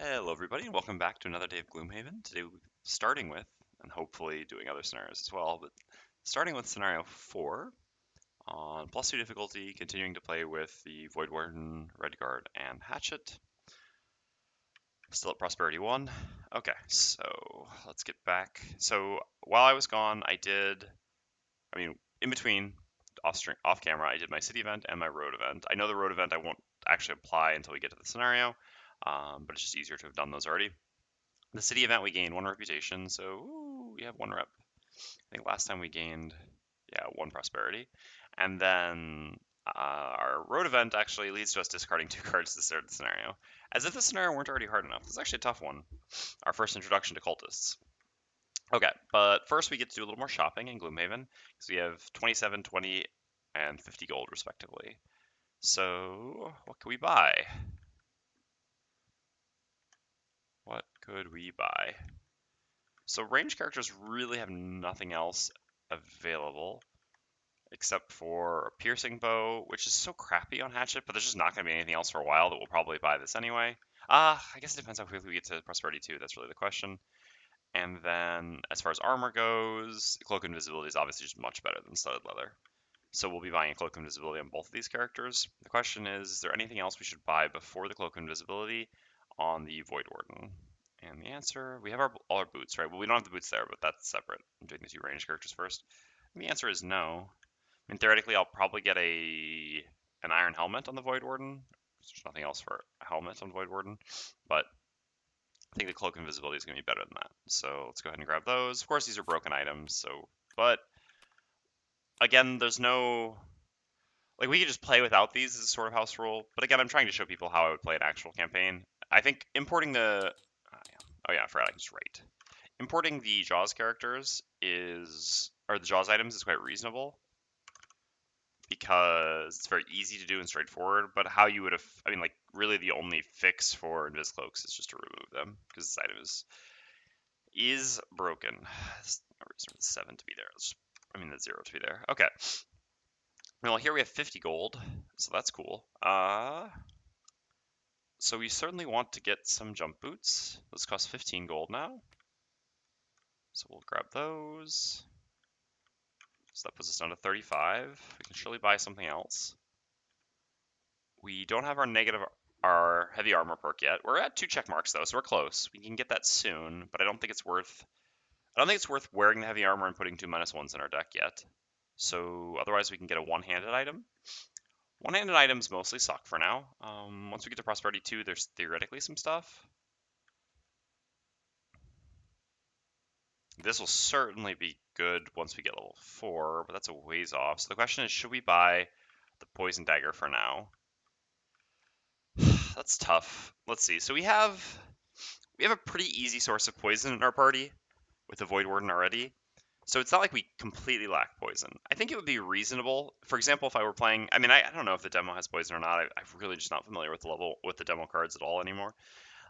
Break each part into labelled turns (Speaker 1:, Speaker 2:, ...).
Speaker 1: Hello everybody and welcome back to another day of Gloomhaven. Today we'll be starting with, and hopefully doing other scenarios as well, but starting with scenario 4 on +2 difficulty, continuing to play with the Voidwarden, Redguard, and Hatchet. Still at Prosperity 1. Okay, so let's get back. So while I was gone, in between, off camera, I did my city event and my road event. I know the road event I won't actually apply until we get to the scenario, but it's just easier to have done those already. The city event, we gained 1 reputation, so we have 1 rep. I think last time we gained, 1 prosperity. And then our road event actually leads to us discarding 2 cards to start the scenario. As if the scenario weren't already hard enough. This is actually a tough one. Our first introduction to cultists. Okay, but first we get to do a little more shopping in Gloomhaven, because we have 27, 20, and 50 gold respectively. So, what can we buy? What could we buy? So ranged characters really have nothing else available except for a piercing bow, which is so crappy on Hatchet, but there's just not going to be anything else for a while that we'll probably buy this anyway. I guess it depends how quickly we get to Prosperity 2. That's really the question. And then as far as armor goes, Cloak Invisibility is obviously just much better than Studded Leather. So we'll be buying a Cloak Invisibility on both of these characters. The question is there anything else we should buy before the Cloak Invisibility on the Voidwarden? And the answer, we have all our boots, right? Well, we don't have the boots there, but that's separate. I'm doing the 2 ranged characters first. And the answer is no. I mean, theoretically, I'll probably get an iron helmet on the Voidwarden. There's nothing else for a helmet on Voidwarden, but I think the Cloak Invisibility is going to be better than that. So let's go ahead and grab those. Of course, these are broken items, but again, there's no... Like, we could just play without these as a sort of house rule, but again, I'm trying to show people how I would play an actual campaign. I think importing the... Oh yeah, I forgot I can just write. Importing the Jaws characters or the Jaws items is quite reasonable because it's very easy to do and straightforward, but how you would have, really the only fix for Invis Cloaks is just to remove them because this item is broken. There's no reason for the 7 to be there. The 0 to be there. Okay. Well, here we have 50 gold, so that's cool. So we certainly want to get some jump boots. Those cost 15 gold now. So we'll grab those. So that puts us down to 35. We can surely buy something else. We don't have our heavy armor perk yet. We're at 2 check marks though, so we're close. We can get that soon, but I don't think it's worth wearing the heavy armor and putting 2 -1s in our deck yet. So otherwise we can get a one-handed item. One-handed items mostly suck for now. Once we get to Prosperity 2, there's theoretically some stuff. This will certainly be good once we get level 4, but that's a ways off. So the question is, should we buy the Poison Dagger for now? That's tough. Let's see. So we have a pretty easy source of poison in our party with the Voidwarden already. So it's not like we completely lack poison. I think it would be reasonable. For example, if I were playing, I don't know if the demo has poison or not. I'm really just not familiar with the demo cards at all anymore.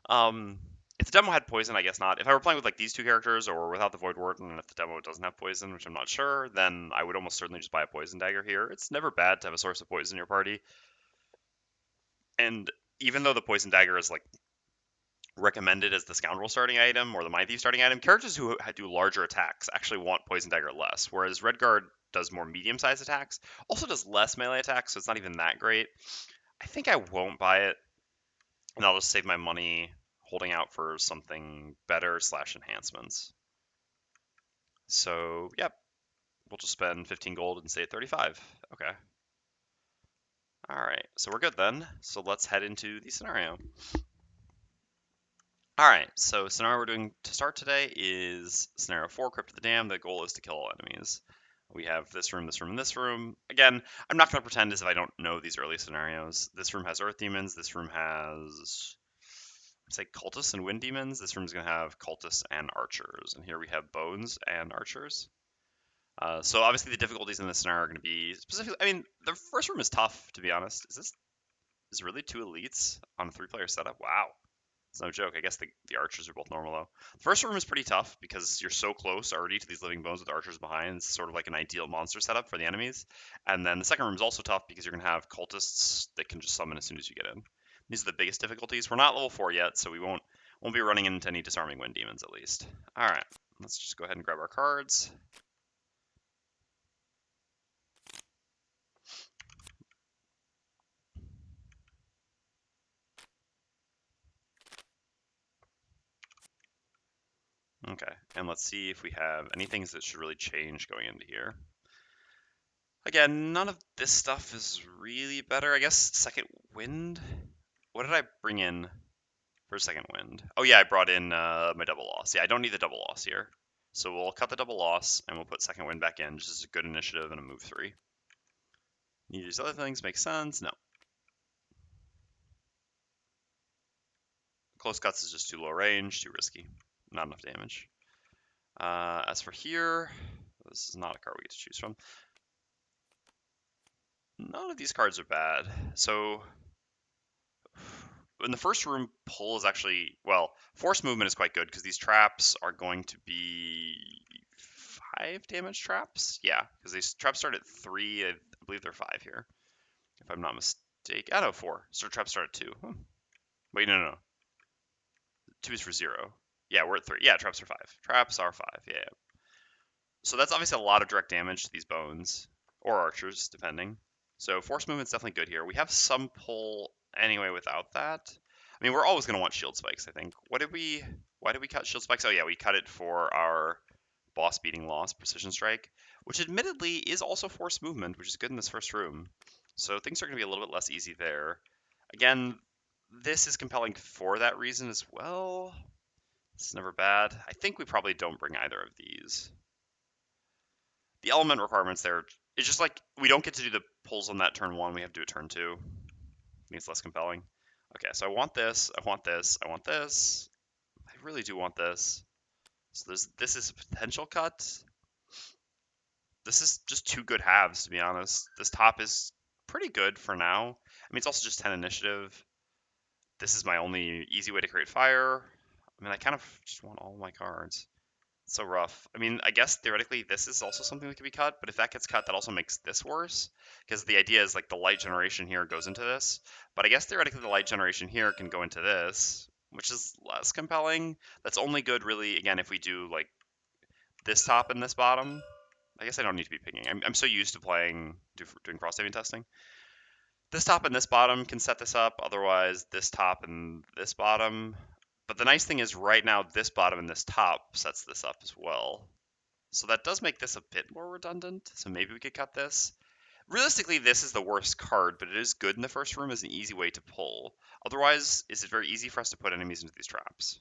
Speaker 1: If the demo had poison, I guess not. If I were playing with like these 2 characters or without the Voidwarden, and if the demo doesn't have poison, which I'm not sure, then I would almost certainly just buy a Poison Dagger here. It's never bad to have a source of poison in your party. And even though the Poison Dagger is like recommended as the Scoundrel starting item or the Mind Thief starting item, characters who do larger attacks actually want Poison Dagger less, whereas Redguard does more medium-sized attacks, also does less melee attacks, so it's not even that great. I think I won't buy it, and I'll just save my money holding out for something better / enhancements. So, yep, we'll just spend 15 gold and stay at 35. Okay. Alright, so we're good then. So let's head into the scenario. Alright, so scenario we're doing to start today is scenario 4, Crypt of the Dam. The goal is to kill all enemies. We have this room, this room, and this room. Again, I'm not going to pretend as if I don't know these early scenarios. This room has Earth Demons. This room has, say, Cultists and Wind Demons. This room is going to have Cultists and Archers. And here we have Bones and Archers. So obviously the difficulties in this scenario are going to be specifically, the first room is tough, to be honest. Is really 2 elites on a 3-player setup? Wow. It's no joke. I guess the archers are both normal, though. The first room is pretty tough because you're so close already to these living bones with archers behind. It's sort of like an ideal monster setup for the enemies. And then the second room is also tough because you're going to have cultists that can just summon as soon as you get in. These are the biggest difficulties. We're not level 4 yet, so we won't Won't be running into any Disarming Wind Demons, at least. Alright, let's just go ahead and grab our cards. Okay, and let's see if we have any things that should really change going into here. Again, none of this stuff is really better. I guess Second Wind? What did I bring in for Second Wind? Oh yeah, I brought in my double loss. Yeah, I don't need the double loss here. So we'll cut the double loss, and we'll put Second Wind back in, just as a good initiative and a move 3. Need these other things make sense? No. Close cuts is just too low range, too risky. Not enough damage. As for here, this is not a card we get to choose from. None of these cards are bad. So in the first room, pull is actually, well, force movement is quite good because these traps are going to be 5 damage traps. Yeah, because these traps start at 3. I believe they're 5 here, if I'm not mistaken. I know 4. So traps start at 2. Wait, no. 2 is for 0. Yeah, we're at 3. Yeah, traps are 5. Traps are 5. Yeah. So that's obviously a lot of direct damage to these bones, or archers, depending. So force movement's definitely good here. We have some pull anyway without that. I mean, we're always going to want shield spikes, I think. Why did we cut shield spikes? Oh yeah, we cut it for our boss beating loss, precision strike, which admittedly is also force movement, which is good in this first room. So things are going to be a little bit less easy there. Again, this is compelling for that reason as well. It's never bad. I think we probably don't bring either of these. The element requirements there, it's just like we don't get to do the pulls on that turn 1. We have to do it turn 2. I think it's less compelling. Okay, so I want this. I want this. I want this. I really do want this. So this is a potential cut. This is just 2 good halves, to be honest. This top is pretty good for now. I mean, it's also just 10 initiative. This is my only easy way to create fire. I mean, I kind of just want all my cards. So rough. I mean, I guess theoretically this is also something that could be cut, but if that gets cut, that also makes this worse. Because the idea is like the light generation here goes into this. But I guess theoretically the light generation here can go into this, which is less compelling. That's only good really, again, if we do like this top and this bottom. I guess I don't need to be picking. I'm so used to doing cross-saving testing. This top and this bottom can set this up. Otherwise, this top and this bottom. But the nice thing is right now, this bottom and this top sets this up as well. So that does make this a bit more redundant. So maybe we could cut this. Realistically, this is the worst card, but it is good in the first room as an easy way to pull. Otherwise, is it very easy for us to put enemies into these traps?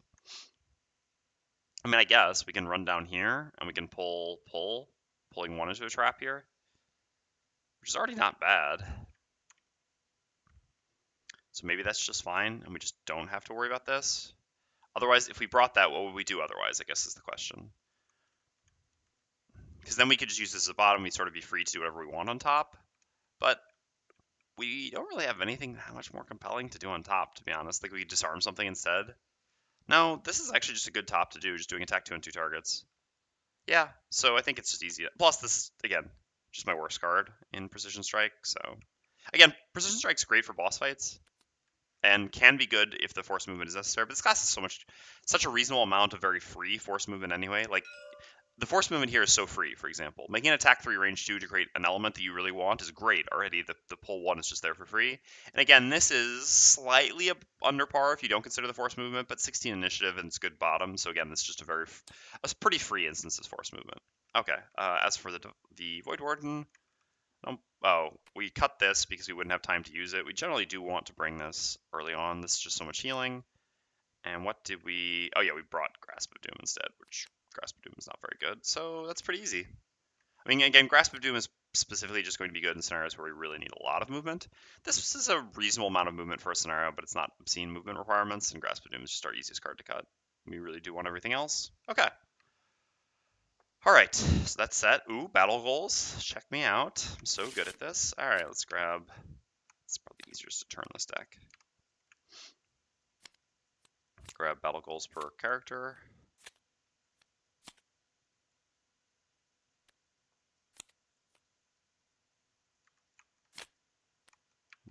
Speaker 1: I mean, I guess we can run down here and we can pulling 1 into a trap here, which is already not bad. So maybe that's just fine and we just don't have to worry about this. Otherwise, if we brought that, what would we do otherwise, I guess is the question. Because then we could just use this as a bottom. We'd sort of be free to do whatever we want on top. But we don't really have anything that much more compelling to do on top, to be honest. Like, we could disarm something instead. No, this is actually just a good top to do, just doing attack 2 and 2 targets. Yeah, so I think it's just easy. Plus, this, again, just my worst card in Precision Strike. So, again, Precision Strike's great for boss fights. And can be good if the force movement is necessary. But this class is such a reasonable amount of very free force movement anyway. Like, the force movement here is so free, for example. Making an attack 3 range 2 to create an element that you really want is great already. The pull 1 is just there for free. And again, this is slightly under par if you don't consider the force movement, but 16 initiative and it's good bottom. So again, this is just a pretty free instance of force movement. Okay, as for the Voidwarden, we cut this because we wouldn't have time to use it. We generally do want to bring this early on. This is just so much healing. And what did we... Oh yeah, we brought Grasp of Doom instead, which... Grasp of Doom is not very good, so that's pretty easy. I mean, again, Grasp of Doom is specifically just going to be good in scenarios where we really need a lot of movement. This is a reasonable amount of movement for a scenario, but it's not obscene movement requirements, and Grasp of Doom is just our easiest card to cut. We really do want everything else. Okay. Alright, so that's set. Ooh, battle goals. Check me out. I'm so good at this. Alright, let's grab... It's probably easier just to turn this deck. Grab battle goals per character.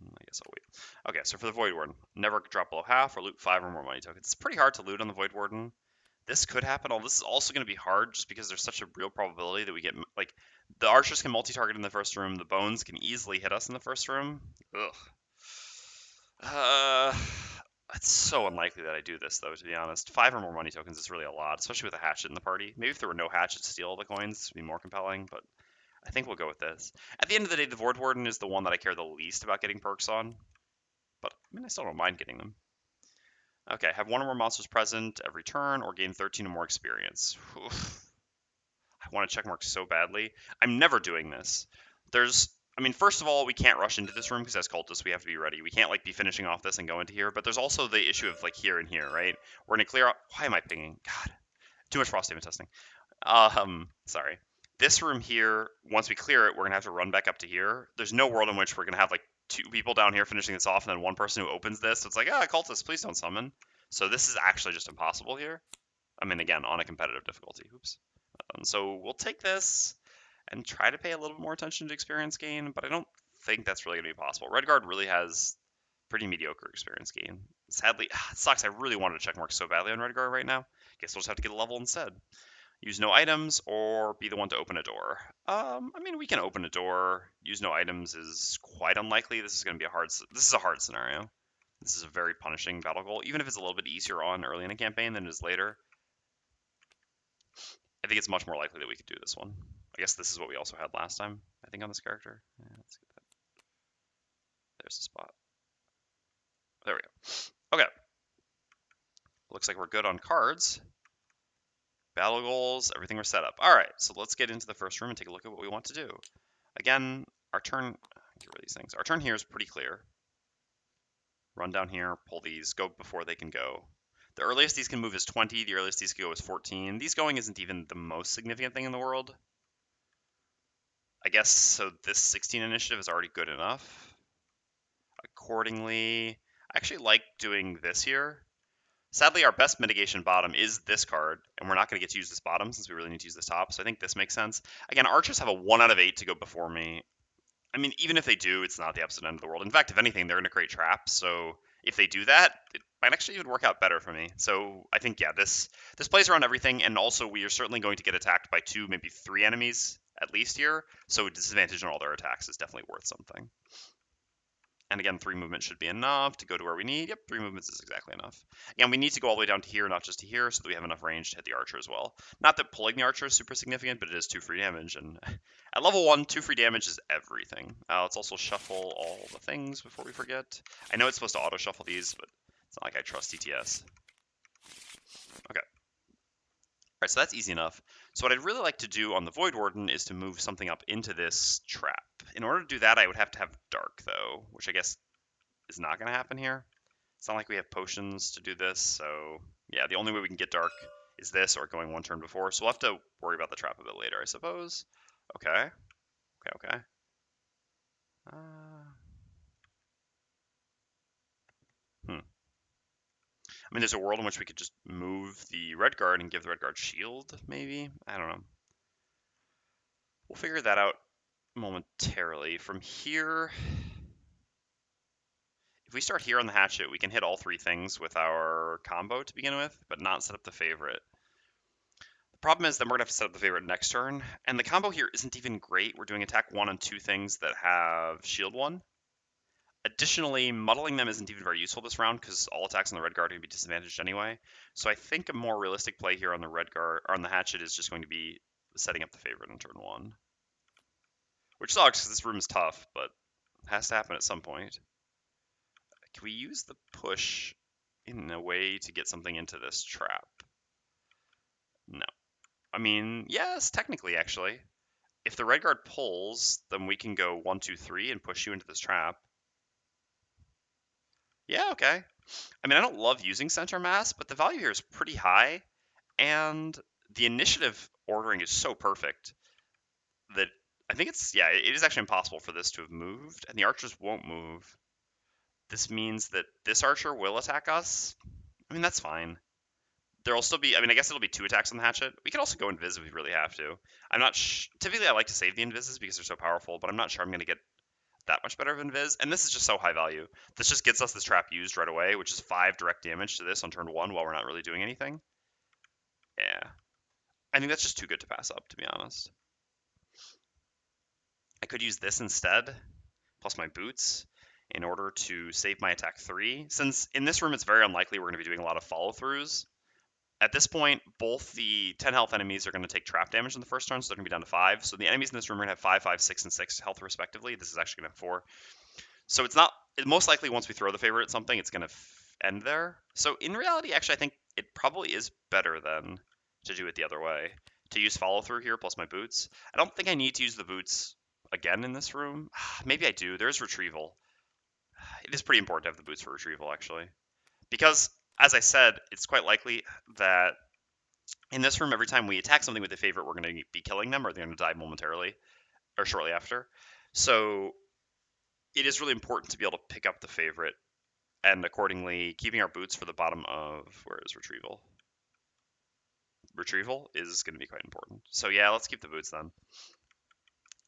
Speaker 1: I guess I'll wait. Okay, so for the Voidwarden, never drop below half or loot 5 or more money tokens. It's pretty hard to loot on the Voidwarden. This could happen. This is also going to be hard just because there's such a real probability that we get, like, the archers can multi-target in the first room. The bones can easily hit us in the first room. Ugh. Uh, it's so unlikely that I do this, though, to be honest. 5 or more money tokens is really a lot, especially with a hatchet in the party. Maybe if there were no hatchet to steal all the coins, it'd be more compelling, but I think we'll go with this. At the end of the day, the Voidwarden is the one that I care the least about getting perks on, but I mean, I still don't mind getting them. Okay, have one or more monsters present every turn, or gain 13 or more experience. Oof. I want to check mark so badly. I'm never doing this. I mean, first of all, we can't rush into this room because as cultists, we have to be ready. We can't like be finishing off this and go into here. But there's also the issue of like here and here, right? We're gonna clear out. Why am I pinging? God, too much frost statement testing. Sorry. This room here, once we clear it, we're gonna have to run back up to here. There's no world in which we're gonna have like 2 people down here finishing this off, and then one person who opens this. So it's like, cultists, please don't summon. So this is actually just impossible here. I mean, again, on a competitive difficulty. Oops. So we'll take this and try to pay a little bit more attention to experience gain, but I don't think that's really going to be possible. Redguard really has pretty mediocre experience gain. Sadly, it sucks. I really wanted to check mark so badly on Redguard right now. Guess we'll just have to get a level instead. Use no items or be the one to open a door. I mean, we can open a door. Use no items is quite unlikely. This is going to be this is a hard scenario. This is a very punishing battle goal, even if it's a little bit easier on early in a campaign than it is later. I think it's much more likely that we could do this one. I guess this is what we also had last time, I think, on this character. Yeah, let's get that. There's the spot. There we go. Okay. Looks like we're good on cards. Battle goals, everything we're set up. All right, so let's get into the first room and take a look at what we want to do. Again, our turn, get rid of these things. Our turn here is pretty clear. Run down here, pull these, go before they can go. The earliest these can move is 20, the earliest these can go is 14. These going isn't even the most significant thing in the world. I guess, so this 16 initiative is already good enough. Accordingly, I actually like doing this here. Sadly, our best mitigation bottom is this card, and we're not going to get to use this bottom since we really need to use this top, so I think this makes sense. Again, archers have a 1 out of 8 to go before me. I mean, even if they do, it's not the absolute end of the world. In fact, if anything, they're going to create traps, so if they do that, it might actually even work out better for me. So I think, yeah, this plays around everything, and also we are certainly going to get attacked by 2, maybe 3 enemies at least here, so disadvantage on all their attacks is definitely worth something. And again, 3 movements should be enough to go to where we need. Yep, 3 movements is exactly enough. And we need to go all the way down to here, not just to here, so that we have enough range to hit the archer as well. Not that pulling the archer is super significant, but it is 2 free damage. And at level 1, 2 free damage is everything. Let's also shuffle all the things before we forget. I know it's supposed to auto-shuffle these, but it's not like I trust TTS. Okay. All right, so that's easy enough. So what I'd really like to do on the Voidwarden is to move something up into this trap. In order to do that, I would have to have Dark, though, which I guess is not going to happen here. It's not like we have potions to do this, so yeah, the only way we can get Dark is this or going 1 turn before. So we'll have to worry about the trap a bit later, I suppose. Okay. Okay. I mean, there's a world in which we could just move the red guard and give the red guard shield, maybe? I don't know. We'll figure that out momentarily. From here, if we start here on the hatchet, we can hit all 3 things with our combo to begin with, but not set up the favorite. The problem is that we're going to have to set up the favorite next turn, and the combo here isn't even great. We're doing attack 1 on 2 things that have shield 1. Additionally, muddling them isn't even very useful this round because all attacks on the red guard are going to be disadvantaged anyway. So I think a more realistic play here on the red guard or on the hatchet is just going to be setting up the favorite on turn 1. Which sucks because this room is tough, but it has to happen at some point. Can we use the push in a way to get something into this trap? No. I mean, yes, technically, actually. If the red guard pulls, then we can go 1, 2, 3 and push you into this trap. Yeah, okay. I mean, I don't love using center mass, but the value here is pretty high, and the initiative ordering is so perfect that I think it is actually impossible for this to have moved, and the archers won't move. This means that this archer will attack us. I mean, that's fine. There'll still be, I mean, I guess it'll be 2 attacks on the hatchet. We can also go invis if we really have to. I'm not typically I like to save the invises because they're so powerful, but I'm not sure I'm going to get that much better of invis, and this is just so high value. This just gets us this trap used right away, which is 5 direct damage to this on turn 1 while we're not really doing anything. Yeah. I think that's just too good to pass up, to be honest. I could use this instead, plus my boots, in order to save my attack 3. Since in this room it's very unlikely we're going to be doing a lot of follow-throughs, at this point, both the 10 health enemies are going to take trap damage in the first turn, so they're going to be down to 5. So the enemies in this room are going to have 5, 5, 6, and 6 health respectively. This is actually going to have 4. So it's not, most likely once we throw the favorite at something, it's going to end there. So in reality, actually, I think it probably is better than to do it the other way. To use follow through here plus my boots. I don't think I need to use the boots again in this room. Maybe I do. There's retrieval. It is pretty important to have the boots for retrieval, actually. Because, as I said, it's quite likely that in this room, every time we attack something with a favorite, we're going to be killing them, or they're going to die momentarily, or shortly after. So it is really important to be able to pick up the favorite, and accordingly, keeping our boots for the bottom of, where is retrieval? Retrieval is going to be quite important. So yeah, let's keep the boots then.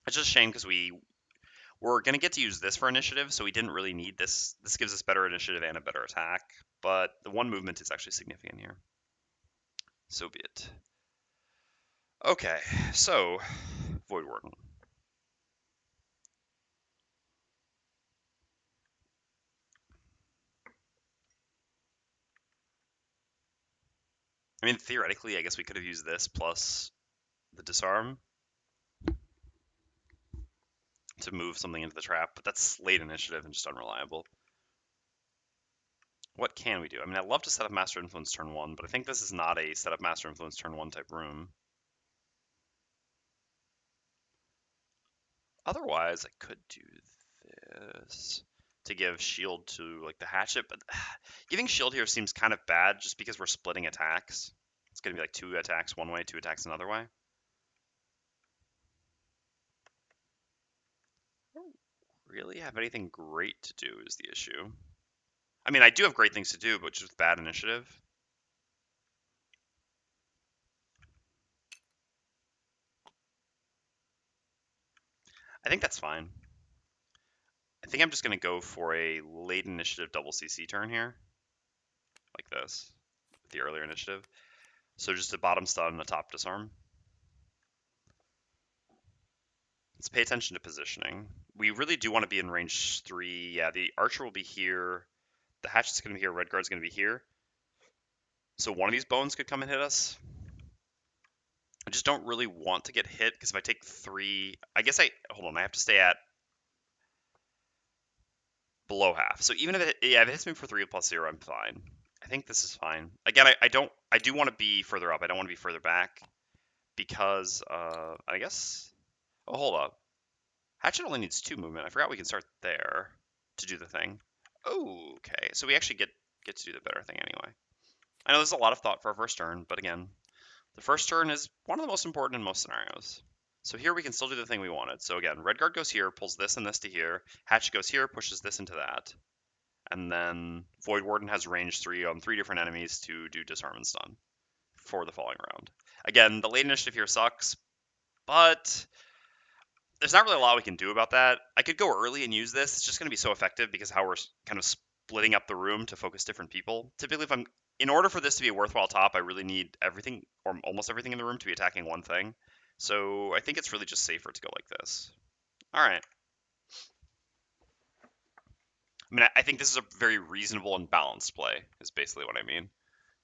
Speaker 1: It's just a shame because we're going to get to use this for initiative, so we didn't really need this. This gives us better initiative and a better attack, but the 1 movement is actually significant here. So be it. Okay, so Voidwarden. I mean, theoretically, I guess we could have used this plus the disarm to move something into the trap, but that's late initiative and just unreliable. What can we do? I mean, I'd love to set up Master Influence turn 1, but I think this is not a set up Master Influence turn 1 type room. Otherwise, I could do this to give shield to like the Hatchet, but giving shield here seems kind of bad just because we're splitting attacks. It's going to be like 2 attacks one way, 2 attacks another way. I don't really have anything great to do is the issue. I mean, I do have great things to do, but just bad initiative. I think that's fine. I think I'm just going to go for a late initiative double CC turn here. Like this. The earlier initiative. So just a bottom stun and a top disarm. Let's pay attention to positioning. We really do want to be in range 3. Yeah, the archer will be here. The hatchet's going to be here. Red guard's going to be here. So one of these bones could come and hit us. I just don't really want to get hit because if I take 3, I guess hold on, I have to stay at below half. So even if it hits me for 3 plus 0, I'm fine. I think this is fine. Again, I do want to be further up. I don't want to be further back because I guess. Oh, hold up. Hatchet only needs 2 movement. I forgot we can start there to do the thing. Oh, okay. So we actually get to do the better thing anyway. I know there's a lot of thought for our first turn, but again, the first turn is one of the most important in most scenarios. So here we can still do the thing we wanted. So again, Red Guard goes here, pulls this and this to here. Hatchet goes here, pushes this into that. And then Voidwarden has range 3 on 3 different enemies to do disarm and stun for the following round. Again, the late initiative here sucks, but there's not really a lot we can do about that. I could go early and use this. It's just going to be so effective because how we're kind of splitting up the room to focus different people. Typically, in order for this to be a worthwhile top, I really need everything or almost everything in the room to be attacking one thing. So I think it's really just safer to go like this. All right. I mean, I think this is a very reasonable and balanced play, is basically what I mean.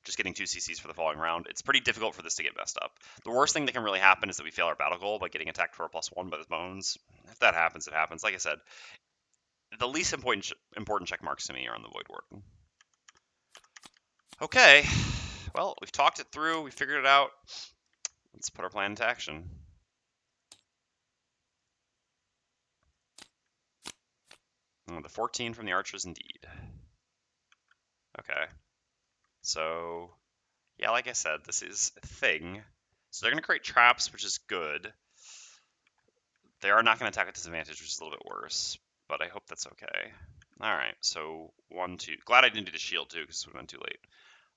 Speaker 1: Just getting 2 CCs for the following round. It's pretty difficult for this to get messed up. The worst thing that can really happen is that we fail our battle goal by getting attacked for a +1 by the bones. If that happens, it happens. Like I said, the least important check marks to me are on the Voidwarden. Okay, well, we've talked it through. We figured it out. Let's put our plan into action. Oh, the 14 from the archers, indeed. Okay. So, yeah, like I said, this is a thing. So they're going to create traps, which is good. They are not going to attack at disadvantage, which is a little bit worse, but I hope that's okay. All right, so 1, 2. Glad I didn't do the shield, too, because it would have been too late.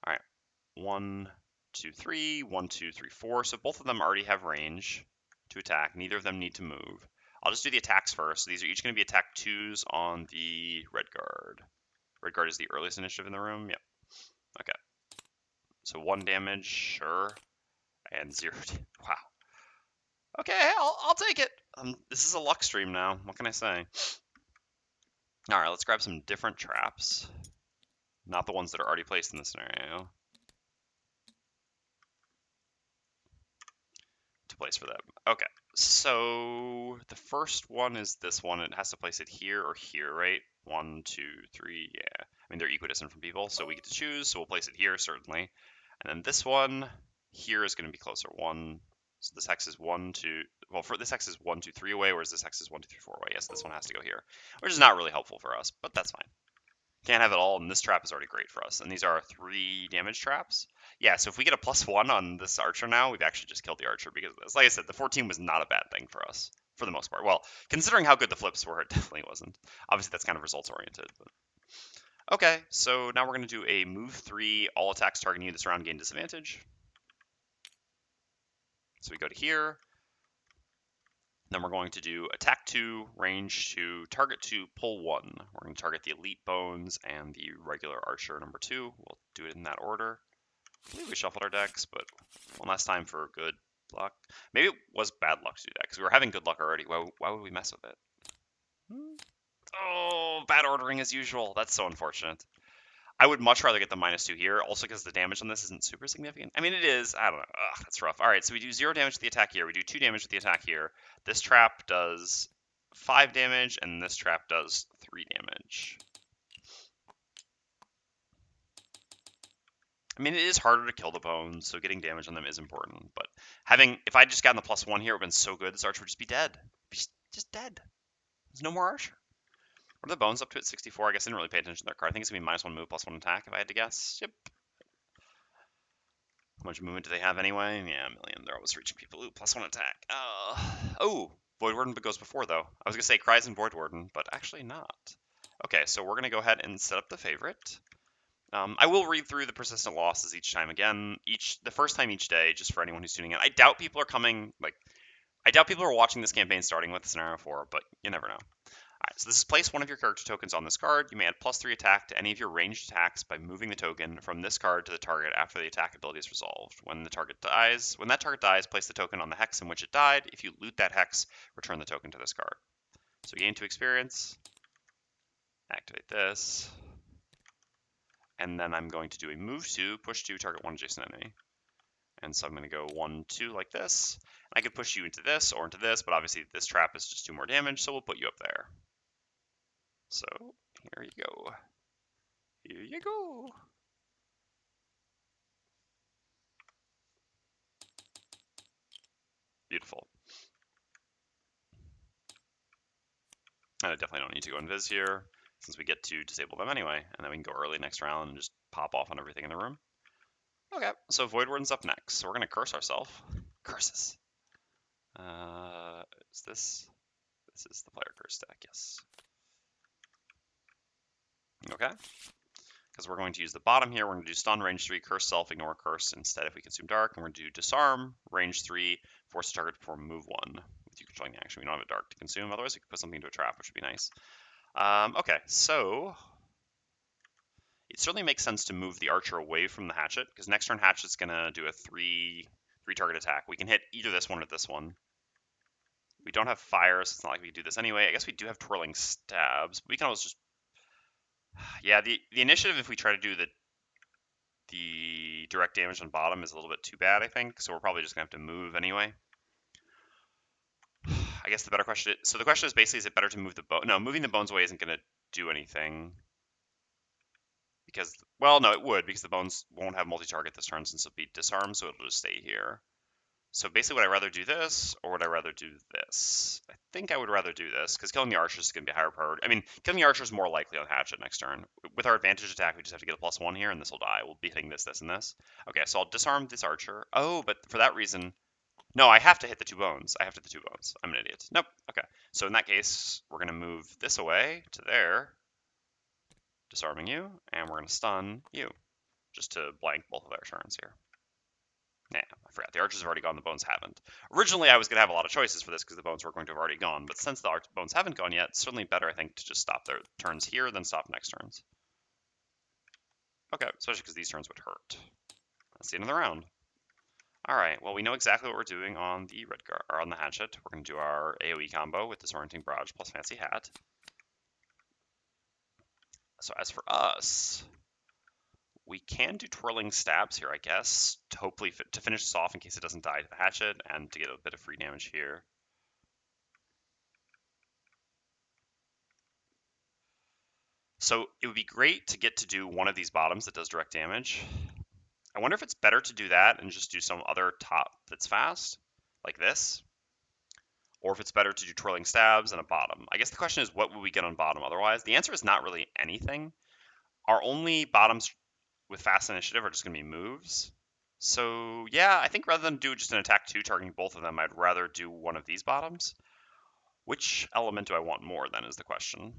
Speaker 1: All right, 1, 2, 3, 1, 2, 3, 4. So both of them already have range to attack. Neither of them need to move. I'll just do the attacks first. So these are each going to be attack 2s on the red guard. Red guard is the earliest initiative in the room. Yep. Okay. So 1 damage, sure, and 0. Wow. Okay, I'll take it. This is a luck stream now. What can I say? All right, let's grab some different traps. Not the ones that are already placed in the scenario. To place for them. Okay, so the first one is this one. It has to place it here or here, right? 1, 2, 3, yeah. I mean, they're equidistant from people, so we get to choose, so we'll place it here, certainly. And then this one here is going to be closer. 1, so this hex is 1, 2, well, for this hex is 1, 2, 3 away, whereas this hex is 1, 2, 3, 4 away. Yes, this one has to go here, which is not really helpful for us, but that's fine. Can't have it all, and this trap is already great for us. And these are 3 damage traps. Yeah, so if we get a +1 on this archer now, we've actually just killed the archer because of this. Like I said, the 14 was not a bad thing for us, for the most part. Well, considering how good the flips were, it definitely wasn't. Obviously, that's kind of results-oriented. But... Okay, so now we're going to do a move 3, all attacks targeting you this round gain disadvantage. So we go to here. Then we're going to do attack 2, range 2, target 2, pull 1. We're going to target the elite bones and the regular archer number 2. We'll do it in that order. I believe we shuffled our decks, but one last time for good luck. Maybe it was bad luck to do that because we were having good luck already. Why would we mess with it? Oh, bad ordering as usual. That's so unfortunate. I would much rather get the -2 here, also because the damage on this isn't super significant. I mean, it is. I don't know. Ugh, that's rough. All right, so we do 0 damage to the attack here. We do 2 damage to the attack here. This trap does 5 damage, and this trap does 3 damage. I mean, it is harder to kill the bones, so getting damage on them is important. But if I just gotten the +1 here, it would have been so good. This archer would just be dead. Just dead. There's no more archer. What are the bones up to at 64? I guess I didn't really pay attention to their card. I think it's going to be -1 move, +1 attack, if I had to guess. Yep. How much movement do they have anyway? Yeah, 1 million. They're always reaching people. Ooh, +1 attack. Oh, Voidwarden goes before, though. I was going to say Cries and Voidwarden, but actually not. Okay, so we're going to go ahead and set up the favorite. I will read through the persistent losses each time again, the first time each day, just for anyone who's tuning in. I doubt people are coming, I doubt people are watching this campaign starting with Scenario 4, but you never know. Alright, so this is place one of your character tokens on this card. You may add +3 attack to any of your ranged attacks by moving the token from this card to the target after the attack ability is resolved. When that target dies, place the token on the hex in which it died. If you loot that hex, return the token to this card. So gain 2 experience. Activate this. And then I'm going to do a move 2, push 2, target 1 adjacent enemy. And so I'm going to go 1, 2 like this. And I could push you into this or into this, but obviously this trap is just 2 more damage, so we'll put you up there. So, here you go. Here you go. Beautiful. And I definitely don't need to go invis here, since we get to disable them anyway, and then we can go early next round and just pop off on everything in the room. Okay, so Voidwarden's up next, so we're going to curse ourselves. Curses. Is this? This is the player curse deck, yes. Okay. Because we're going to use the bottom here. We're going to do stun, range 3, curse self, ignore curse instead if we consume dark. And we're going to do disarm, range 3, force a target to perform move 1. With you controlling the action, we don't have a dark to consume. Otherwise, we could put something into a trap, which would be nice. Okay, so it certainly makes sense to move the archer away from the hatchet, because next turn hatchet's going to do a 3 target attack. We can hit either this one or this one. We don't have fire, so it's not like we can do this anyway. I guess we do have twirling stabs. But we can always just... Yeah, the initiative, if we try to do the direct damage on bottom, is a little bit too bad, I think. So we're probably just going to have to move anyway. I guess the better question is... So the question is basically, is it better to move the bone? No, moving the bones away isn't going to do anything. Because, well, no, it would, because the bones won't have multi-target this turn since it'll be disarmed, so it'll just stay here. So basically, would I rather do this, or would I rather do this? I think I would rather do this, because killing the archer is going to be a higher priority. I mean, killing the archer is more likely on Hatchet next turn. With our advantage attack, we just have to get a +1 here, and this will die. We'll be hitting this, this, and this. Okay, so I'll disarm this archer. Oh, but for that reason... No, I have to hit the 2 bones. I have to hit the 2 bones. I'm an idiot. Nope. Okay, so in that case, we're going to move this away to there, disarming you, and we're going to stun you, just to blank both of our turns here. Nah, I forgot. The archers have already gone, the bones haven't. Originally, I was going to have a lot of choices for this because the bones were going to have already gone, but since the bones haven't gone yet, it's certainly better, I think, to just stop their turns here than stop next turns. Okay, especially because these turns would hurt. That's the end of the round. All right, well, we know exactly what we're doing on the red guard, or on the hatchet. We're going to do our AoE combo with Disorienting Barrage plus Fancy Hat. So as for us, we can do Twirling Stabs here, I guess, to hopefully to finish this off in case it doesn't die to the hatchet, and to get a bit of free damage here. So it would be great to get to do one of these bottoms that does direct damage. I wonder if it's better to do that and just do some other top that's fast, like this, or if it's better to do Twirling Stabs and a bottom. I guess the question is, what would we get on bottom otherwise? The answer is not really anything. Our only bottoms with fast initiative are just going to be moves. So yeah, I think rather than do just an attack 2 targeting both of them, I'd rather do one of these bottoms. Which element do I want more then is the question.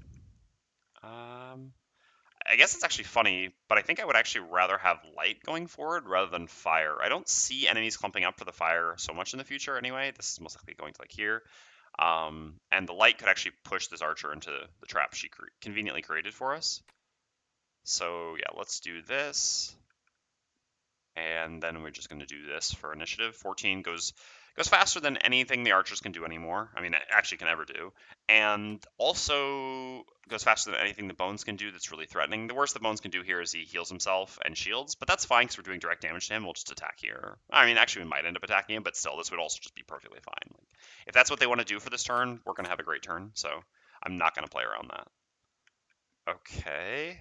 Speaker 1: I guess it's actually funny, but I think I would actually rather have light going forward rather than fire. I don't see enemies clumping up for the fire so much in the future anyway. This is most likely going to like here. And the light could actually push this archer into the trap she conveniently created for us. So yeah, let's do this. And then we're just going to do this for initiative. 14 goes faster than anything the archers can do anymore. I mean, it actually can ever do. And also goes faster than anything the bones can do that's really threatening. The worst the bones can do here is he heals himself and shields, but that's fine because we're doing direct damage to him. We'll just attack here. I mean, actually, we might end up attacking him, but still, this would also just be perfectly fine. Like, if that's what they want to do for this turn, we're going to have a great turn. So I'm not going to play around that. Okay.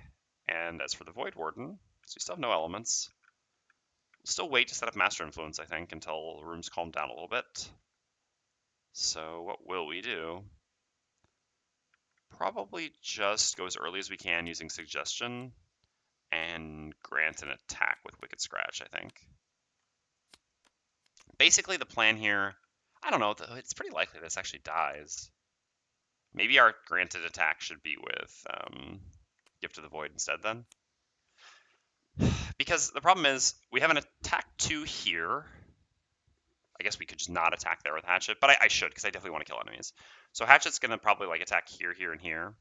Speaker 1: And as for the Voidwarden, so we still have no elements. Still wait to set up Master Influence, I think, until the room's calmed down a little bit. So what will we do? Probably just go as early as we can using Suggestion and grant an attack with Wicked Scratch, I think. Basically, the plan here, I don't know, it's pretty likely this actually dies. Maybe our granted attack should be with Gift of the Void instead then. Because the problem is, we have an attack 2 here. I guess we could just not attack there with Hatchet, but I should, because I definitely want to kill enemies. So Hatchet's going to probably like attack here, here, and here.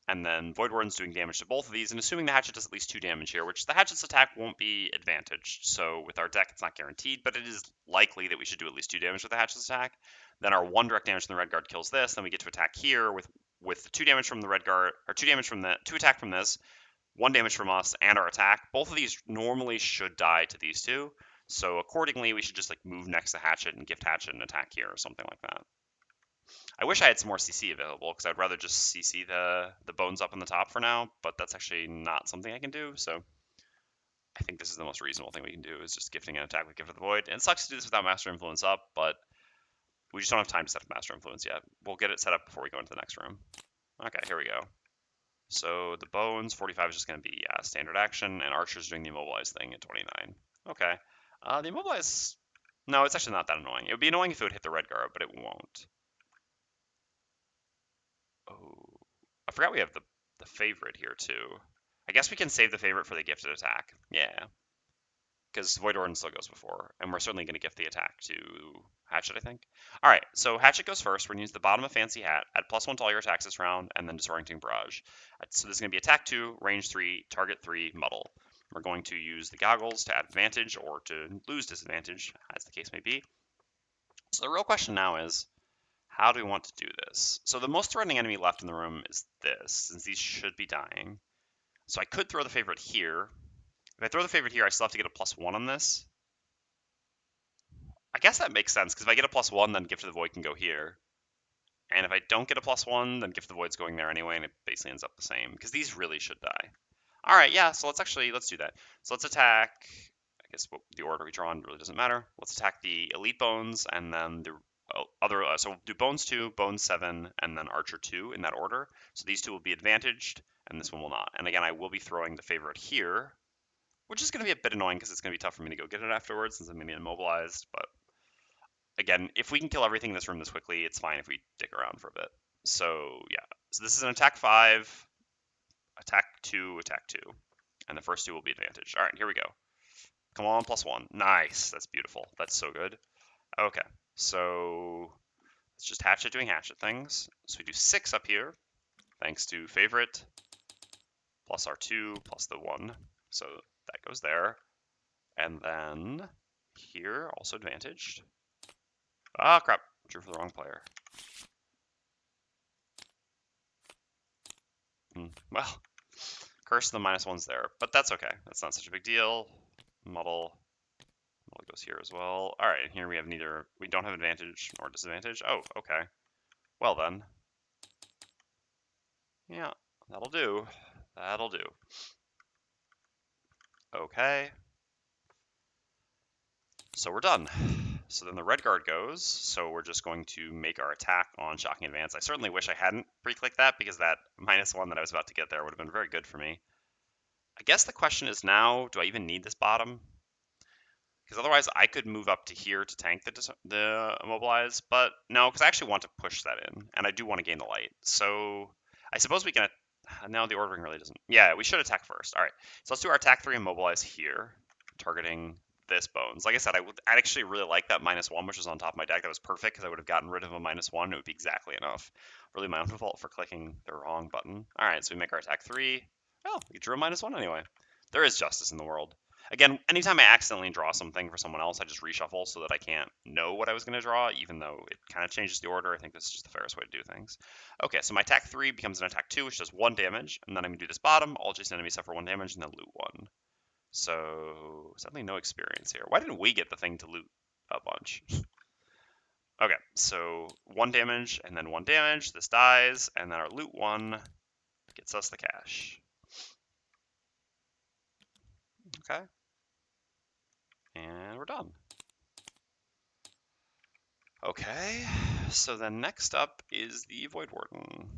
Speaker 1: And then Voidwarden's doing damage to both of these, and assuming the Hatchet does at least 2 damage here, which the Hatchet's attack won't be advantaged. So with our deck, it's not guaranteed, but it is likely that we should do at least 2 damage with the Hatchet's attack. Then our 1 direct damage from the Red Guard kills this, then we get to attack here with 2 damage from the Red Guard, or 2 damage from the 2 attack from this, 1 damage from us, and our attack. Both of these normally should die to these 2. So accordingly, we should just like move next to Hatchet and gift Hatchet and attack here or something like that. I wish I had some more CC available because I'd rather just CC the bones up on the top for now, but that's actually not something I can do. So I think this is the most reasonable thing we can do is just gifting an attack with Gift of the Void. And it sucks to do this without Master Influence up, but we just don't have time to set up Master Influence yet. We'll get it set up before we go into the next room. Okay, here we go. So the bones, 45 is just going to be standard action, and Archer's doing the immobilize thing at 29. Okay. The immobilize, no, it's actually not that annoying. It would be annoying if it would hit the red guard, but it won't. Oh, I forgot we have the favorite here too. I guess we can save the favorite for the gifted attack. Yeah, because Voidwarden still goes before, and we're certainly going to gift the attack to Hatchet, I think. All right, so Hatchet goes first. We're going to use the bottom of Fancy Hat, add +1 to all your attacks this round, and then Disorienting Barrage. So this is going to be attack 2, range 3, target 3, muddle. We're going to use the goggles to add advantage or to lose disadvantage, as the case may be. So the real question now is, how do we want to do this? So the most threatening enemy left in the room is this, since these should be dying. So I could throw the favorite here. If I throw the favorite here, I still have to get a +1 on this. I guess that makes sense, because if I get a +1, then Gift of the Void can go here. And if I don't get a +1, then Gift of the Void's going there anyway, and it basically ends up the same, because these really should die. All right, yeah, so let's do that. So let's attack, I guess the order we draw on really doesn't matter. Let's attack the Elite Bones, and then the other, so we'll do Bones 2, Bones 7, and then Archer 2 in that order. So these 2 will be advantaged, and this one will not. And again, I will be throwing the favorite here, which is going to be a bit annoying because it's going to be tough for me to go get it afterwards since I'm going to be immobilized. But again, if we can kill everything in this room this quickly, it's fine if we dick around for a bit. So yeah, so this is an attack 5, attack 2, and the first 2 will be advantage. All right, here we go. Come on, +1. Nice. That's beautiful. That's so good. Okay, so it's just Hatchet doing Hatchet things. So we do 6 up here, thanks to favorite, plus R2, plus the 1. So that goes there. And then here, also advantaged. Ah, crap. Drew for the wrong player. Well, curse the -1's there, but that's okay. That's not such a big deal. Muddle. Muddle goes here as well. All right, here we have neither. We don't have advantage nor disadvantage. Oh, okay. Well then. Yeah, that'll do. That'll do. Okay. So we're done. So then the red guard goes. So we're just going to make our attack on Shocking Advance. I certainly wish I hadn't pre-clicked that because that -1 that I was about to get there would have been very good for me. I guess the question is now, do I even need this bottom? Because otherwise I could move up to here to tank the immobilize, but no, because I actually want to push that in, and I do want to gain the light. So I suppose we can. Now the ordering really doesn't. Yeah, we should attack first. All right, so let's do our attack 3 immobilize here, targeting this bones. Like I said, I'd actually really like that -1, which was on top of my deck. That was perfect because I would have gotten rid of a -1. It would be exactly enough. Really my own fault for clicking the wrong button. All right, so we make our attack 3. Oh, we drew a -1 anyway. There is justice in the world. Again, anytime I accidentally draw something for someone else, I just reshuffle so that I can't know what I was going to draw, even though it kind of changes the order. I think this is just the fairest way to do things. Okay, so my attack 3 becomes an attack 2, which does 1 damage, and then I'm going to do this bottom. All adjacent enemies suffer 1 damage, and then loot 1. So, sadly no experience here. Why didn't we get the thing to loot a bunch? Okay, so 1 damage, and then 1 damage. This dies, and then our loot 1 gets us the cash. Okay. And we're done. Okay, so then next up is the Voidwarden.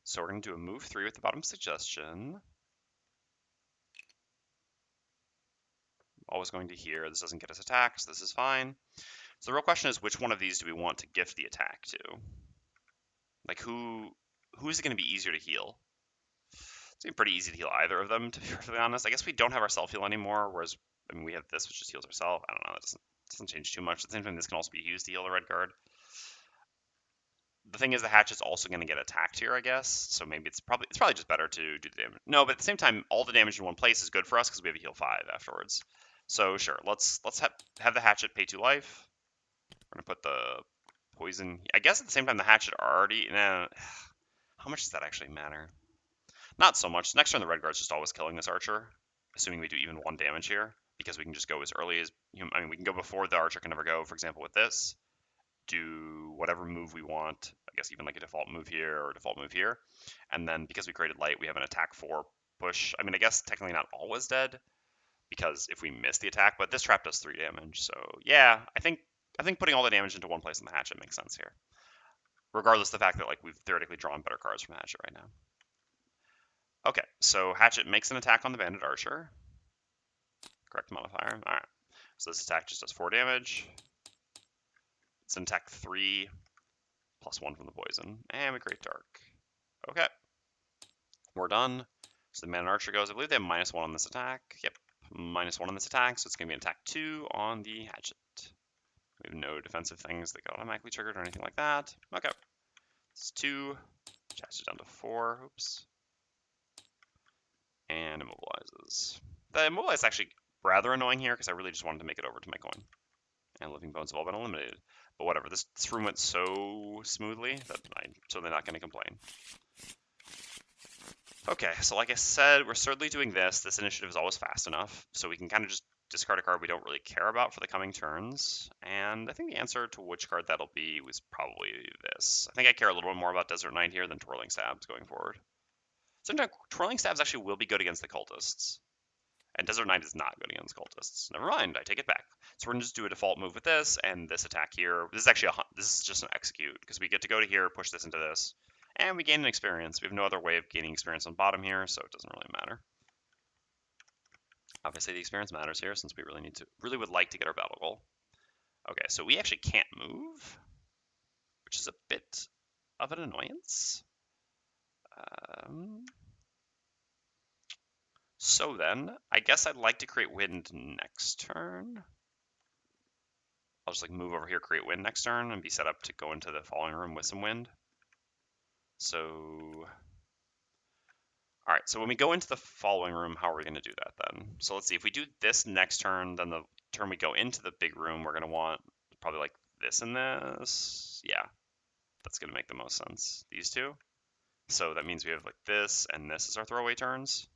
Speaker 1: So we're going to do a move 3 with the bottom suggestion. Always going to here. This doesn't get us attacks. This is fine. So the real question is, which one of these do we want to gift the attack to? Like, who is it going to be easier to heal? It's going to be pretty easy to heal either of them, to be perfectly honest. I guess we don't have our self-heal anymore, whereas, I mean, we have this, which just heals ourselves. I don't know. That doesn't change too much. At the same time, this can also be used to heal the red guard. The thing is, the Hatchet's also going to get attacked here, I guess. So maybe it's probably just better to do the damage. No, but at the same time, all the damage in one place is good for us because we have a heal 5 afterwards. So sure, let's have the Hatchet pay 2 life. We're gonna put the poison. I guess at the same time, the Hatchet already. Nah, how much does that actually matter? Not so much. Next turn, the red guard's just always killing this archer, assuming we do even 1 damage here, because we can just go as early as. I mean, we can go before the archer can ever go. For example, with this. Do whatever move we want, I guess even like a default move here or default move here. And then because we created light, we have an attack 4 push. I mean, I guess technically not always dead because if we miss the attack, but this trap does 3 damage. So yeah, I think putting all the damage into one place in the Hatchet makes sense here. Regardless of the fact that like we've theoretically drawn better cards from Hatchet right now. Okay, so Hatchet makes an attack on the Bandit Archer. Correct modifier. All right. So this attack just does 4 damage. It's an attack 3 plus 1 from the poison, and we create dark. Okay, we're done. So the man archer goes. I believe they have -1 on this attack. Yep, -1 on this attack, so it's going to be an attack 2 on the Hatchet. We have no defensive things that got automatically triggered or anything like that. Okay, it's 2. Chast it down to 4. Oops. And immobilizes. The immobilize is actually rather annoying here because I really just wanted to make it over to my coin. And living bones have all been eliminated. But whatever, this room went so smoothly that I'm certainly not going to complain. Okay, so like I said, we're certainly doing this. This initiative is always fast enough, so we can kind of just discard a card we don't really care about for the coming turns. And I think the answer to which card that'll be was probably this. I think I care a little bit more about Desert Knight here than Twirling Stabs going forward. Sometimes Twirling Stabs actually will be good against the cultists. And Desert Knight is not good against cultists. Never mind, I take it back. So we're gonna just do a default move with this and this attack here. This is actually this is just an execute because we get to go to here, push this into this, and we gain an experience. We have no other way of gaining experience on bottom here, so it doesn't really matter. Obviously, the experience matters here since we really would like to get our battle goal. Okay, so we actually can't move, which is a bit of an annoyance. So then, I guess I'd like to create wind next turn. I'll just like move over here, create wind next turn, and be set up to go into the following room with some wind. So, all right, so when we go into the following room, how are we going to do that then? So let's see, if we do this next turn, then the turn we go into the big room, we're going to want probably like this and this. Yeah, that's going to make the most sense, these two. So that means we have like this and this as our throwaway turns.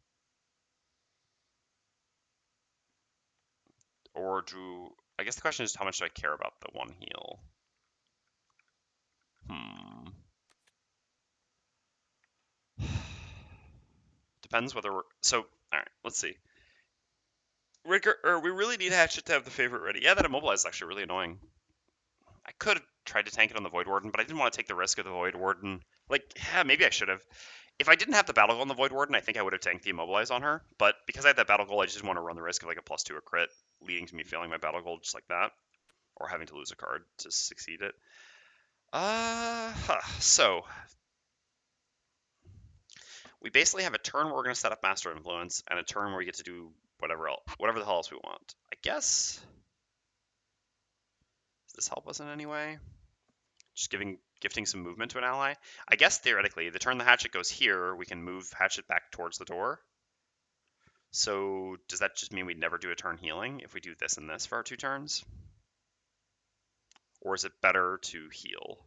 Speaker 1: Or do, I guess the question is how much do I care about the one heal? Depends whether we're, so, all right, let's see. We really need Hatchet to have the favorite ready. Yeah, that immobilize is actually really annoying. I could have tried to tank it on the Voidwarden, but I didn't want to take the risk of the Voidwarden. Like, yeah, maybe I should have. If I didn't have the battle goal on the Voidwarden, I think I would have tanked the immobilize on her. But because I had that battle goal, I just didn't want to run the risk of like a +2 or crit, leading to me failing my battle goal just like that, or having to lose a card to succeed it. So we basically have a turn where we're going to set up Master Influence, and a turn where we get to do whatever the hell else we want. I guess. Does this help us in any way? Just gifting some movement to an ally. I guess theoretically, the turn the Hatchet goes here, we can move Hatchet back towards the door. So does that just mean we'd never do a turn healing if we do this and this for our 2 turns? Or is it better to heal?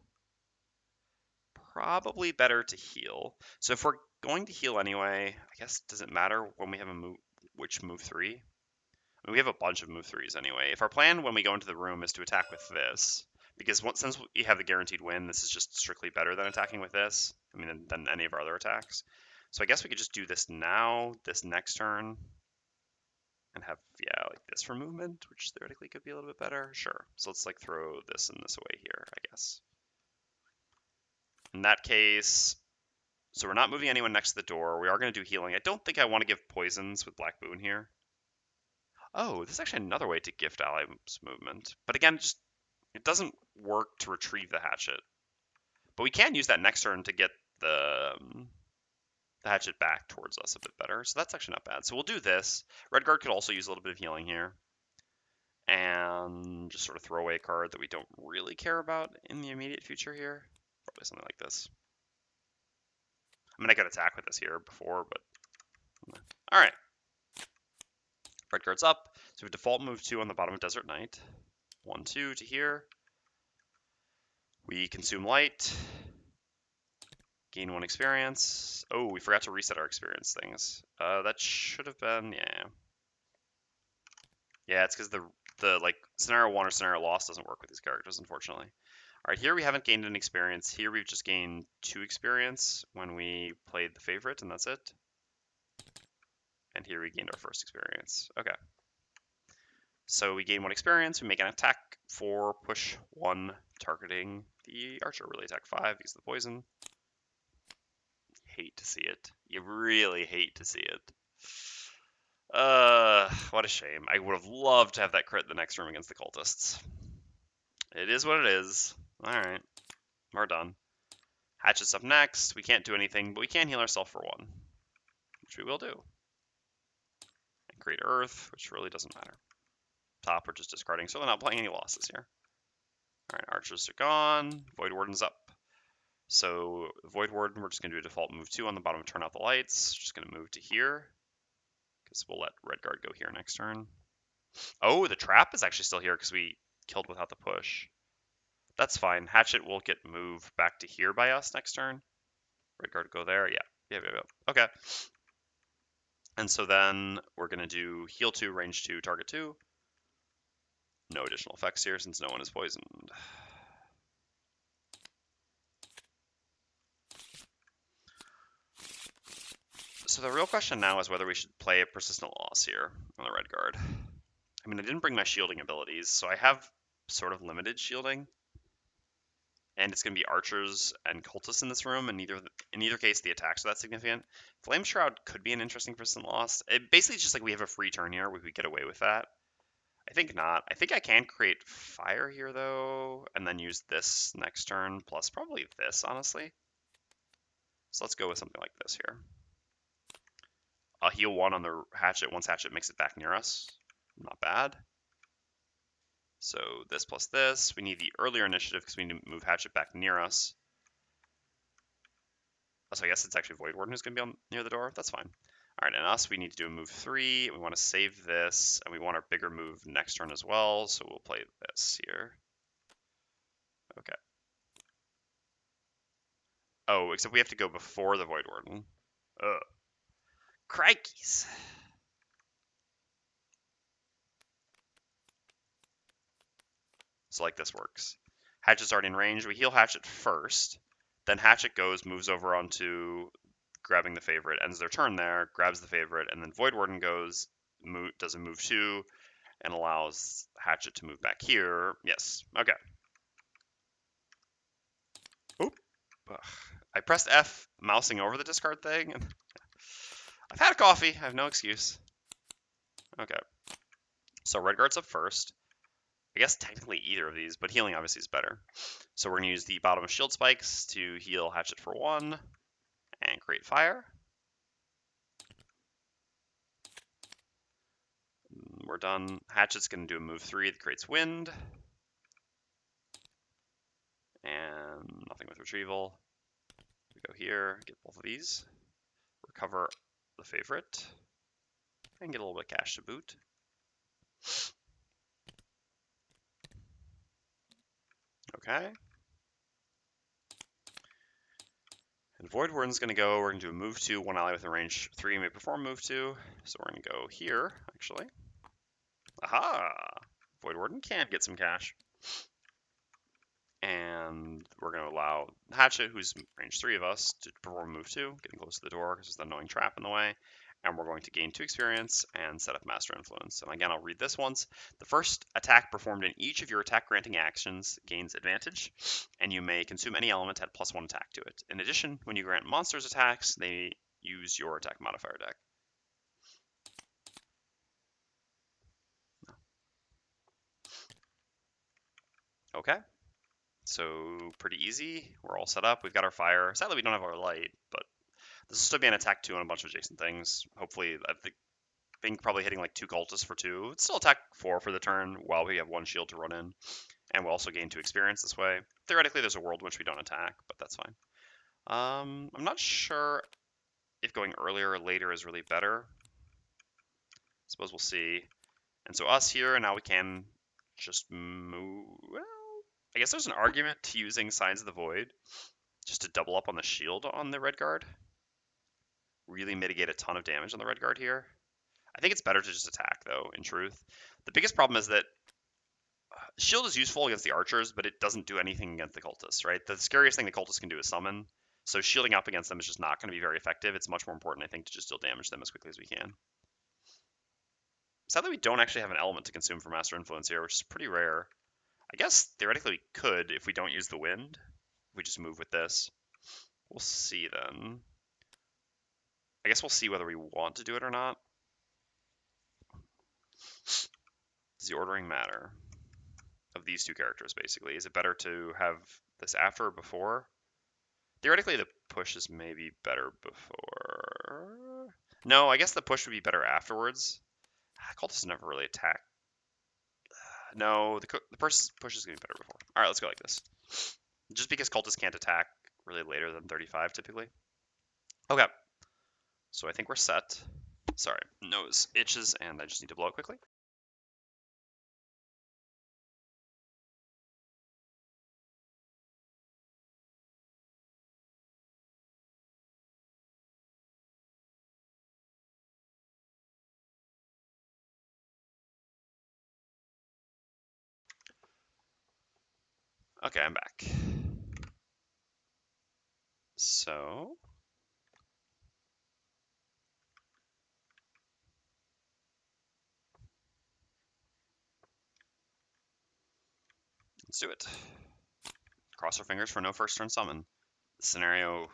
Speaker 1: Probably better to heal. So if we're going to heal anyway, I guess does it matter when we have a move, which move 3? I mean, we have a bunch of move 3s anyway. If our plan when we go into the room is to attack with this, because since we have the guaranteed win, this is just strictly better than attacking with this. I mean, than any of our other attacks. So I guess we could just do this now, this next turn, and have, yeah, like this for movement, which theoretically could be a little bit better. Sure. So let's like throw this and this away here, I guess. In that case, so we're not moving anyone next to the door. We are going to do healing. I don't think I want to give poisons with Black Boon here. Oh, this is actually another way to gift allies movement. But again, just it doesn't work to retrieve the Hatchet. But we can use that next turn to get the Hatchet back towards us a bit better. So that's actually not bad. So we'll do this. Redguard could also use a little bit of healing here. And just sort of throw away a card that we don't really care about in the immediate future here. Probably something like this. I mean, I could attack with this here before, but... All right. Redguard's up. So we default move 2 on the bottom of Desert Knight. 1, 2 to here. We consume light. Gain 1 experience. Oh, we forgot to reset our experience things. That should have been, yeah. Yeah, it's because the like scenario 1 or scenario loss doesn't work with these characters, unfortunately. All right, here we haven't gained an experience. Here we've just gained 2 experience when we played the favorite, and that's it. And here we gained our first experience. Okay. So we gain 1 experience. We make an attack for push 1, targeting the archer. Really attack 5. Use the poison. Hate to see it. You really hate to see it. What a shame. I would have loved to have that crit the next room against the cultists. It is what it is. Alright. We're done. Hatchet's up next. We can't do anything, but we can heal ourselves for 1. Which we will do. And create Earth, which really doesn't matter. Top, we're just discarding, so they're not playing any losses here. Alright, archers are gone. Voidwarden's up. So, Voidwarden, we're just going to do a default move 2 on the bottom, turn out the lights. Just going to move to here. Because we'll let Redguard go here next turn. Oh, the trap is actually still here because we killed without the push. That's fine. Hatchet will get moved back to here by us next turn. Redguard go there. Yeah. Okay. And so then we're going to do heal 2, range 2, target 2. No additional effects here since no one is poisoned. So the real question now is whether we should play a persistent loss here on the Redguard. I mean, I didn't bring my shielding abilities, so I have sort of limited shielding. And it's going to be archers and cultists in this room, and in either case, the attacks are that significant. Flame Shroud could be an interesting persistent loss. It basically is just like we have a free turn here. We could get away with that. I think not. I think I can create fire here, though, and then use this next turn, plus probably this, honestly. So let's go with something like this here. I'll heal 1 on the Hatchet once Hatchet makes it back near us. Not bad. So this plus this. We need the earlier initiative because we need to move Hatchet back near us. So I guess it's actually Voidwarden who's going to be near the door. That's fine. All right, and us, we need to do a move 3. We want to save this, and we want our bigger move next turn as well. So we'll play this here. Okay. Oh, except we have to go before the Voidwarden. Ugh. Crikeys. So like this works. Hatchet's already in range. We heal Hatchet first. Then Hatchet goes, moves over onto grabbing the favorite, ends their turn there, grabs the favorite, and then Voidwarden goes, does a move 2, and allows Hatchet to move back here. Yes. Okay. Oop. Ugh. I pressed F, mousing over the discard thing. I've had a coffee. I have no excuse. Okay. So red guard's up first. I guess technically either of these, but healing obviously is better. So we're going to use the bottom of shield spikes to heal Hatchet for 1 and create fire. We're done. Hatchet's going to do a move 3 that creates wind. And nothing with retrieval. We go here, get both of these. Recover the favorite. And get a little bit of cash to boot. Okay. And Voidwarden's going to go. We're going to do a move 2. One ally with a range 3 may perform move 2. So we're going to go here, actually. Aha! Voidwarden can get some cash. And we're going to allow Hatchet, who's range 3 of us, to perform move 2, getting close to the door because there's the annoying trap in the way. And we're going to gain 2 experience and set up Master Influence. And again, I'll read this once. The first attack performed in each of your attack granting actions gains advantage, and you may consume any element at +1 attack to it. In addition, when you grant monsters attacks, they use your attack modifier deck. Okay. So pretty easy. We're all set up. We've got our fire. Sadly, we don't have our light, but this will still be an attack 2 on a bunch of adjacent things. Hopefully, I think probably hitting like 2 cultists for 2. It's still attack 4 for the turn while we have 1 shield to run in. And we'll also gain 2 experience this way. Theoretically, there's a world in which we don't attack, but that's fine. I'm not sure if going earlier or later is really better. Suppose we'll see. And so us here, now we can just move. Well, I guess there's an argument to using Signs of the Void just to double up on the shield on the red guard. Really mitigate a ton of damage on the red guard here. I think it's better to just attack, though, in truth. The biggest problem is that shield is useful against the archers, but it doesn't do anything against the cultists, right? The scariest thing the cultists can do is summon. So shielding up against them is just not going to be very effective. It's much more important, I think, to just deal damage them as quickly as we can. Sadly, we don't actually have an element to consume for Master Influence here, which is pretty rare. I guess theoretically we could if we don't use the wind. If we just move with this. We'll see then. I guess we'll see whether we want to do it or not. Does the ordering matter? Of these 2 characters, basically. Is it better to have this after or before? Theoretically, the push is maybe better before. No, I guess the push would be better afterwards. Cultists never really attack. No, the push is going to be better before. All right, let's go like this. Just because cultists can't attack really later than 35, typically. Okay. So I think we're set. Sorry, nose itches, and I just need to blow it quickly. Okay, I'm back. So let's do it. Cross our fingers for no first turn summon. The scenario,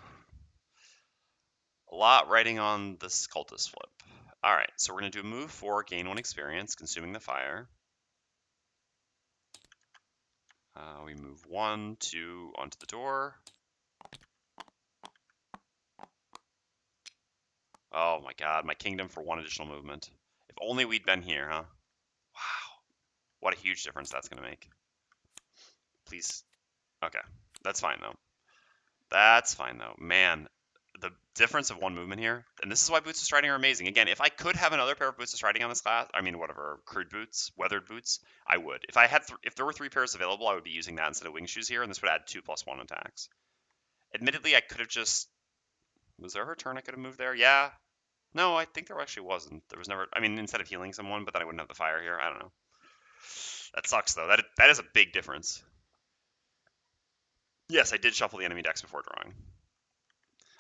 Speaker 1: a lot writing on this cultist flip. All right, so we're going to do a move 4, gain 1 experience, consuming the fire. We move 1, 2 onto the door. Oh my god, my kingdom for 1 additional movement. If only we'd been here, huh? Wow. What a huge difference that's going to make. Please. Okay. That's fine, though. That's fine, though. Man, the difference of 1 movement here, and this is why boots of striding are amazing. Again, if I could have another pair of boots of striding on this class, I mean, whatever, crude boots, weathered boots, I would. If I had, if there were 3 pairs available, I would be using that instead of wing shoes here, and this would add 2+1 attacks. Admittedly, I could have just, was there a turn I could have moved there? Yeah. No, I think there actually wasn't. There was never, I mean, instead of healing someone, but then I wouldn't have the fire here. I don't know. That sucks, though. That is a big difference. Yes, I did shuffle the enemy decks before drawing.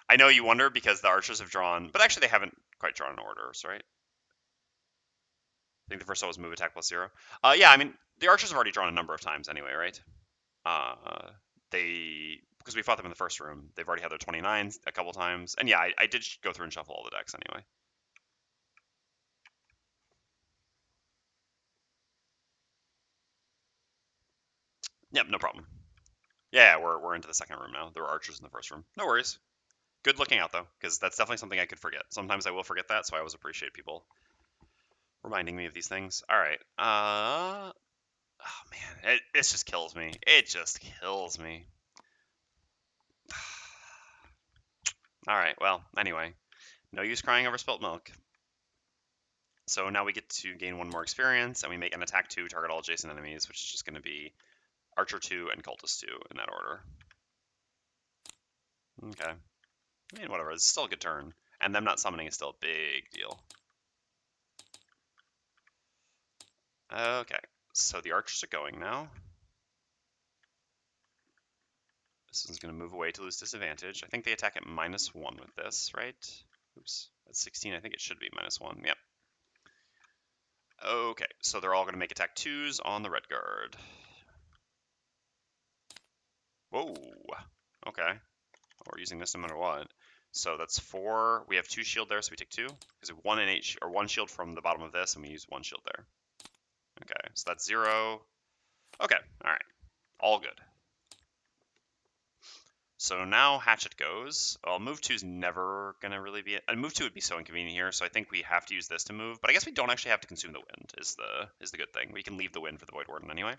Speaker 1: I know you wonder because the archers have drawn, but actually they haven't quite drawn in order, right? I think the first one was move attack +0. Yeah, I mean, the archers have already drawn a number of times anyway, right? Because we fought them in the first room, they've already had their 29s a couple times. And yeah, I did go through and shuffle all the decks anyway. Yep, no problem. Yeah, we're into the second room now. There were archers in the first room. No worries. Good looking out, though, because that's definitely something I could forget. Sometimes I will forget that, so I always appreciate people reminding me of these things. All right. Oh, man. It just kills me. It just kills me. All right. Well, anyway. No use crying over spilt milk. So now we get to gain 1 more experience, and we make an attack 2, target all adjacent enemies, which is just going to be Archer 2 and Cultist 2 in that order. Okay. I mean, whatever. It's still a good turn. And them not summoning is still a big deal. Okay. So the archers are going now. This one's going to move away to lose disadvantage. I think they attack at -1 with this, right? Oops. At 16, I think it should be -1. Yep. Okay. So they're all going to make attack 2s on the red guard. Whoa. Okay. We're using this no matter what. So that's 4. We have 2 shield there, so we take 2. Because we have 1 innate, or 1 shield from the bottom of this, and we use 1 shield there. Okay, so that's 0. Okay, alright. All good. So now Hatchet goes. Well, move 2 is never going to really be... move 2 would be so inconvenient here, so I think we have to use this to move. But I guess we don't actually have to consume the wind, is the good thing. We can leave the wind for the Voidwarden anyway.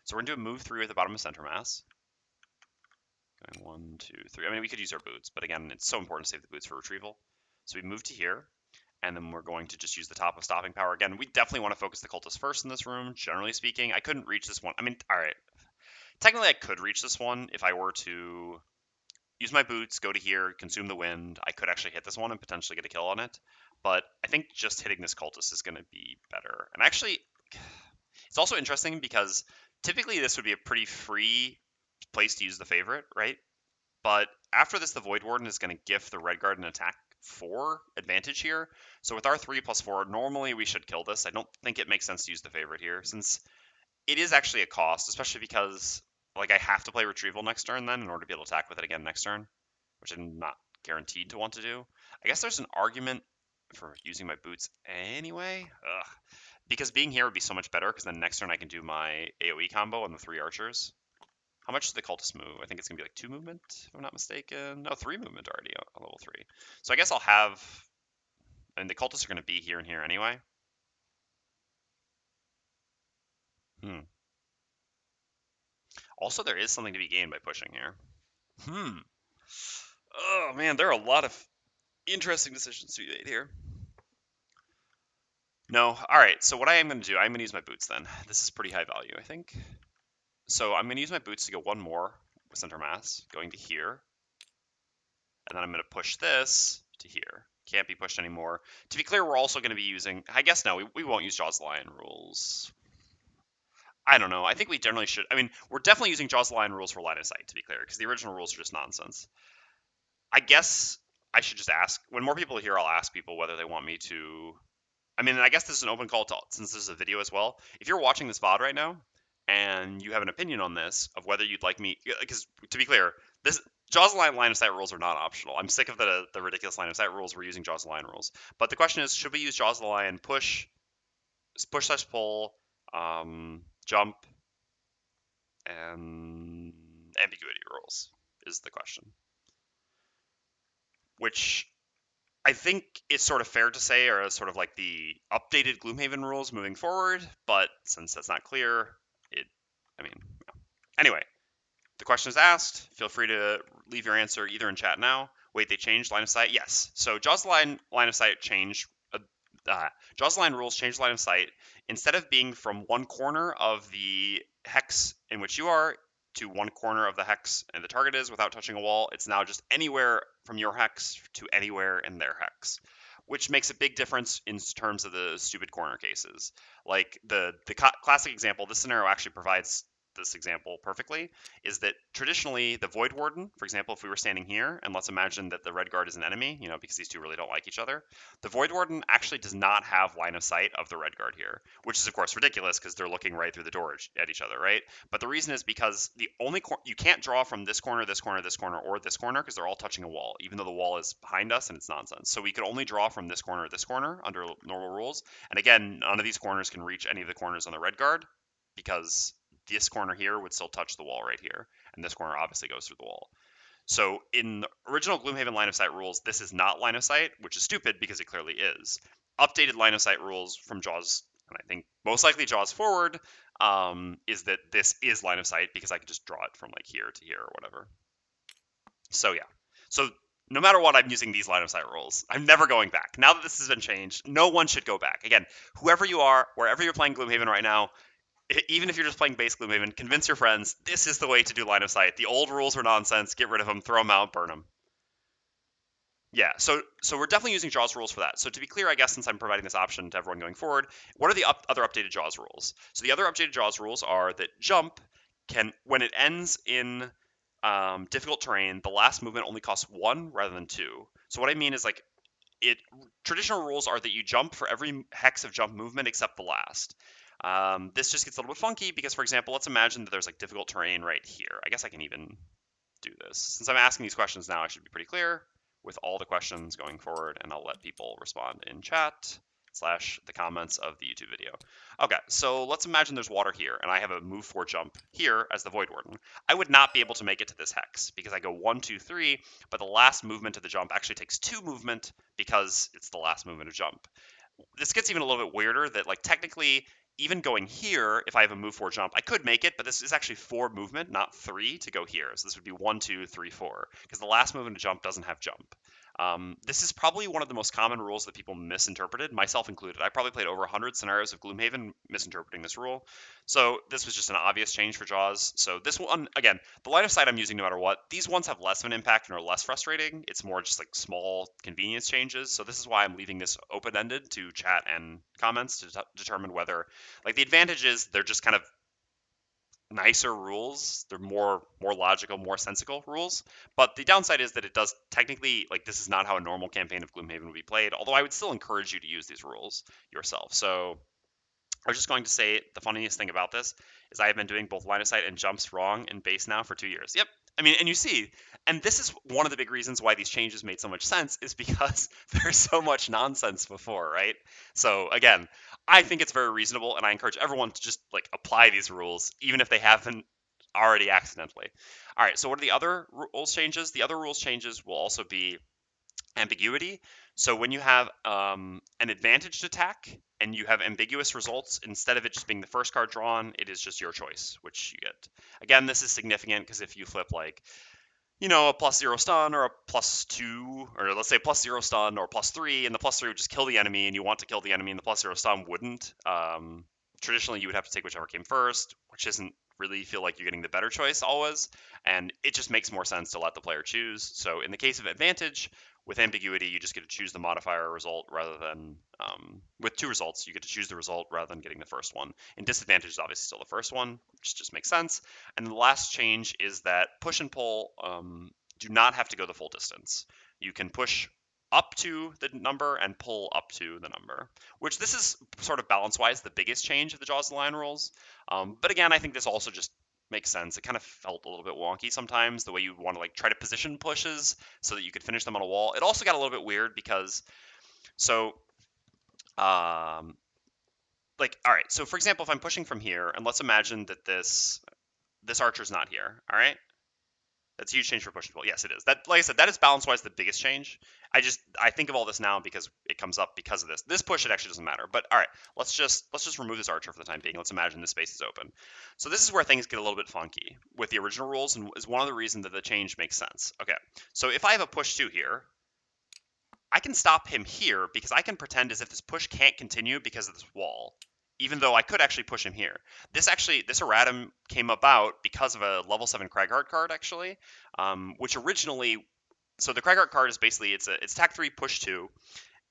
Speaker 1: So we're going to do a move 3 at the bottom of center mass. Going 1, 2, 3. I mean, we could use our boots, but again, it's so important to save the boots for retrieval. So we move to here, and then we're going to just use the top of stopping power. Again, we definitely want to focus the cultists first in this room, generally speaking. I couldn't reach this one. I mean, all right. Technically, I could reach this one if I were to use my boots, go to here, consume the wind. I could actually hit this one and potentially get a kill on it. But I think just hitting this cultist is going to be better. And actually, it's also interesting because typically this would be a pretty free place to use the favorite, right? But after this, the Voidwarden is going to gift the Red Guard an attack 4 advantage here. So with our 3+4, normally we should kill this. I don't think it makes sense to use the favorite here, since it is actually a cost, especially because like I have to play Retrieval next turn then in order to be able to attack with it again next turn, which I'm not guaranteed to want to do. I guess there's an argument for using my boots anyway. Ugh. Because being here would be so much better, because then next turn I can do my AoE combo on the 3 archers. How much does the cultist move? I think it's going to be like 2 movement, if I'm not mistaken. No, 3 movement already on level 3. So I guess I'll have... And the cultists are going to be here and here anyway. Also, there is something to be gained by pushing here. Oh, man, there are a lot of interesting decisions to be made here. No. All right, so what I am going to do, I'm going to use my boots then. This is pretty high value, I think. So I'm going to use my boots to go 1 more with center mass, going to here. And then I'm going to push this to here. Can't be pushed anymore. To be clear, we're also going to be using... I guess no, we won't use Jaws of the Lion rules. I don't know. I think we generally should... I mean, we're definitely using Jaws of the Lion rules for line of sight, to be clear, because the original rules are just nonsense. I guess I should just ask... When more people are here, I'll ask people whether they want me to... I mean, I guess this is an open call to... Since this is a video as well. If you're watching this VOD right now, and you have an opinion on this, of whether you'd like me... Because, to be clear, this... Jaws of the Lion line of sight rules are not optional. I'm sick of the ridiculous line of sight rules. We're using Jaws of the Lion rules. But the question is, should we use Jaws of the Lion push slash pull, jump, and ambiguity rules is the question. Which I think it's sort of fair to say are sort of like the updated Gloomhaven rules moving forward, but since that's not clear, I mean, anyway, the question is asked. Feel free to leave your answer either in chat now. Wait, they changed line of sight? Yes. So Jaws line of sight changed. Jaws line rules changed line of sight. Instead of being from one corner of the hex in which you are to one corner of the hex and the target is without touching a wall, it's now just anywhere from your hex to anywhere in their hex, which makes a big difference in terms of the stupid corner cases. Like the classic example, this scenario actually provides this example perfectly, is that traditionally the Voidwarden, for example, if we were standing here, and let's imagine that the red guard is an enemy, because these two really don't like each other, the Voidwarden actually does not have line of sight of the red guard here, which is of course ridiculous because they're looking right through the door at each other, right? But the reason is because the only you can't draw from this corner, this corner, this corner, or this corner because they're all touching a wall, even though the wall is behind us and it's nonsense. So we could only draw from this corner under normal rules. And again, none of these corners can reach any of the corners on the red guard because this corner here would still touch the wall right here, and this corner obviously goes through the wall. So in the original Gloomhaven line of sight rules, this is not line of sight, which is stupid because it clearly is. Updated line of sight rules from Jaws, and I think most likely Jaws forward, is that this is line of sight because I could just draw it from like here to here or whatever. So yeah. So no matter what, I'm using these line of sight rules. I'm never going back. Now that this has been changed, no one should go back. Again, whoever you are, wherever you're playing Gloomhaven right now, even if you're just playing base Gloomhaven, convince your friends this is the way to do line of sight. The old rules are nonsense. Get rid of them, throw them out, burn them. Yeah, so we're definitely using Jaws rules for that. So to be clear, I guess since I'm providing this option to everyone going forward, what are the other updated Jaws rules? So the other updated Jaws rules are that jump can, when it ends in difficult terrain, the last movement only costs 1 rather than 2. So what I mean is like traditional rules are that you jump for every hex of jump movement except the last. This just gets a little bit funky because, for example, let's imagine that there's like difficult terrain right here. I guess I can even do this. Since I'm asking these questions now, I should be pretty clear with all the questions going forward, and I'll let people respond in chat / the comments of the YouTube video. Okay, so let's imagine there's water here, and I have a move 4 jump here as the Voidwarden. I would not be able to make it to this hex because I go 1, 2, 3, but the last movement of the jump actually takes 2 movement because it's the last movement of jump. This gets even a little bit weirder that like technically even going here, if I have a move 4 jump, I could make it, but this is actually 4 movement, not 3 to go here. So this would be 1, 2, 3, 4, because the last movement of jump doesn't have jump. This is probably one of the most common rules that people misinterpreted, myself included. I probably played over 100 scenarios of Gloomhaven misinterpreting this rule. So this was just an obvious change for Jaws. So this one, again, the line of sight I'm using no matter what. These ones have less of an impact and are less frustrating. It's more just like small convenience changes. So this is why I'm leaving this open-ended to chat and comments to determine whether, like, the advantage is they're just kind of nicer rules. They're more logical, more sensical rules. But the downside is that it does technically, like, this is not how a normal campaign of Gloomhaven would be played, although I would still encourage you to use these rules yourself. So I was just going to say the funniest thing about this is I have been doing both line of sight and jumps wrong in base now for 2 years. Yep. I mean, and you see, and this is one of the big reasons why these changes made so much sense is because there's so much nonsense before, right? So again, I think it's very reasonable, and I encourage everyone to just like apply these rules, even if they haven't already accidentally. All right. So what are the other rules changes? The other rules changes will also be ambiguity. So when you have an advantaged attack and you have ambiguous results, instead of it just being the first card drawn, it is just your choice, which you get. Again, this is significant because if you flip like, a +0 stun or a +2, or let's say +0 stun or +3, and the +3 would just kill the enemy, and you want to kill the enemy, and the +0 stun wouldn't. Traditionally, you would have to take whichever came first, which doesn't really feel like you're getting the better choice always, and it just makes more sense to let the player choose. So in the case of advantage, with ambiguity, you just get to choose the modifier result rather than, with 2 results, you get to choose the result rather than getting the first one. And disadvantage is obviously still the first one, which just makes sense. And the last change is that push and pull do not have to go the full distance. You can push up to the number and pull up to the number, which this is sort of balance-wise the biggest change of the Jaws of the Lion rules. But again, I think this also just makes sense. It kind of felt a little bit wonky sometimes, the way you want to like try to position pushes so that you could finish them on a wall. It also got a little bit weird because, so, like, all right, so for example, if I'm pushing from here, and let's imagine that this archer's not here, all right? That's a huge change for push and pull. Yes, it is. That, like I said, that is balance-wise the biggest change. I think of all this now because it comes up because of this. This push, it actually doesn't matter. But all right, let's just remove this archer for the time being. Let's imagine this space is open. So this is where things get a little bit funky with the original rules, and is one of the reasons that the change makes sense. Okay, so if I have a push 2 here, I can stop him here because I can pretend as if this push can't continue because of this wall, even though I could actually push him here. This erratum came about because of a level 7 Cragheart card, actually, which originally, so the Cragheart card is basically, it's attack 3, push 2,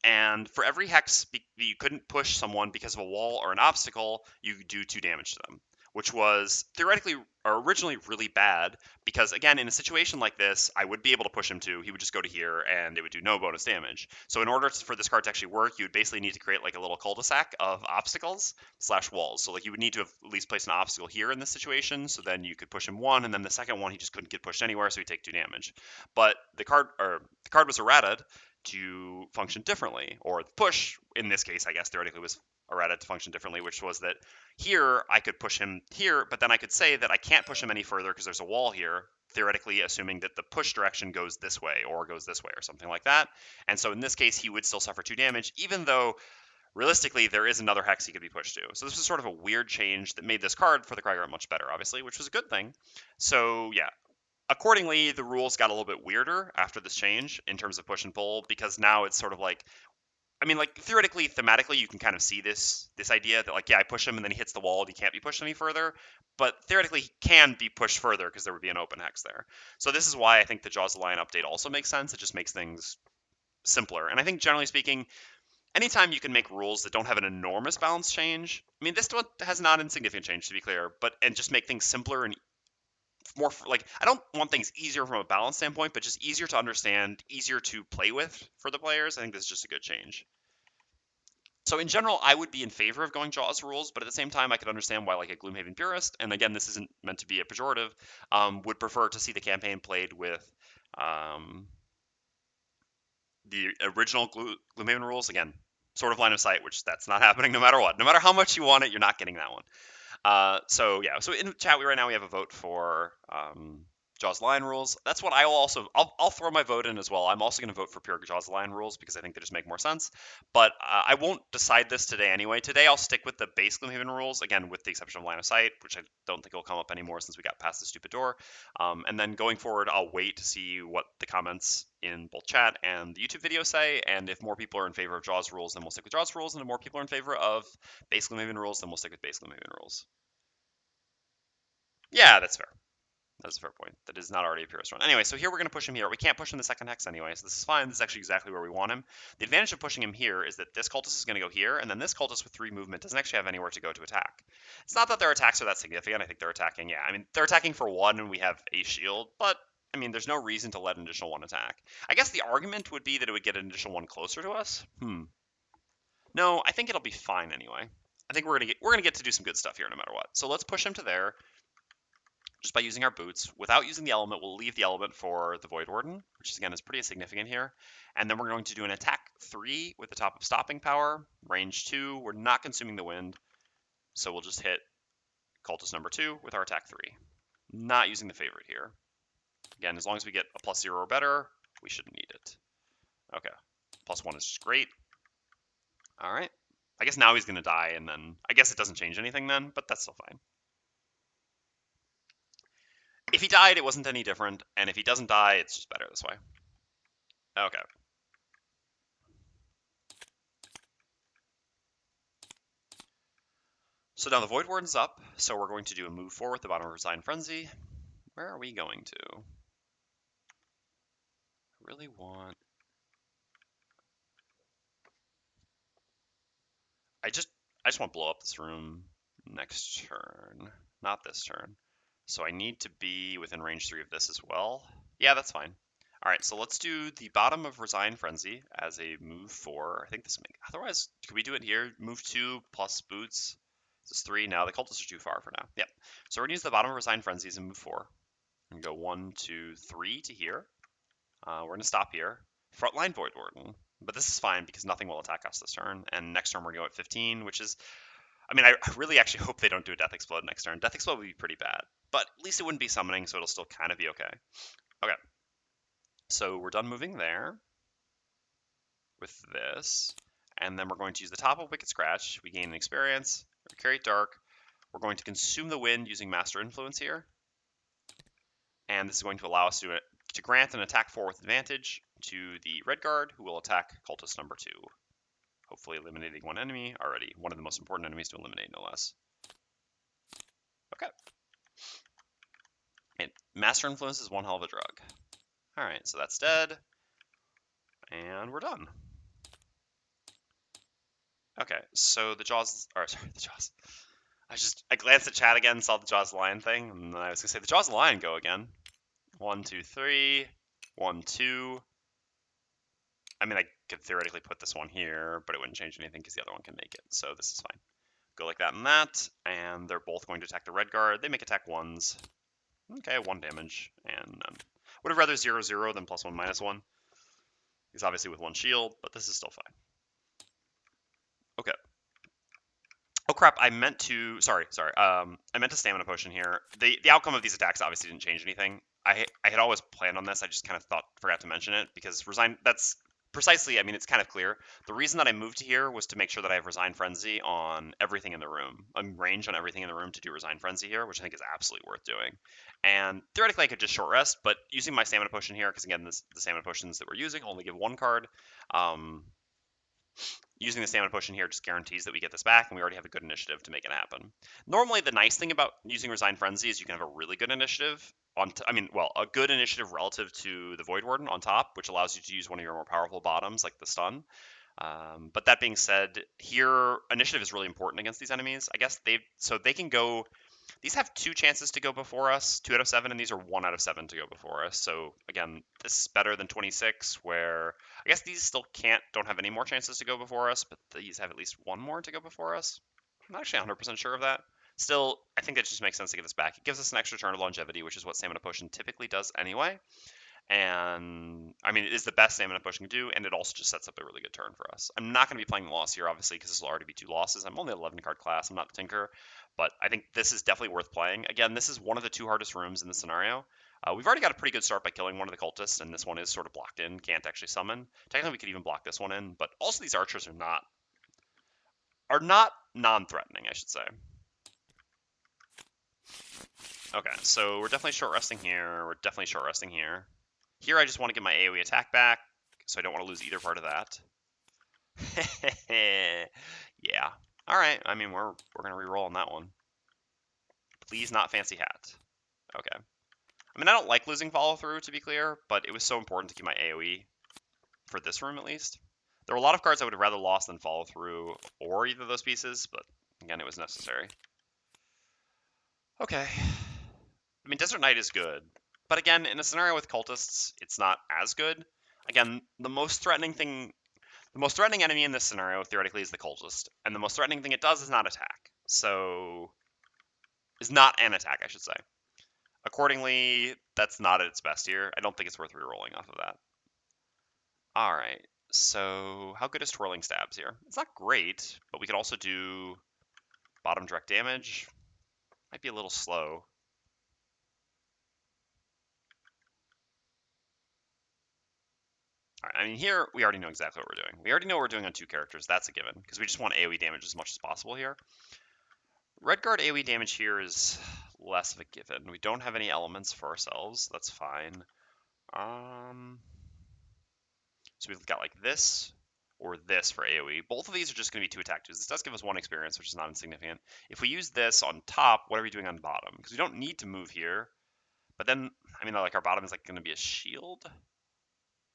Speaker 1: and for every hex that you couldn't push someone because of a wall or an obstacle, you do 2 damage to them, which was theoretically or originally really bad because, again, in a situation like this, I would be able to push him to. He would just go to here and it would do no bonus damage. So in order for this card to actually work, you would basically need to create like a little cul-de-sac of obstacles / walls. So like you would need to have at least placed an obstacle here in this situation, so then you could push him 1, and then the second one he just couldn't get pushed anywhere, so he'd take 2 damage. But the card was errated to function differently, or the push in this case, I guess theoretically was errated to function differently, which was that here I could push him here, but then I could say that I can't push him any further because there's a wall here, theoretically assuming that the push direction goes this way or goes this way or something like that. And so in this case, he would still suffer 2 damage, even though realistically there is another hex he could be pushed to. So this was sort of a weird change that made this card for the Krieger much better, obviously, which was a good thing. So yeah, accordingly, the rules got a little bit weirder after this change in terms of push and pull, because now it's sort of like, I mean, like theoretically, thematically, you can kind of see this idea that like, yeah, I push him and then he hits the wall and he can't be pushed any further. But theoretically, he can be pushed further because there would be an open hex there. So this is why I think the Jaws of the Lion update also makes sense. It just makes things simpler. And I think generally speaking, anytime you can make rules that don't have an enormous balance change, I mean, this one has not insignificant change to be clear, but and just make things simpler and more like, I don't want things easier from a balance standpoint, but just easier to understand, easier to play with for the players. I think this is just a good change. So in general, I would be in favor of going Jaws rules, but at the same time, I could understand why like a Gloomhaven purist, and again, this isn't meant to be a pejorative, would prefer to see the campaign played with the original Gloomhaven rules. Again, sort of line of sight, which that's not happening no matter what. No matter how much you want it, you're not getting that one. So yeah, so in chat right now we have a vote for Jaws line rules. That's what I will also, I'll throw my vote in as well. I'm also going to vote for pure Jaws line rules because I think they just make more sense. But I won't decide this today anyway. Today I'll stick with the base Gloomhaven rules, again with the exception of line of sight, which I don't think will come up anymore since we got past the stupid door. And then going forward, I'll wait to see what the comments in both chat and the YouTube video say, and if more people are in favor of Jaws rules, then we'll stick with Jaws rules, and if more people are in favor of base Gloomhaven rules, then we'll stick with base Gloomhaven rules. Yeah, that's fair. That's a fair point. That is not already a purist run. Anyway, so here we're going to push him here. We can't push him the second hex anyway, so this is fine. This is actually exactly where we want him. The advantage of pushing him here is that this cultist is going to go here, and then this cultist with 3 movement doesn't actually have anywhere to go to attack. It's not that their attacks are that significant. I think they're attacking, yeah. I mean, they're attacking for 1, and we have a shield, but I mean, there's no reason to let an additional 1 attack. I guess the argument would be that it would get an additional 1 closer to us. No, I think it'll be fine anyway. I think we're gonna get to do some good stuff here no matter what. So let's push him to there just by using our boots. Without using the element, we'll leave the element for the Voidwarden, which again is pretty significant here. And then we're going to do an attack 3 with the top of stopping power, range 2. We're not consuming the wind, so we'll just hit cultist number 2 with our attack 3. Not using the favorite here. Again, as long as we get a +0 or better, we shouldn't need it. Okay, +1 is just great. All right. I guess now he's going to die, and then I guess it doesn't change anything then, but that's still fine. If he died, it wasn't any different, and if he doesn't die, it's just better this way. Okay. So now the Voidwarden's up, so we're going to do a move forward at the bottom of Resign Frenzy. Where are we going to? I really want... I just want to blow up this room next turn, not this turn. So I need to be within range 3 of this as well. Yeah, that's fine. All right, so let's do the bottom of Resign Frenzy as a move 4. I think this makes... Otherwise, could we do it here? Move 2 plus boots. This is 3 now. The cultists are too far for now. Yep. So we're going to use the bottom of Resign Frenzy as a move 4. And go 1, 2, 3 to here. We're going to stop here. Frontline Voidwarden. But this is fine because nothing will attack us this turn. And next turn we're going to go at 15, which is I mean, I really actually hope they don't do a Death Explode next turn. Death Explode would be pretty bad, but at least it wouldn't be summoning, so it'll still kind of be okay. Okay, so we're done moving there with this, and then we're going to use the top of Wicked Scratch. We gain an experience, Carry Dark. We're going to consume the wind using Master Influence here, and this is going to allow us to grant an attack 4 with advantage to the Red Guard, who will attack Cultist number 2. Hopefully eliminating one enemy already. One of the most important enemies to eliminate, no less. Okay. And Master Influence is one hell of a drug. Alright, so that's dead. And we're done. Okay, so the Jaws, or sorry, the Jaws. I glanced at chat again, saw the Jaws Lion thing, and I was gonna say the Jaws Lion go again. 1, 2, 3. 1, 2. I mean, I could theoretically put this one here, but it wouldn't change anything because the other one can make it, so this is fine. Go like that and that, and they're both going to attack the Red Guard. They make attack 1s. Okay, 1 damage, and would have rather 0, 0 than +1, -1. He's obviously with 1 shield, but this is still fine. Okay. Oh crap! I meant to. Sorry. I meant to Stamina Potion here. The outcome of these attacks obviously didn't change anything. I had always planned on this. I just kind of forgot to mention it because Resign. That's precisely. I mean, it's kind of clear. The reason that I moved here was to make sure that I have Resign Frenzy on everything in the room. Range on everything in the room to do Resign Frenzy here, which I think is absolutely worth doing. And theoretically, I could just short rest, but using my Stamina Potion here, because again, the Stamina Potions that we're using only give 1 card. Using the Stamina Potion here just guarantees that we get this back, and we already have a good initiative to make it happen. Normally, the nice thing about using Resign Frenzy is you can have a really good initiative a good initiative relative to the Voidwarden on top, which allows you to use one of your more powerful bottoms, like the stun. But that being said, here initiative is really important against these enemies. I guess they can go. These have 2 chances to go before us, 2 out of 7, and these are 1 out of 7 to go before us. So again, this is better than 26, where I guess these still don't have any more chances to go before us, but these have at least 1 more to go before us. I'm not actually 100% sure of that. Still, I think that just makes sense to get this back. It gives us an extra turn of longevity, which is what Stamina Potion typically does anyway. And I mean, it is the best Stamina Potion can do, and it also just sets up a really good turn for us. I'm not going to be playing the loss here, obviously, because this will already be 2 losses. I'm only 11 card class. I'm not Tinker, but I think this is definitely worth playing. Again, this is one of the 2 hardest rooms in the scenario. We've already got a pretty good start by killing one of the cultists, and this one is sort of blocked in, can't actually summon. Technically, we could even block this one in, but also these archers are not non-threatening, I should say. Okay, so we're definitely short resting here. We're definitely short resting here. Here, I just want to get my AoE attack back, so I don't want to lose either part of that. Yeah. All right. I mean, we're gonna reroll on that one. Please, not Fancy Hat. Okay. I mean, I don't like losing follow through, to be clear, but it was so important to keep my AoE for this room at least. There were a lot of cards I would have rather lost than follow through or either of those pieces, but again, it was necessary. Okay. I mean, Desert Knight is good, but again, in a scenario with cultists, it's not as good. Again, the most threatening enemy in this scenario, theoretically, is the cultist, and the most threatening thing it does is not attack. So, is not an attack, I should say. Accordingly, that's not at its best here. I don't think it's worth rerolling off of that. Alright, so how good is Twirling Stabs here? It's not great, but we could also do bottom direct damage. Might be a little slow. Alright, I mean, here we already know exactly what we're doing. We already know what we're doing on 2 characters. That's a given, because we just want AoE damage as much as possible here. Red Guard AoE damage here is less of a given. We don't have any elements for ourselves. That's fine. So we've got like this or this for AoE. Both of these are just going to be 2 attack 2s. This does give us 1 experience, which is not insignificant. If we use this on top, what are we doing on bottom? Because we don't need to move here. But then, I mean, like our bottom is like going to be a shield.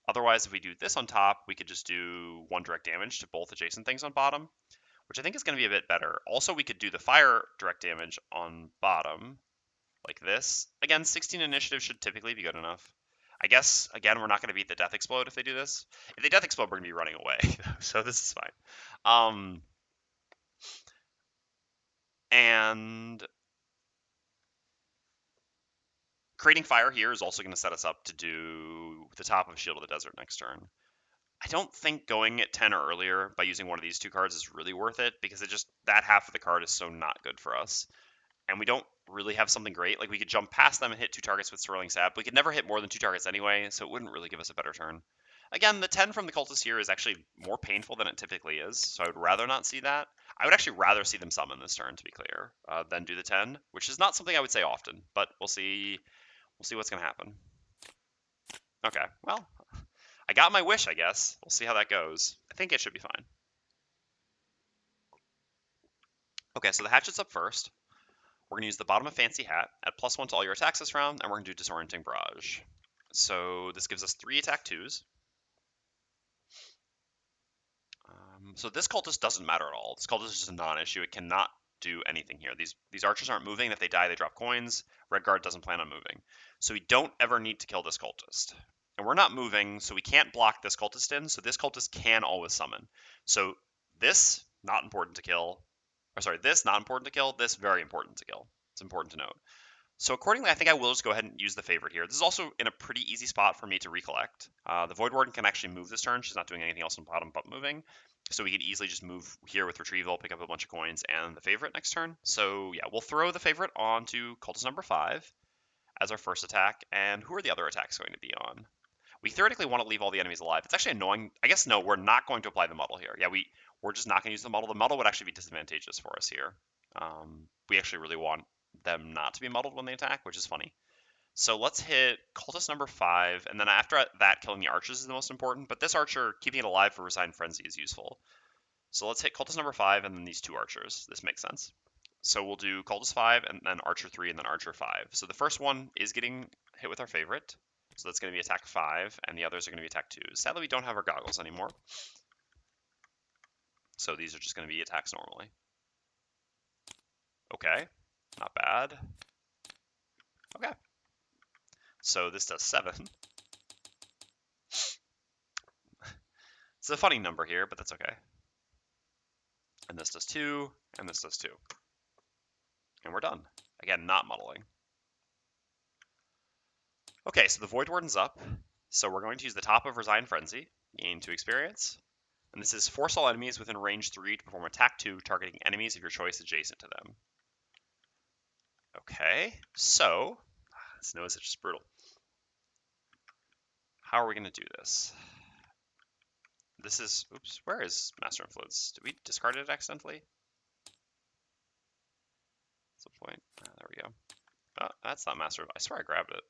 Speaker 1: Otherwise, if we do this on top, we could just do 1 direct damage to both adjacent things on bottom, which I think is going to be a bit better. Also, we could do the fire direct damage on bottom, like this. Again, 16 initiative should typically be good enough. I guess, again, we're not going to beat the Death Explode if they do this. If they Death Explode, we're going to be running away, so this is fine. And creating fire here is also going to set us up to do the top of Shield of the Desert next turn. I don't think going at 10 or earlier by using one of these two cards is really worth it, because that half of the card is so not good for us. And we don't really have something great. Like, we could jump past them and hit 2 targets with Swirling Sap. We could never hit more than 2 targets anyway, so it wouldn't really give us a better turn. Again, the 10 from the Cultist here is actually more painful than it typically is, so I would rather not see that. I would actually rather see them summon this turn, to be clear, than do the 10, which is not something I would say often, but we'll see. We'll see what's going to happen. Okay, well, I got my wish, I guess. We'll see how that goes. I think it should be fine. Okay, so the Hatchet's up first. We're going to use the bottom of Fancy Hat, add +1 to all your attacks this round, and we're going to do Disorienting Barrage. So this gives us 3 attack 2s. So this Cultist doesn't matter at all. This Cultist is just a non-issue. It cannot do anything here. These archers aren't moving. If they die, they drop coins. Red Guard doesn't plan on moving. So we don't ever need to kill this Cultist. And we're not moving, so we can't block this Cultist in, so this Cultist can always summon. So this, not important to kill. Or sorry, this, not important to kill. This, very important to kill. It's important to note. So accordingly, I think I will just go ahead and use the favorite here. This is also in a pretty easy spot for me to recollect. The Voidwarden can actually move this turn. She's not doing anything else in bottom but moving. So we could easily just move here with Retrieval, pick up a bunch of coins, and the favorite next turn. So yeah, we'll throw the favorite onto Cultist number 5 as our first attack. And who are the other attacks going to be on? We theoretically want to leave all the enemies alive. It's actually annoying. I guess no, we're not going to apply the muddle here. Yeah, we're just not going to use the muddle. The muddle would actually be disadvantageous for us here. We actually really want them not to be muddled when they attack, which is funny. So let's hit Cultist number 5, and then after that, killing the archers is the most important, but this archer, keeping it alive for Resigned Frenzy is useful. So let's hit Cultist number 5 and then these 2 archers. This makes sense. So we'll do Cultist 5 and then Archer 3 and then Archer 5. So the first one is getting hit with our favorite. So that's going to be attack 5, and the others are going to be attack 2. Sadly, we don't have our goggles anymore. So these are just going to be attacks normally. Okay, not bad. Okay. So this does 7. It's a funny number here, but that's okay. And this does 2, and this does 2. And we're done. Again, not muddling. Okay, so the Voidwarden's up. So we're going to use the top of Resigned Frenzy, gain 2 experience. And this is force all enemies within range 3 to perform attack 2, targeting enemies of your choice adjacent to them. Okay, so this nose is just brutal. How are we going to do this? This is, oops, where is Master Influence? Did we discard it accidentally? At some point. There we go. Oh, that's not Master. I swear I grabbed it.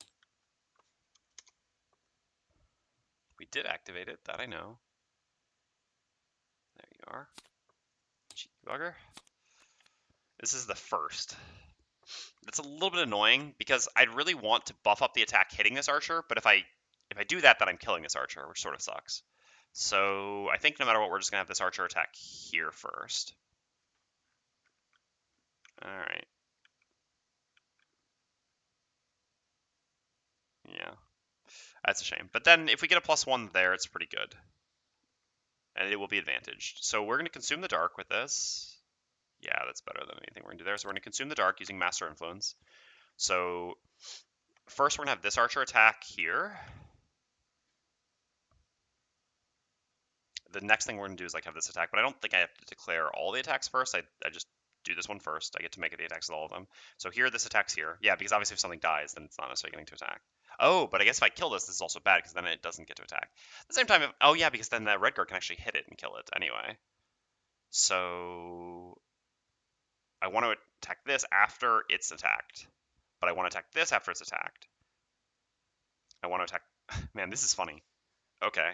Speaker 1: We did activate it, that I know. There you are. Cheeky bugger. This is the first. That's a little bit annoying because I'd really want to buff up the attack hitting this archer, but if I do that, then I'm killing this archer, which sort of sucks. So I think no matter what, we're just gonna have this archer attack here first. All right. Yeah, that's a shame. But then if we get a +1 there, it's pretty good. And it will be advantaged. So we're going to consume the dark with this. Yeah, that's better than anything we're going to do there. So we're going to consume the dark using Master Influence. So first we're going to have this archer attack here. The next thing we're going to do is like have this attack, but I don't think I have to declare all the attacks first. I just do this one first. I get to make it the attacks with all of them. So here, this attack's here. Yeah, because obviously if something dies, then it's not necessarily getting to attack. Oh, but I guess if I kill this, this is also bad because then it doesn't get to attack. At the same time, oh yeah, because then that red guard can actually hit it and kill it anyway. So I want to attack this after it's attacked, but I want to attack this after it's attacked. I want to attack, man, this is funny. Okay.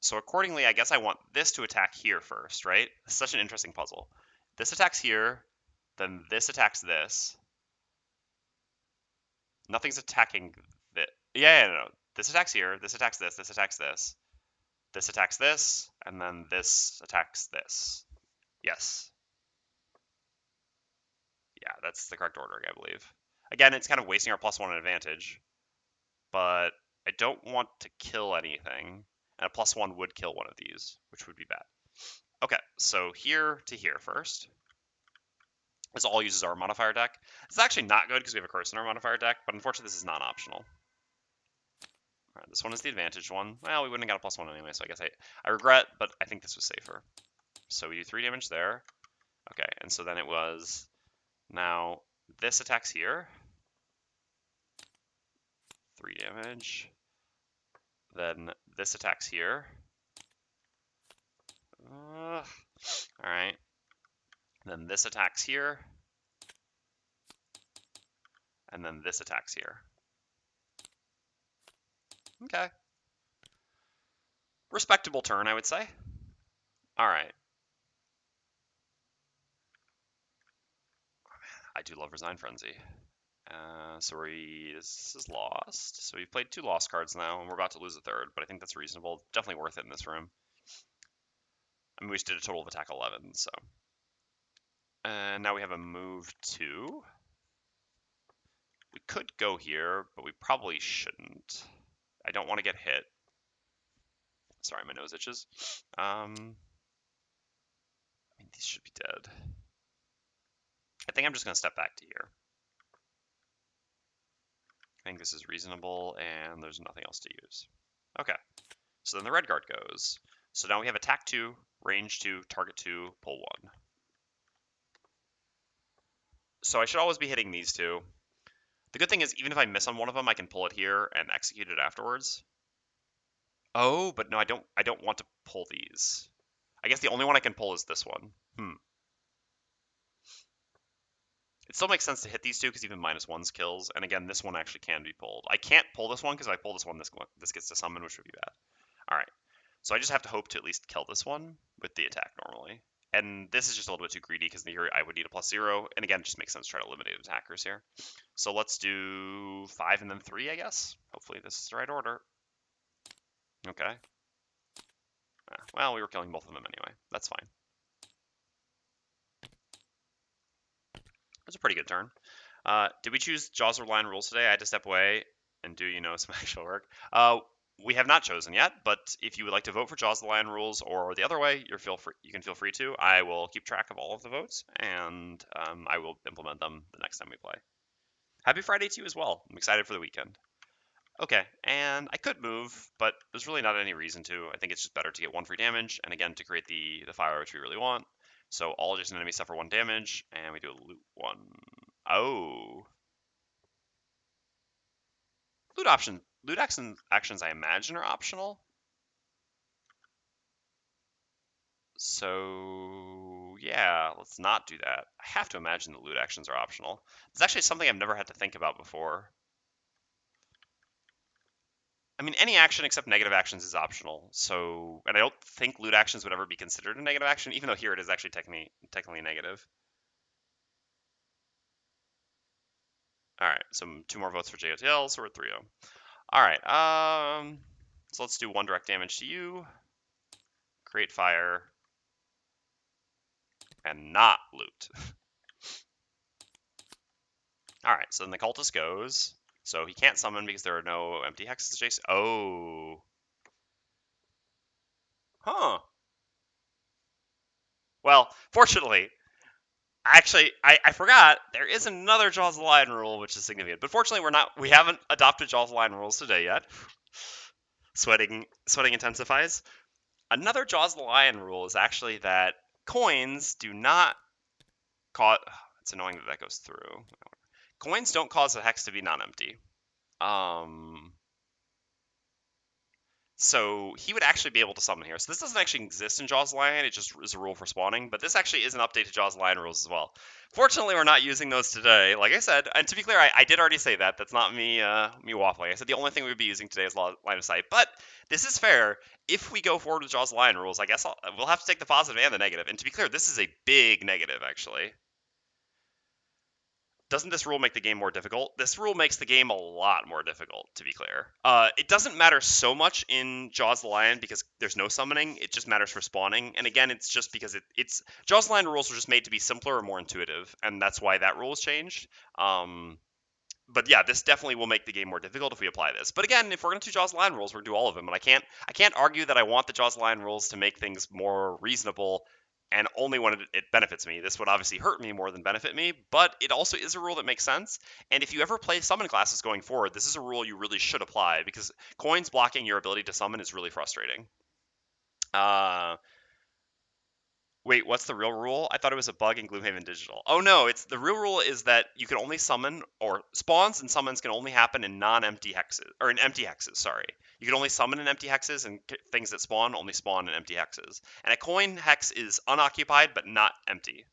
Speaker 1: So accordingly, I guess I want this to attack here first, right? It's such an interesting puzzle. This attacks here, then this attacks this. Nothing's attacking this. Yeah, no. This attacks here, this attacks this, this attacks this. This attacks this, and then this attacks this. Yes. Yeah, that's the correct ordering, I believe. Again, it's kind of wasting our +1 advantage, but I don't want to kill anything, and a +1 would kill one of these, which would be bad. Okay, so here to here first. This all uses our modifier deck. It's actually not good because we have a curse in our modifier deck, but unfortunately this is not optional. Alright, this one is the advantage one. Well, we wouldn't have got a +1 anyway, so I guess I regret, but I think this was safer. So we do 3 damage there. Okay, and so then it was, now this attacks here. 3 damage. Then this attacks here. Alright. Then this attacks here. And then this attacks here. Okay. Respectable turn, I would say. Alright. I do love Resign Frenzy. So this is lost. So we've played 2 lost cards now, and we're about to lose a third, but I think that's reasonable. Definitely worth it in this room. I mean, we just did a total of attack 11, so. And now we have a move 2. We could go here, but we probably shouldn't. I don't want to get hit. Sorry, my nose itches. I mean, these should be dead. I think I'm just going to step back to here. I think this is reasonable, and there's nothing else to use. Okay, so then the red guard goes. So now we have attack 2, range 2, target 2, pull 1. So I should always be hitting these 2. The good thing is, even if I miss on one of them, I can pull it here and execute it afterwards. Oh, but no, I don't want to pull these. I guess the only one I can pull is this one. It still makes sense to hit these 2 because even -1s kills. And again, this one actually can be pulled. I can't pull this one because if I pull this one, this gets to summon, which would be bad. All right. So I just have to hope to at least kill this one with the attack normally. And this is just a little bit too greedy because here I would need a +0. And again, it just makes sense to try to eliminate attackers here. So let's do 5 and then 3, I guess. Hopefully this is the right order. Okay. Well, we were killing both of them anyway. That's fine. That's a pretty good turn. Did we choose Jaws or Line rules today? I had to step away and do, some actual work. We have not chosen yet, but if you would like to vote for Jaws the Lion rules or the other way, you can feel free to. I will keep track of all of the votes, and I will implement them the next time we play. Happy Friday to you as well. I'm excited for the weekend. Okay, and I could move, but there's really not any reason to. I think it's just better to get 1 free damage, and again, to create the fire, which we really want. So all adjacent enemies suffer 1 damage, and we do a loot 1. Oh. Loot actions, I imagine, are optional. So, yeah, let's not do that. I have to imagine that loot actions are optional. It's actually something I've never had to think about before. I mean, any action except negative actions is optional. So, and I don't think loot actions would ever be considered a negative action, even though here it is actually technically negative. All right, so 2 more votes for JOTL, so we're at 3-0. All right, so let's do 1 direct damage to you. Create fire. And not loot. All right, so then the cultist goes. So he can't summon because there are no empty hexes adjacent. Oh. Huh. Well, fortunately, actually, I forgot there is another Jaws of the Lion rule which is significant. But fortunately, we haven't adopted Jaws of the Lion rules today yet. Sweating intensifies. Another Jaws of the Lion rule is actually that coins do not cause. It's annoying that goes through. Coins don't cause a hex to be non-empty. So he would actually be able to summon here. So this doesn't actually exist in Jaws Lion. It just is a rule for spawning. But this actually is an update to Jaws Lion rules as well. Fortunately, we're not using those today. Like I said, and to be clear, I did already say that. That's not me waffling. I said the only thing we would be using today is line of sight. But this is fair. If we go forward with Jaws Lion rules, I guess we'll have to take the positive and the negative. And to be clear, this is a big negative, actually. Doesn't this rule make the game more difficult? This rule makes the game a lot more difficult, to be clear. It doesn't matter so much in Jaws the Lion because there's no summoning. It just matters for spawning. And again, it's just because it's Jaws the Lion rules were just made to be simpler or more intuitive, and that's why that rule has changed. But yeah, this definitely will make the game more difficult if we apply this. But again, if we're going to do Jaws the Lion rules, we're going to do all of them. And I can't argue that I want the Jaws the Lion rules to make things more reasonable and only when it benefits me. This would obviously hurt me more than benefit me, but it also is a rule that makes sense. And if you ever play summon classes going forward, this is a rule you really should apply, because coins blocking your ability to summon is really frustrating. Wait, what's the real rule? I thought it was a bug in Gloomhaven Digital. Oh no, it's the real rule is that you can only summon, or spawns and summons can only happen in non-empty hexes, or in empty hexes, sorry. You can only summon in empty hexes, and things that spawn only spawn in empty hexes. And a coin hex is unoccupied but not empty.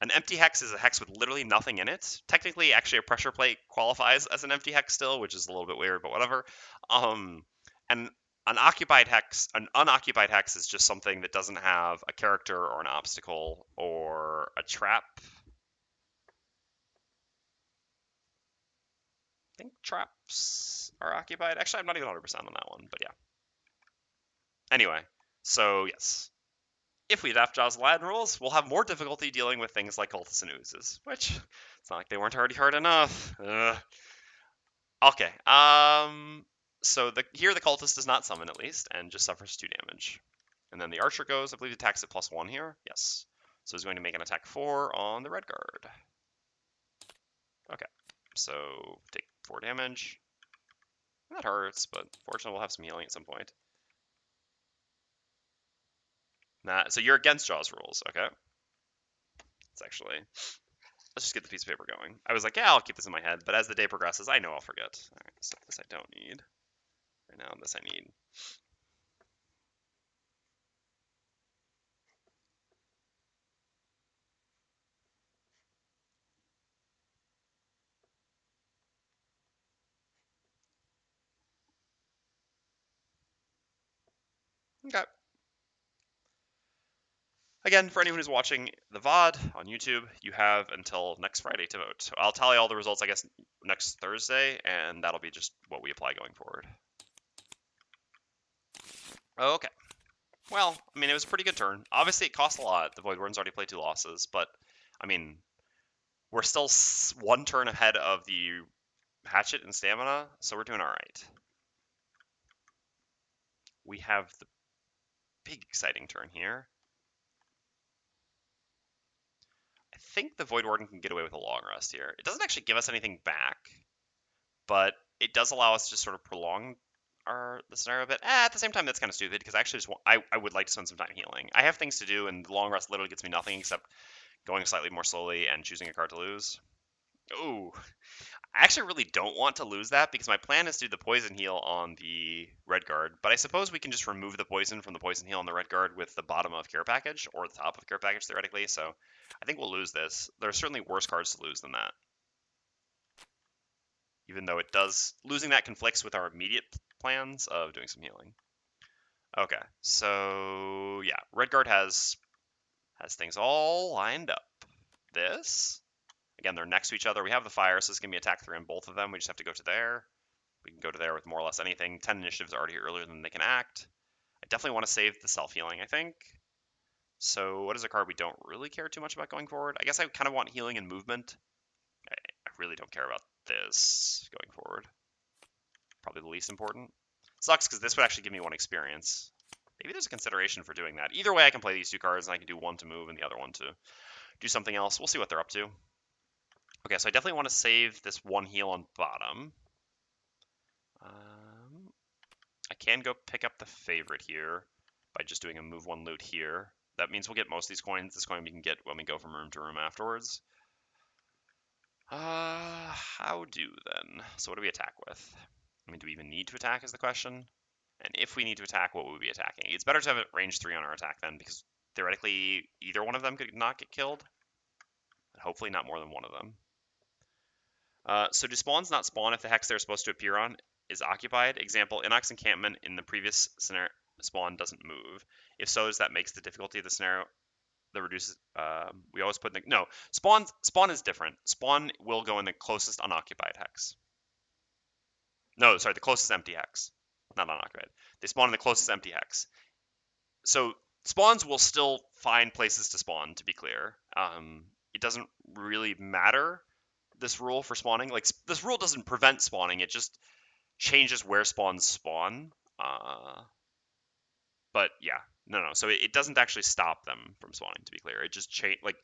Speaker 1: An empty hex is a hex with literally nothing in it. Technically, actually, a pressure plate qualifies as an empty hex still, which is a little bit weird, but whatever. And an unoccupied hex is just something that doesn't have a character or an obstacle or a trap. I think traps are occupied. Actually, I'm not even 100% on that one, but yeah. Anyway, so yes. If we adapt Jaws Aladdin rules, we'll have more difficulty dealing with things like cultists and oozes, which it's not like they weren't already hard enough. Okay. So here the cultist does not summon at least, and just suffers 2 damage. And then the archer goes, I believe he attacks at +1 here. Yes. So he's going to make an attack 4 on the red guard. Okay. So take 4 damage. That hurts, but fortunately we'll have some healing at some point. So you're against Jaws rules, okay? It's actually... Let's just get the piece of paper going. I was like, yeah, I'll keep this in my head, but as the day progresses, I know I'll forget. All right, so this I don't need. Right now, this I need. Okay. Again, for anyone who's watching the VOD on YouTube, you have until next Friday to vote. So I'll tally all the results, I guess, next Thursday, and that'll be just what we apply going forward. Okay. Well, I mean, it was a pretty good turn. Obviously, it cost a lot. The Voidwarden's already played 2 losses, but, I mean, we're still 1 turn ahead of the Hatchet and Stamina, so we're doing all right. We have the big exciting turn here. I think the Voidwarden can get away with a long rest here. It doesn't actually give us anything back, but it does allow us to sort of prolong the scenario a bit. At the same time, that's kind of stupid, because I actually just I would like to spend some time healing. I have things to do, and the long rest literally gets me nothing except going slightly more slowly and choosing a card to lose. Ooh. I actually really don't want to lose that, because my plan is to do the poison heal on the red guard, but I suppose we can just remove the poison from the poison heal on the red guard with the bottom of care package, or the top of care package theoretically, so I think we'll lose this. There are certainly worse cards to lose than that. Even though it does, losing that conflicts with our immediate plans of doing some healing. Okay, so yeah, red guard has things all lined up. This, again, they're next to each other. We have the fire, so this is going to be attack 3 on both of them. We just have to go to there. We can go to there with more or less anything. 10 initiatives already earlier than they can act. I definitely want to save the self-healing, I think. So what is a card we don't really care too much about going forward? I guess I kind of want healing and movement. I really don't care about this going forward. Probably the least important. Sucks, because this would actually give me 1 experience. Maybe there's a consideration for doing that. Either way, I can play these 2 cards, and I can do 1 to move and the other 1 to do something else. We'll see what they're up to. Okay, so I definitely want to save this 1 heal on bottom. I can go pick up the favorite here by just doing a move 1 loot here. That means we'll get most of these coins. This coin we can get when we go from room to room afterwards. How do then? So what do we attack with? I mean, do we even need to attack is the question. And if we need to attack, what would we be attacking? It's better to have it range 3 on our attack then, because theoretically either one of them could not get killed. And hopefully not more than one of them. So do spawns not spawn if the hex they're supposed to appear on is occupied? Example, Inox encampment in the previous scenario spawn doesn't move. If so, does that makes the difficulty of the scenario that reduces? We always put in the no spawn is different. Spawn will go in the closest unoccupied hex. No, sorry, the closest empty hex, not unoccupied. They spawn in the closest empty hex. So spawns will still find places to spawn. To be clear, it doesn't really matter. This rule for spawning, like this rule doesn't prevent spawning, it just changes where spawns spawn. But yeah, No. So it doesn't actually stop them from spawning, to be clear. It just like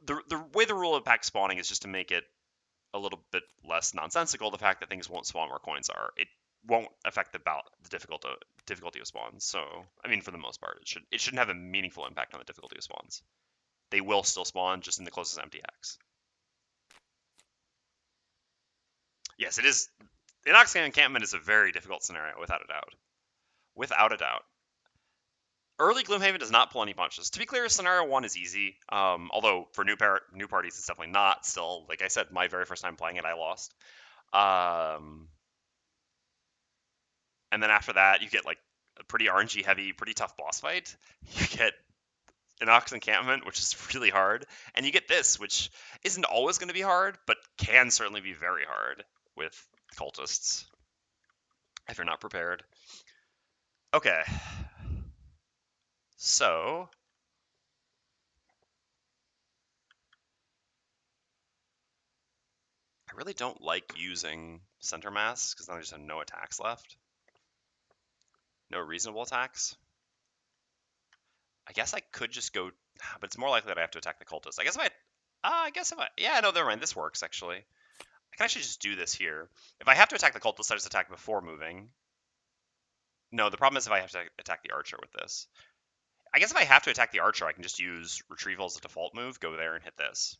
Speaker 1: the way the rule of pack spawning is just to make it a little bit less nonsensical. The fact that things won't spawn where coins are, it won't affect the difficulty of spawns. So I mean, for the most part, it shouldn't have a meaningful impact on the difficulty of spawns. They will still spawn just in the closest empty hex. Yes, it is. The Inoxian encampment is a very difficult scenario, without a doubt. Without a doubt. Early Gloomhaven does not pull any punches. To be clear, scenario 1 is easy. Although for new parties, it's definitely not. Still, like I said, my very first time playing it, I lost. And then after that, you get like a pretty RNG heavy, pretty tough boss fight. You get an Ox encampment, which is really hard, and you get this, which isn't always going to be hard, but can certainly be very hard with cultists if you're not prepared. Okay, so I really don't like using center mass because then I just have no attacks left, no reasonable attacks. I guess I could just go, but it's more likely that I have to attack the cultist. I guess if I, yeah, no, never mind. This works actually. I can actually just do this here. If I have to attack the cultist, I just attack before moving. No, the problem is if I have to attack the archer with this. I guess if I have to attack the archer, I can just use retrieval as a default move, go there and hit this.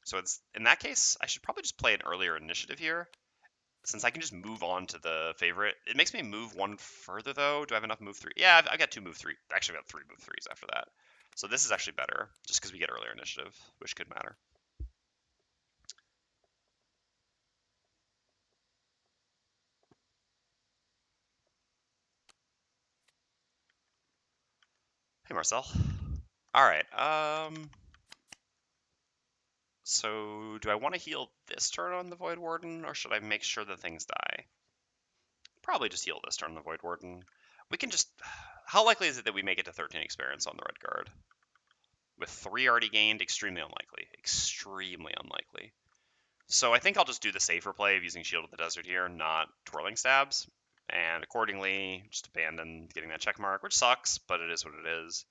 Speaker 1: So it's in that case, I should probably just play an earlier initiative here, since I can just move on to the favorite. It makes me move one further though. Do I have enough move 3? Yeah, I've got 2 move 3. Actually, I've got 3 move 3s after that. So this is actually better, just because we get earlier initiative, which could matter. Hey, Marcel. All right. So do I want to heal this turn on the Voidwarden, or should I make sure that things die? Probably just heal this turn on the Voidwarden. We can just... How likely is it that we make it to 13 experience on the Red Guard? With 3 already gained, extremely unlikely. Extremely unlikely. So I think I'll just do the safer play of using Shield of the Desert here, not Twirling Stabs. And accordingly, just abandon getting that check mark, which sucks, but it is what it is.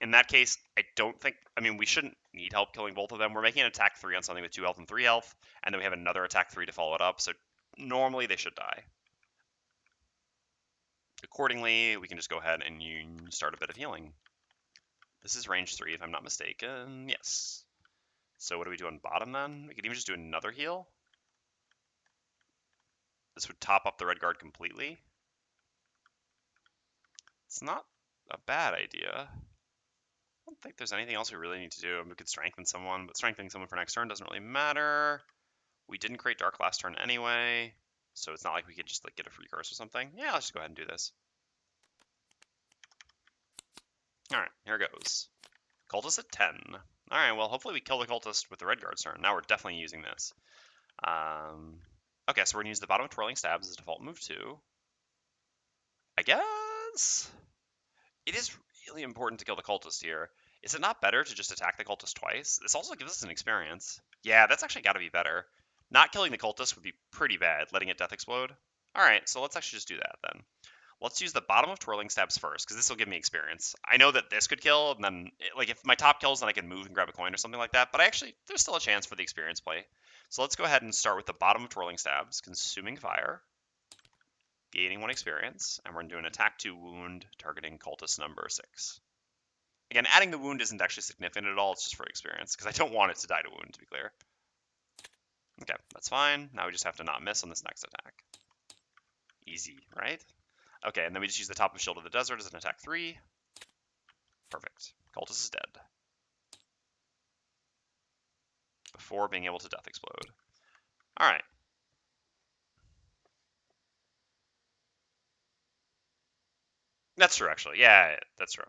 Speaker 1: In that case, I don't think... I mean, we shouldn't need help killing both of them. We're making an attack 3 on something with 2 health and 3 health, and then we have another attack 3 to follow it up, so normally they should die. Accordingly, we can just go ahead and start a bit of healing. This is range 3, if I'm not mistaken. Yes. So what do we do on bottom then? We could even just do another heal. This would top up the Red Guard completely. It's not a bad idea. I don't think there's anything else we really need to do. We could strengthen someone, but strengthening someone for next turn doesn't really matter. We didn't create Dark last turn anyway, so it's not like we could just like get a free curse or something. Yeah, let's just go ahead and do this. Alright, here goes. Cultist at 10. Alright, well, hopefully we kill the cultist with the Red Guard's turn. Now we're definitely using this. Okay, so we're going to use the bottom of Twirling Stabs as default move 2. I guess? It is really important to kill the cultist here. Is it not better to just attack the cultist twice? This also gives us an experience. Yeah, that's actually got to be better. Not killing the cultist would be pretty bad, letting it death explode. Alright, so let's actually just do that then. Let's use the bottom of Twirling Stabs first, because this will give me experience. I know that this could kill, and then, like, if my top kills, then I can move and grab a coin or something like that, but there's still a chance for the experience play. So let's go ahead and start with the bottom of Twirling Stabs, Consuming Fire, gaining 1 experience, and we're going to do an attack 2 wound, targeting cultist number 6. Again, adding the wound isn't actually significant at all, it's just for experience, because I don't want it to die to wound, to be clear. Okay, that's fine. Now we just have to not miss on this next attack. Easy, right? Okay, and then we just use the top of Shield of the Desert as an attack 3. Perfect. Cultist is dead. Before being able to death explode. Alright. That's true, actually. Yeah, that's true.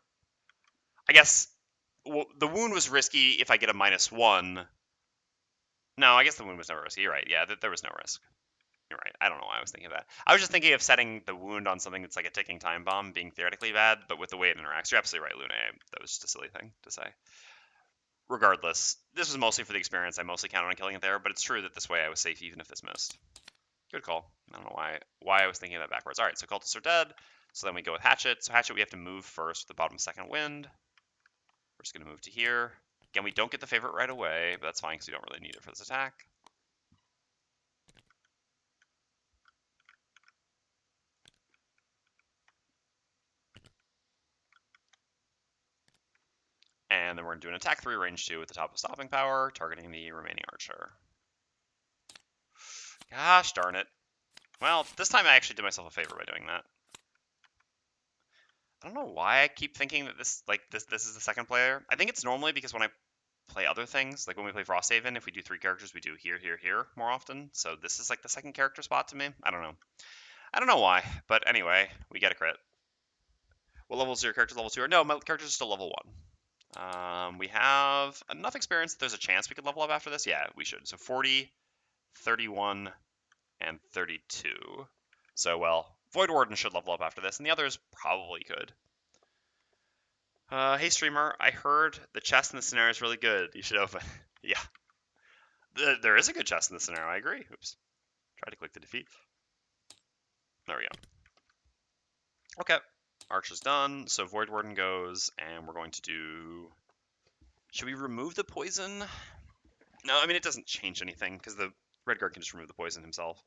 Speaker 1: I guess the wound was risky if I get a -1. No, I guess the wound was never risky. You're right. Yeah, there was no risk. You're right. I don't know why I was thinking of that. I was just thinking of setting the wound on something that's like a ticking time bomb being theoretically bad, but with the way it interacts, you're absolutely right, Luna. That was just a silly thing to say. Regardless, this was mostly for the experience. I mostly counted on killing it there, but it's true that this way I was safe even if this missed. Good call. I don't know why I was thinking of that backwards. All right, so cultists are dead. So then we go with Hatchet. So Hatchet, we have to move first with the bottom second wind. We're just going to move to here. Again, we don't get the favorite right away, but that's fine because we don't really need it for this attack. And then we're going to do an attack 3, range 2 with the top of stopping power, targeting the remaining archer. Gosh darn it. Well, this time I actually did myself a favor by doing that. I don't know why I keep thinking that this is the second player. I think it's normally because when I play other things, like when we play Frosthaven, if we do 3 characters, we do here, here, here more often. So this is like the second character spot to me. I don't know. I don't know why, but anyway, we get a crit. What level is your character? Level 2? Or no, my character's still level 1. We have enough experience that there's a chance we could level up after this. Yeah, we should. So 40, 31, and 32. So, well, Voidwarden should level up after this, and the others probably could. Hey, streamer, I heard the chest in the scenario is really good. You should open. Yeah. There is a good chest in the scenario. I agree. Oops. Try to click the defeat. There we go. Okay. Arch is done. So Voidwarden goes, and we're going to do... Should we remove the poison? No, I mean, it doesn't change anything, because the Redguard can just remove the poison himself.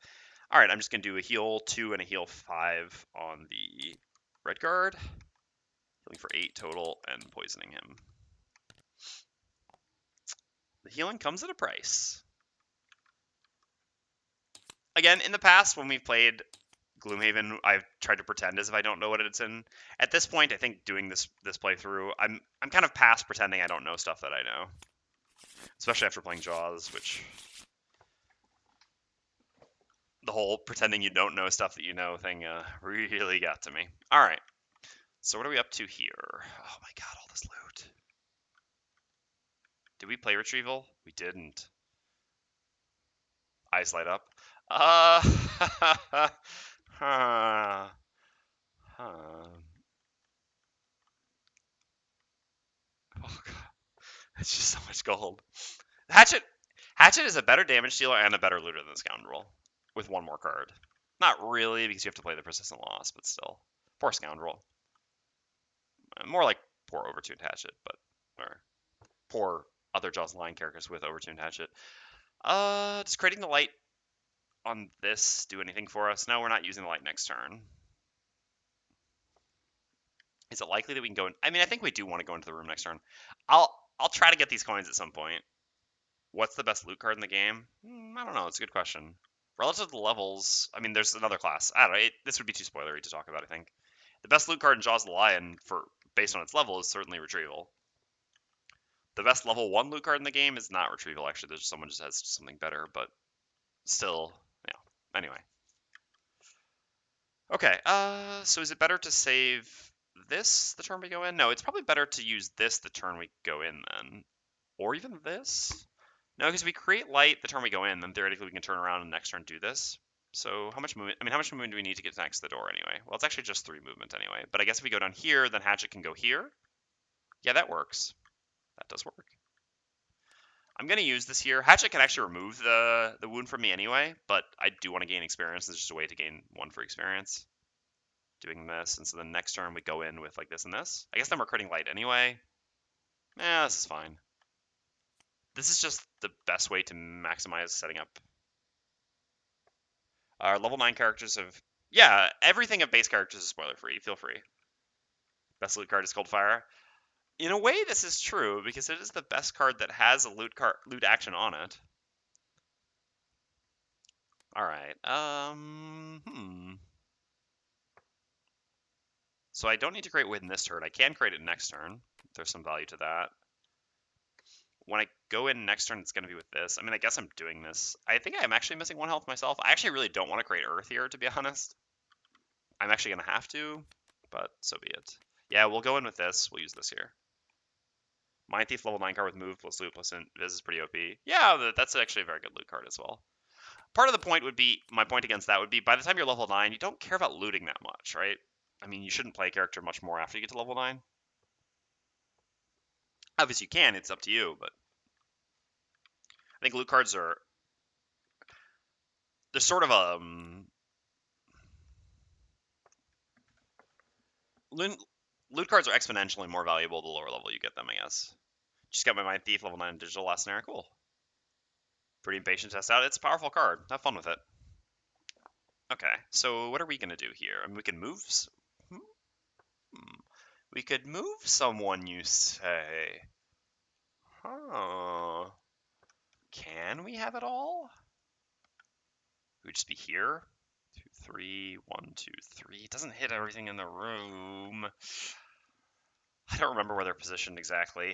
Speaker 1: All right, I'm just going to do a heal 2 and a heal 5 on the Redguard. Healing for 8 total and poisoning him. The healing comes at a price. Again, in the past, when we've played Gloomhaven, I've tried to pretend as if I don't know what it's in. At this point, I think doing this playthrough, I'm kind of past pretending I don't know stuff that I know. Especially after playing Jaws, which... The whole pretending you don't know stuff that you know thing really got to me. Alright. So what are we up to here? Oh my god, all this loot. Did we play Retrieval? We didn't. Eyes light up. Huh. Oh god. It's just so much gold. Hatchet is a better damage dealer and a better looter than Scoundrel. With one more card. Not really, because you have to play the persistent loss, but still. Poor Scoundrel. More like poor overtuned Hatchet, but or poor other Jaws line characters with overtuned Hatchet. Does creating the light on this do anything for us? No, we're not using the light next turn. Is it likely that we can go in? I mean, I think we do want to go into the room next turn. I'll try to get these coins at some point. What's the best loot card in the game? I don't know. It's a good question. Relative to the levels, I mean, there's another class. I don't know. This would be too spoilery to talk about, I think. The best loot card in Jaws of the Lion, based on its level, is certainly Retrieval. The best level 1 loot card in the game is not Retrieval, actually. There's someone just has something better, but still, yeah. Anyway. Okay, so is it better to save this the turn we go in? No, it's probably better to use this the turn we go in then. Or even this? No, because we create light the turn we go in, then theoretically we can turn around and next turn do this. So how much movement? I mean, how much movement do we need to get next to the door anyway? Well, it's actually just 3 movement anyway. But I guess if we go down here, then Hatchet can go here. Yeah, that works. That does work. I'm going to use this here. Hatchet can actually remove the wound from me anyway, but I do want to gain experience. There's just a way to gain 1 for experience. Doing this, and so the next turn we go in with like this and this. I guess then we're critting light anyway. This is fine. This is just the best way to maximize setting up. Our level 9 characters have... Yeah, everything of base characters is spoiler free. Feel free. Best loot card is Cold Fire. In a way, this is true, because it is the best card that has a loot action on it. Alright, So I don't need to create wind this turn. I can create it next turn. There's some value to that. When I go in next turn, it's going to be with this. I mean, I guess I'm doing this. I think I'm actually missing 1 health myself. I actually really don't want to create Earth here, to be honest. I'm actually going to have to, but so be it. Yeah, we'll go in with this. We'll use this here. Mind Thief level 9 card with move plus loot plus this is pretty OP. Yeah, that's actually a very good loot card as well. Part of the point would be, my point against that would be, by the time you're level 9, you don't care about looting that much, right? I mean, you shouldn't play a character much more after you get to level 9. Obviously you can, it's up to you, but I think loot cards are... They're sort of Loot cards are exponentially more valuable the lower level you get them, I guess. Just got my Mind Thief level 9 digital last scenario. Cool. Pretty impatient test out. It's a powerful card. Have fun with it. Okay, so what are we going to do here? I mean, we can move... We could move someone, you say? Huh. Can we have it all? It would just be here. 2, 3, 1, 2, 3. It doesn't hit everything in the room. I don't remember where they're positioned exactly.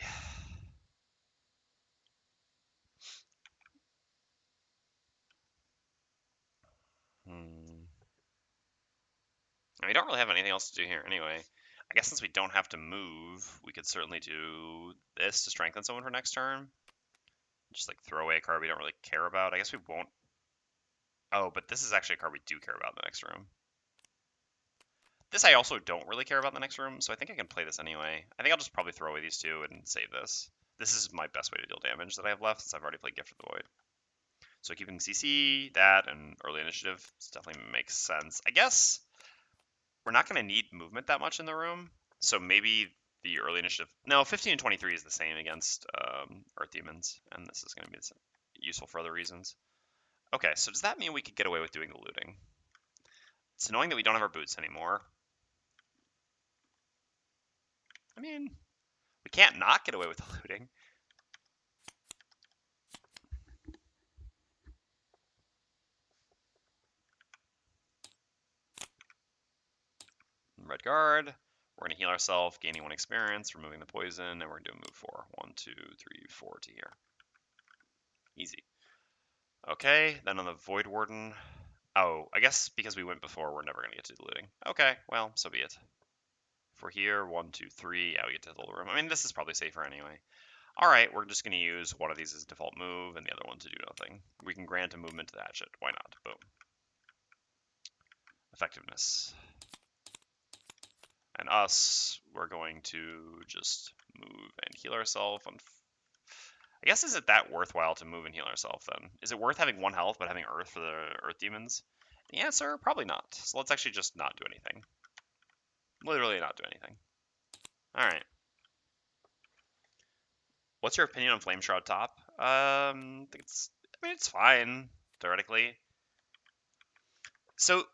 Speaker 1: We don't really have anything else to do here anyway. I guess since we don't have to move, we could certainly do this to strengthen someone for next turn. Just like throw away a card we don't really care about. I guess we won't. Oh, but this is actually a card we do care about in the next room. This I also don't really care about in the next room, so I think I can play this anyway. I think I'll just probably throw away these two and save this. This is my best way to deal damage that I have left since I've already played Gift of the Void. So keeping CC, that, and early initiative definitely makes sense. I guess we're not going to need movement that much in the room, so maybe the early initiative... No, 15 and 23 is the same against Earth Demons, and this is going to be useful for other reasons. Okay, so does that mean we could get away with doing the looting? It's annoying that we don't have our boots anymore. I mean, we can't not get away with the looting. Red guard. We're going to heal ourselves, gaining 1 experience, removing the poison, and we're going to do a move 4. 1, 2, 3, 4 to here. Easy. Okay, then on the Voidwarden. Oh, I guess because we went before, we're never going to get to the looting. Okay, well, so be it. If we're here, 1, 2, 3, yeah, we get to the little room. I mean, this is probably safer anyway. Alright, we're just going to use one of these as a default move and the other one to do nothing. We can grant a movement to the Hatchet. Why not? Boom. Effectiveness. And us, we're going to just move and heal ourselves. I guess, is it that worthwhile to move and heal ourselves then? Is it worth having 1 health but having Earth for the Earth Demons? The answer, probably not. So let's actually just not do anything. Literally not do anything. Alright. What's your opinion on Flame Shroud top? I mean, it's fine, theoretically. So,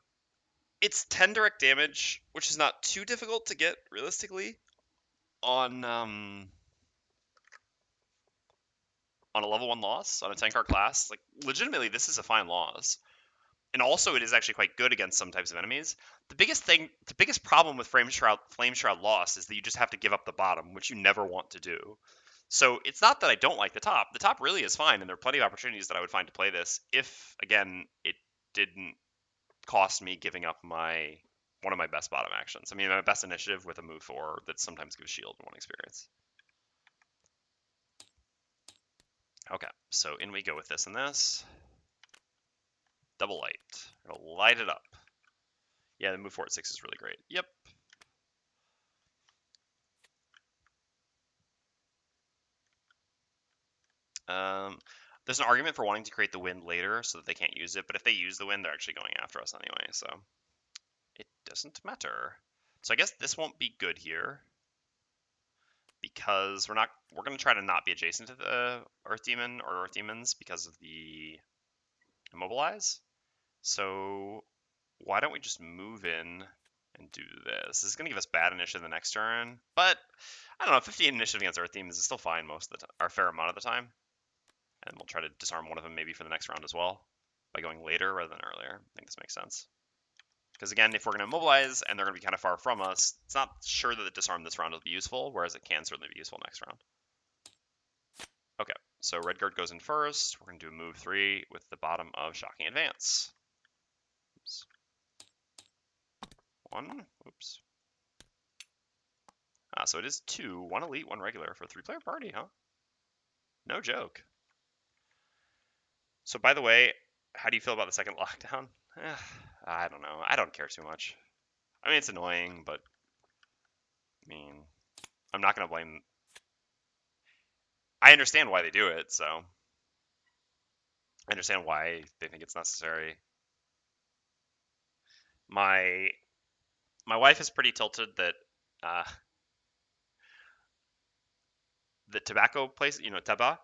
Speaker 1: it's 10 direct damage, which is not too difficult to get, realistically, on a level 1 loss, on a 10 card class. Like, legitimately, this is a fine loss. And also, it is actually quite good against some types of enemies. The biggest problem with Flame Shroud loss is that you just have to give up the bottom, which you never want to do. So it's not that I don't like the top. The top really is fine, and there are plenty of opportunities that I would find to play this if, again, it didn't cost me giving up one of my best bottom actions. I mean, my best initiative with a move 4 that sometimes gives shield and 1 experience. Okay, so in we go with this and this. Double light. It'll light it up. Yeah, the move 4 at 6 is really great. Yep. There's an argument for wanting to create the wind later so that they can't use it, but if they use the wind, they're actually going after us anyway, so it doesn't matter. So I guess this won't be good here because we're going to try to not be adjacent to the Earth Demon or Earth Demons because of the immobilize. So why don't we just move in and do this? This is going to give us bad initiative the next turn, but I don't know, 15 initiative against Earth Demons is still fine most of the time, or a fair amount of the time. And we'll try to disarm one of them maybe for the next round as well by going later rather than earlier. I think this makes sense. Because again, if we're going to immobilize and they're going to be kind of far from us, it's not sure that the disarm this round will be useful, whereas it can certainly be useful next round. Okay, so Redguard goes in first. We're going to do a move 3 with the bottom of Shocking Advance. Oops. 1. Oops. So it is 2. 1 elite, 1 regular for a 3-player party, huh? No joke. So by the way, how do you feel about the second lockdown? I don't know. I don't care too much. I mean, it's annoying, but I mean, I'm not going to blame. I understand why they do it, so I understand why they think it's necessary. My wife is pretty tilted that Uh, the tobacco place, taba.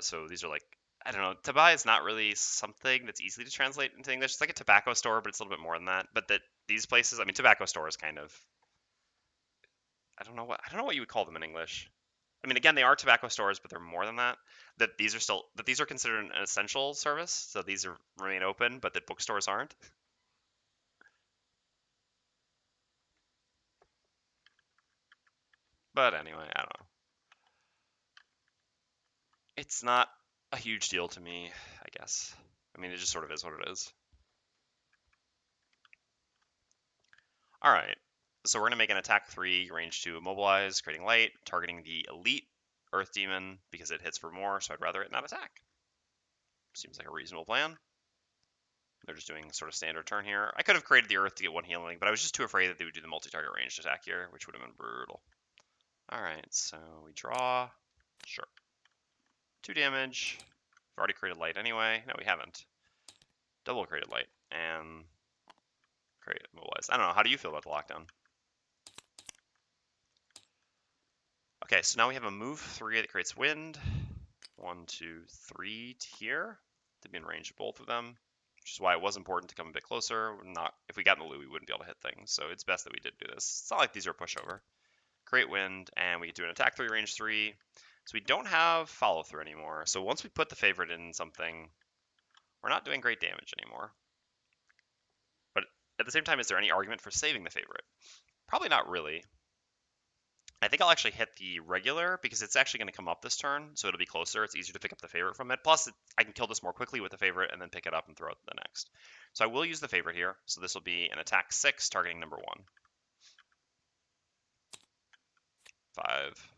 Speaker 1: So these are like, I don't know, taba is not really something that's easy to translate into English. It's like a tobacco store, but it's a little bit more than that. But that these places, I mean, tobacco store is kind of, I don't know what you would call them in English. I mean, again, they are tobacco stores, but they're more than that. That these are considered an essential service, so these remain open, but that bookstores aren't. But anyway, I don't know. It's not a huge deal to me, I guess. I mean, it just sort of is what it is. All right. So we're going to make an attack 3, range 2 immobilize, creating light, targeting the elite Earth Demon because it hits for more, so I'd rather it not attack. Seems like a reasonable plan. They're just doing sort of standard turn here. I could have created the Earth to get 1 healing, but I was just too afraid that they would do the multi-target ranged attack here, which would have been brutal. All right, so we draw. Sure. 2 damage. We've already created light anyway. No, we haven't. Double created light and create immobilize. I don't know. How do you feel about the lockdown? Okay, so now we have a move 3 that creates wind. 1, 2, 3 here to be in range of both of them, which is why it was important to come a bit closer. Not if we got in the loop, we wouldn't be able to hit things, so it's best that we did do this. It's not like these are a pushover. Create wind, and we can do an attack 3, range 3. So we don't have follow through anymore. So once we put the favorite in something, we're not doing great damage anymore. But at the same time, is there any argument for saving the favorite? Probably not really. I think I'll actually hit the regular because it's actually going to come up this turn, so it'll be closer. It's easier to pick up the favorite from it. Plus, I can kill this more quickly with the favorite and then pick it up and throw it to the next. So I will use the favorite here. So this will be an attack 6 targeting number 1. 5.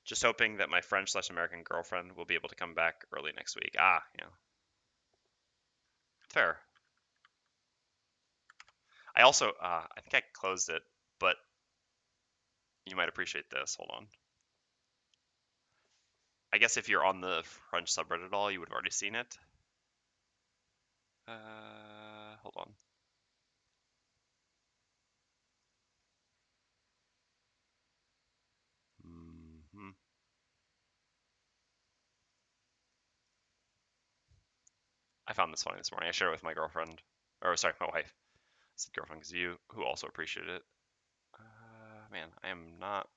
Speaker 1: Just hoping that my French/American girlfriend will be able to come back early next week. Ah, yeah. Fair. I also, I think I closed it, but you might appreciate this. Hold on. I guess if you're on the French subreddit at all, you would have already seen it. Hold on. Mm-hmm. I found this funny this morning. I shared it with my girlfriend, or sorry, my wife. I said girlfriend because you, who also appreciated it. Man, I am not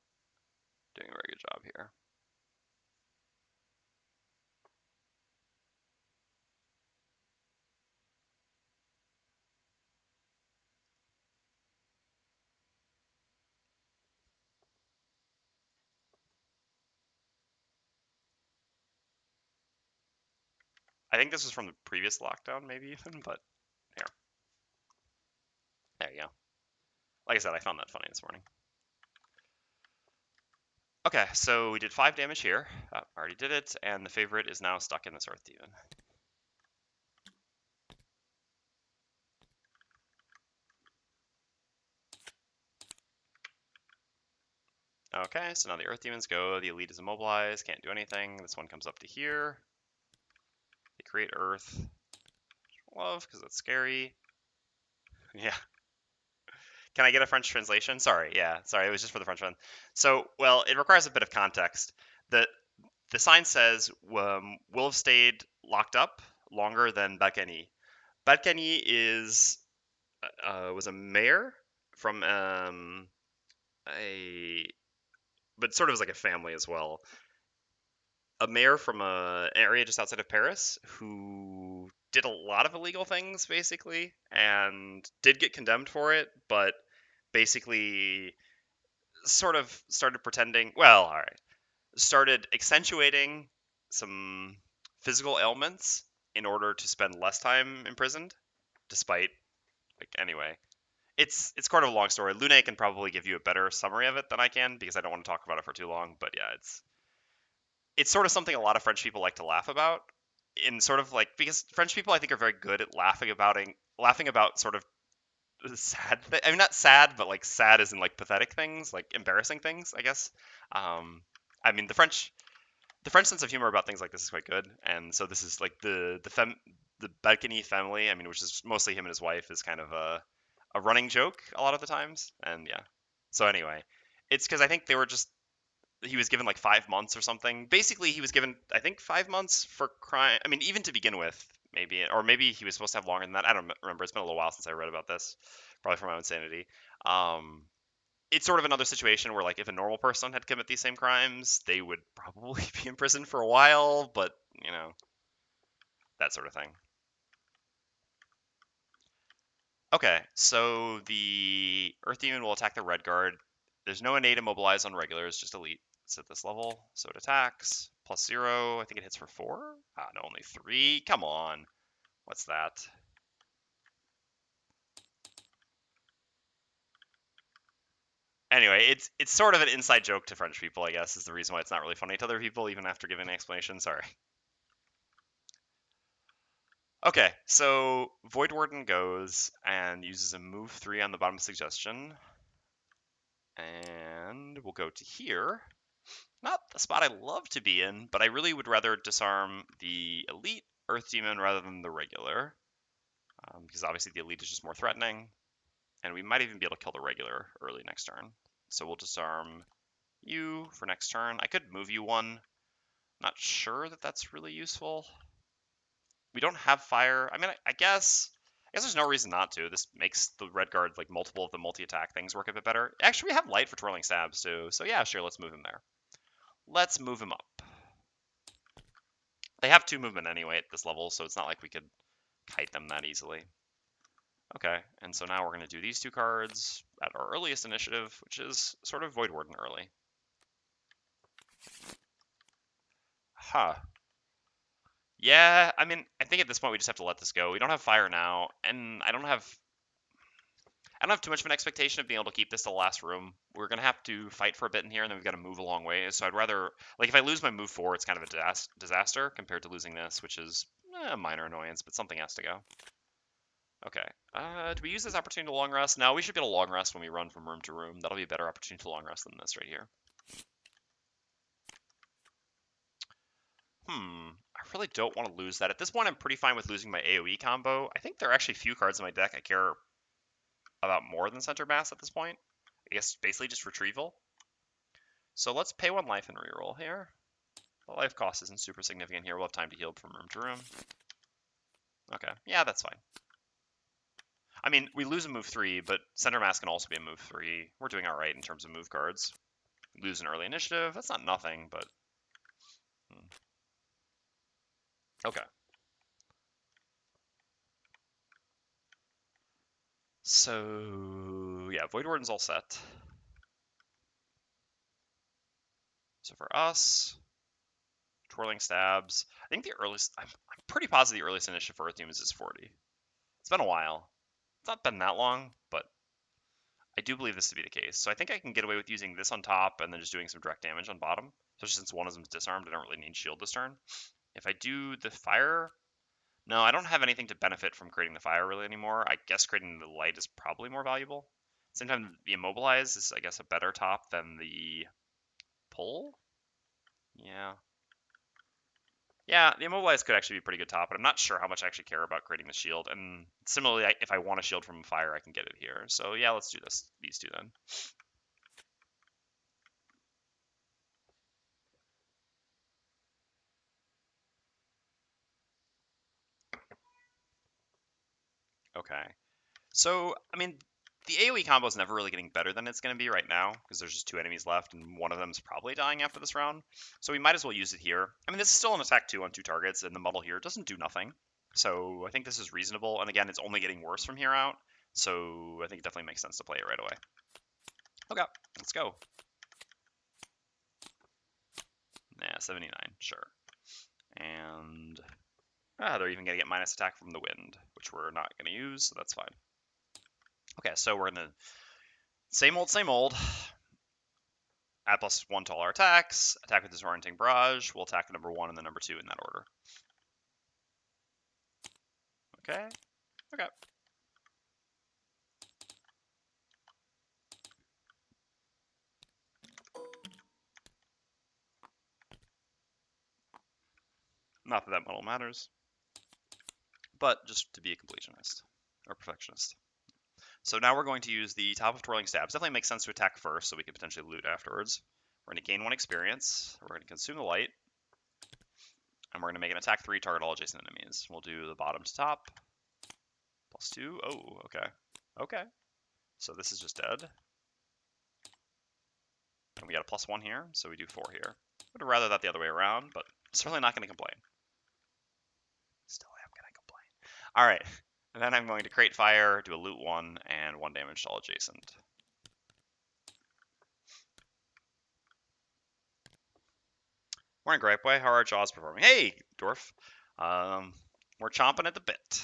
Speaker 1: doing a very good job here. I think this was from the previous lockdown, maybe even, but here. There you go. Like I said, I found that funny this morning. Okay, so we did 5 damage here. Already did it, and the favorite is now stuck in this Earth Demon. Okay, so now the Earth Demons go. The Elite is immobilized, can't do anything. This one comes up to here. They create Earth. Love, because it's scary. Yeah. Can I get a French translation? Sorry, yeah, sorry, it was just for the French one. So, well, it requires a bit of context. The sign says will have stayed locked up longer than Balkany. Balkany is was a mayor from a but sort of as like a family as well. A mayor from an area just outside of Paris who did a lot of illegal things basically and did get condemned for it, but basically sort of started pretending, well, all right, started accentuating some physical ailments in order to spend less time imprisoned, despite, like, anyway. It's kind of a long story. Lune can probably give you a better summary of it than I can because I don't want to talk about it for too long. But yeah, it's sort of something a lot of French people like to laugh about. In sort of like because French people I think are very good at laughing about sort of I mean, not sad, but like sad as in like pathetic things, like embarrassing things, I guess. I mean, the French sense of humor about things like this is quite good, and so this is like the Balkany family. I mean, which is mostly him and his wife, is kind of a a running joke a lot of the times. And yeah. So anyway, it's because I think they were just he was given like 5 months or something. Basically, he was given I think 5 months for crime. I mean, even to begin with, maybe, or maybe he was supposed to have longer than that. I don't remember. It's been a little while since I read about this, probably for my own sanity. Um, it's sort of another situation where like if a normal person had committed these same crimes, they would probably be in prison for a while, but you know, that sort of thing. Okay, so the Earth Demon will attack the Red Guard. There's no innate immobilize on regulars, just elite. It's at this level, so it attacks. +0, I think it hits for 4? Ah, no, only 3. Come on. What's that? Anyway, it's sort of an inside joke to French people, I guess, is the reason why it's not really funny to other people, even after giving an explanation. Sorry. Okay, so Voidwarden goes and uses a move 3 on the bottom suggestion. And we'll go to here. Not the spot I love to be in, but I really would rather disarm the elite Earth Demon rather than the regular. Because obviously the elite is just more threatening. And we might even be able to kill the regular early next turn. So we'll disarm you for next turn. I could move you one. Not sure that that's really useful. We don't have fire. I mean, I guess there's no reason not to. This makes the red guard like multiple of the multi-attack things work a bit better. Actually, we have light for twirling stabs too. So yeah, sure, let's move him there. Let's move him up. They have 2 movement anyway at this level, so it's not like we could kite them that easily. Okay, and so now we're going to do these 2 cards at our earliest initiative, which is sort of Voidwarden early. Huh. Yeah, I mean, I think at this point we just have to let this go. We don't have fire now, and I don't have too much of an expectation of being able to keep this to the last room. We're gonna have to fight for a bit in here, and then we've got to move a long way. So I'd rather, like, if I lose my move 4, it's kind of a disaster compared to losing this, which is a minor annoyance, but something has to go. Okay. Do we use this opportunity to long rest? No, we should be able to long rest when we run from room to room. That'll be a better opportunity to long rest than this right here. I really don't want to lose that. At this point, I'm pretty fine with losing my AoE combo. I think there are actually few cards in my deck I care about more than Center Mass at this point. I guess basically just retrieval. So let's pay 1 life and reroll here. The life cost isn't super significant here. We'll have time to heal from room to room. Okay, yeah, that's fine. I mean, we lose a move 3, but Center Mass can also be a move 3. We're doing alright in terms of move cards. Lose an early initiative. That's not nothing, but... Okay. So, yeah, Voidwarden's all set. So for us, twirling stabs. I think the earliest, I'm pretty positive the earliest initiative for Earth Demons is 40. It's been a while. It's not been that long, but I do believe this to be the case. So I think I can get away with using this on top and then just doing some direct damage on bottom. Especially since one of them is disarmed, I don't really need shield this turn. If I do the fire, no, I don't have anything to benefit from creating the fire really anymore. I guess creating the light is probably more valuable. Same time, the immobilize is, I guess, a better top than the pull. Yeah. Yeah, the immobilize could actually be a pretty good top, but I'm not sure how much I actually care about creating the shield. And similarly, if I want a shield from fire, I can get it here. So yeah, let's do these 2 then. Okay. So, I mean, the AoE combo is never really getting better than it's going to be right now, because there's just 2 enemies left, and one of them's probably dying after this round. So we might as well use it here. I mean, this is still an attack 2 on 2 targets, and the muddle here doesn't do nothing. So I think this is reasonable, and again, it's only getting worse from here out. So I think it definitely makes sense to play it right away. Okay, let's go. Yeah, 79, sure. And they're even going to get minus attack from the wind, which we're not going to use, so that's fine. Okay, so we're going to same old. Add +1 to all our attacks. Attack with disorienting barrage. We'll attack number 1 and then number 2 in that order. Okay. Okay. Not that model matters, but just to be a completionist or perfectionist. So now we're going to use the top of Twirling Stabs. Definitely makes sense to attack first so we can potentially loot afterwards. We're going to gain 1 experience. We're going to consume the light. And we're going to make an attack 3, target all adjacent enemies. We'll do the bottom to top. +2. Oh, okay. Okay. So this is just dead. And we got a +1 here, so we do 4 here. Would have rather that the other way around, but certainly not going to complain. Still am going to complain. All right. And then I'm going to create fire, do a loot 1, and 1 damage to all adjacent. Morning, Gripeaway. How are our jaws performing? Hey, Dwarf. We're chomping at the bit.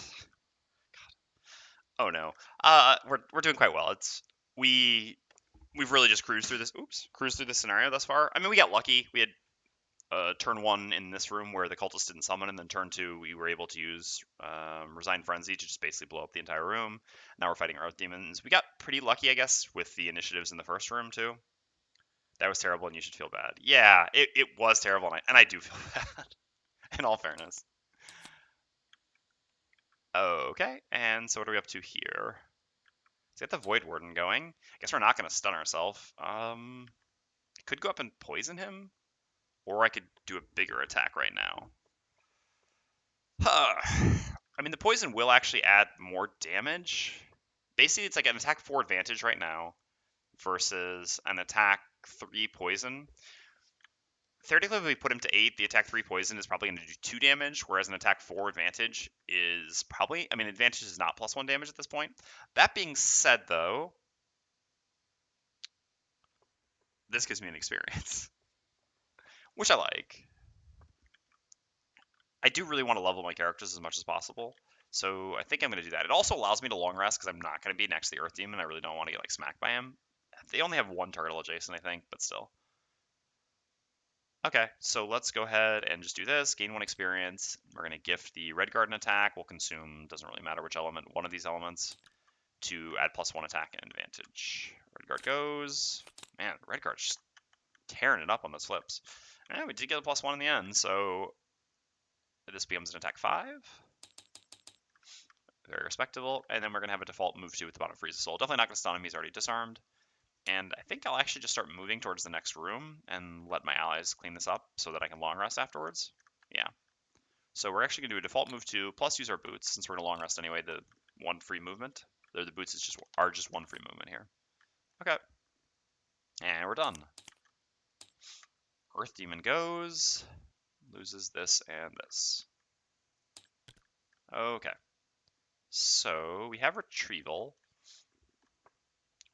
Speaker 1: God. Oh no. We're doing quite well. We've really just cruised through this. Oops, cruised through this scenario thus far. I mean, we got lucky. We had turn 1 in this room where the cultist didn't summon, and then turn 2 we were able to use Resign Frenzy to just basically blow up the entire room. Now we're fighting Earth Demons. We got pretty lucky, I guess, with the initiatives in the first room too. That was terrible, and you should feel bad. Yeah, it was terrible, and I do feel bad, in all fairness. Okay, and so what are we up to here? Let's get the Voidwarden going. I guess we're not going to stun ourselves. I could go up and poison him, or I could do a bigger attack right now. I mean, the poison will actually add more damage. Basically, it's like an attack 4 advantage right now versus an attack 3 poison. Theoretically, if we put him to 8, the attack 3 poison is probably going to do 2 damage, whereas an attack 4 advantage is probably... I mean, advantage is not +1 damage at this point. That being said, though, this gives me an experience, which I like. I do really want to level my characters as much as possible, so I think I'm going to do that. It also allows me to long rest because I'm not going to be next to the Earth Demon. I really don't want to get like smacked by him. They only have 1 target adjacent, I think, but still. Okay, so let's go ahead and just do this. Gain 1 experience. We're going to gift the Red Guard an attack. We'll consume, doesn't really matter which element, one of these elements to add +1 attack and advantage. Red Guard goes. Man, Red Guard's just tearing it up on those flips. And we did get a +1 in the end, so this becomes an attack 5. Very respectable. And then we're going to have a default move 2 with the bottom freeze the soul. Definitely not going to stun him. He's already disarmed. And I think I'll actually just start moving towards the next room and let my allies clean this up so that I can long rest afterwards. Yeah. So we're actually going to do a default move 2 plus use our boots since we're going to long rest anyway. The 1 free movement. The boots are just 1 free movement here. Okay. And we're done. Earth Demon goes. Loses this and this. Okay. So we have retrieval.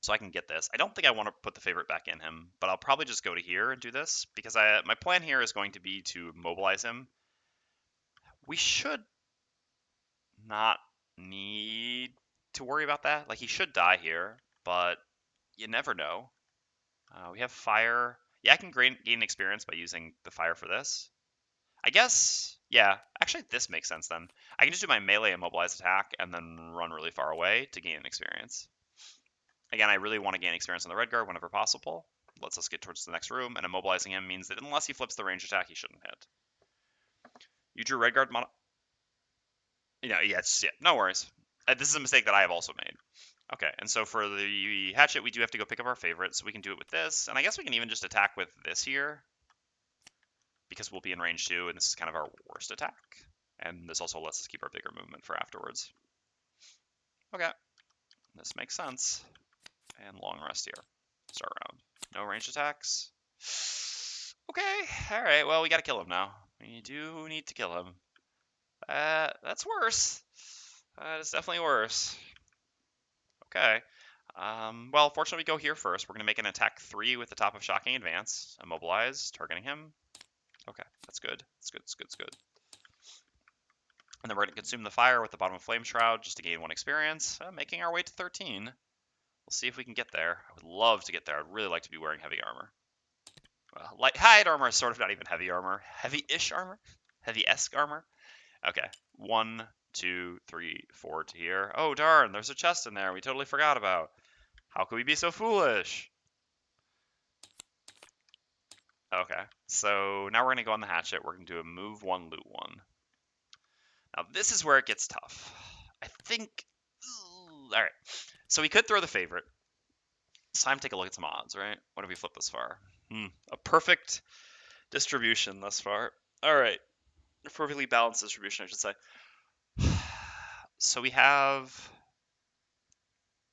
Speaker 1: So I can get this. I don't think I want to put the favorite back in him, but I'll probably just go to here and do this because my plan here is going to be to mobilize him. We should not need to worry about that. Like, he should die here, but you never know. We have fire. Yeah, I can gain experience by using the fire for this. I guess, yeah, actually this makes sense then. I can just do my melee immobilized attack and then run really far away to gain an experience. Again, I really want to gain experience on the Red Guard whenever possible. Lets us get towards the next room, and immobilizing him means that unless he flips the range attack, he shouldn't hit. You drew Red Guard mono... Yeah, no worries. This is a mistake that I have also made. Okay, and so for the Hatchet, we do have to go pick up our favorite, so we can do it with this. And I guess we can even just attack with this here, because we'll be in range 2, and this is kind of our worst attack. And this also lets us keep our bigger movement for afterwards. Okay, this makes sense. And long rest here. Start round. No ranged attacks. Okay, alright, well, we gotta kill him now. We do need to kill him. That's worse. That is definitely worse. Okay. Well, fortunately, we go here first. We're gonna make an attack 3 with the top of Shocking Advance. Immobilize, targeting him. Okay, that's good. It's good. And then we're gonna consume the fire with the bottom of Flame Shroud just to gain 1 experience, making our way to 13. We'll see if we can get there. I would love to get there. I'd really like to be wearing heavy armor. Well, light hide armor is sort of not even heavy armor. Heavy-ish armor? Heavy-esque armor? Okay. 1, 2, 3, 4 to here. Oh, darn, there's a chest in there we totally forgot about. How could we be so foolish? Okay, so now we're going to go on the Hatchet. We're going to do a move 1, loot 1. Now, this is where it gets tough. I think... All right. So we could throw the favorite. It's time to take a look at some odds, right? What have we flipped this far? A perfect distribution thus far. All right. A perfectly balanced distribution, I should say. So we have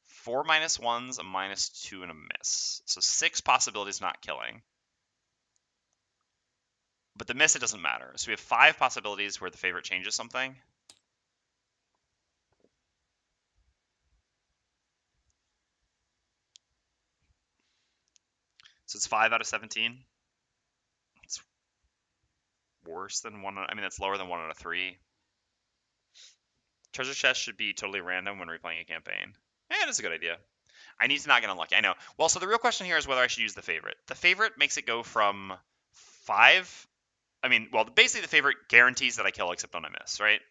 Speaker 1: 4 -1s, a -2, and a miss. So 6 possibilities not killing. But the miss, it doesn't matter. So we have 5 possibilities where the favorite changes something. So it's 5 out of 17. It's worse than 1. I mean, that's lower than 1 out of 3. Treasure chest should be totally random when replaying a campaign. That's a good idea. I need to not get unlucky. I know. Well, so the real question here is whether I should use the favorite. The favorite makes it go from 5. I mean, well, basically the favorite guarantees that I kill except on a miss, right?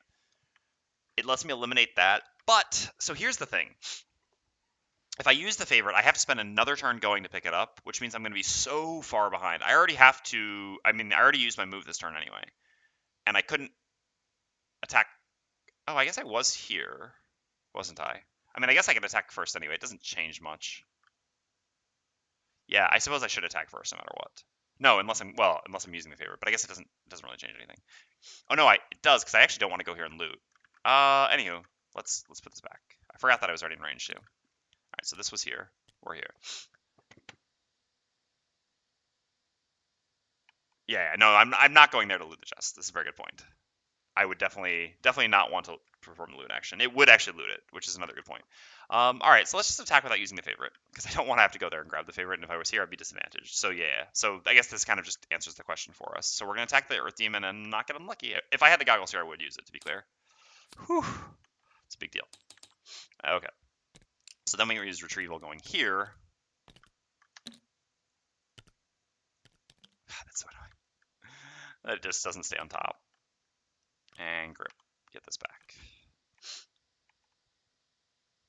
Speaker 1: It lets me eliminate that. But, so here's the thing. If I use the favorite, I have to spend another turn going to pick it up, which means I'm going to be so far behind. I already have to, I already used my move this turn anyway. And I couldn't attack. Oh, I guess I was here, wasn't I? I mean, I guess I could attack first anyway. It doesn't change much. Yeah, I suppose I should attack first no matter what. No, unless I'm using the favorite. But I guess it doesn't really change anything. Oh no, it does because I actually don't want to go here and loot. Anywho, let's put this back. I forgot that I was already in range too. All right, so this was here. We're here. Yeah, no, I'm not going there to loot the chest. This is a very good point. I would definitely not want to perform the loot action. It would actually loot it, which is another good point. All right, so let's just attack without using the favorite because I don't want to have to go there and grab the favorite. And if I was here, I'd be disadvantaged. So yeah, so I guess this kind of just answers the question for us. So we're gonna attack the Earth Demon and not get unlucky. If I had the goggles here, I would use it. To be clear, whew, it's a big deal. Okay, so then we use retrieval going here. That's so annoying. It just doesn't stay on top. And grip. Get this back.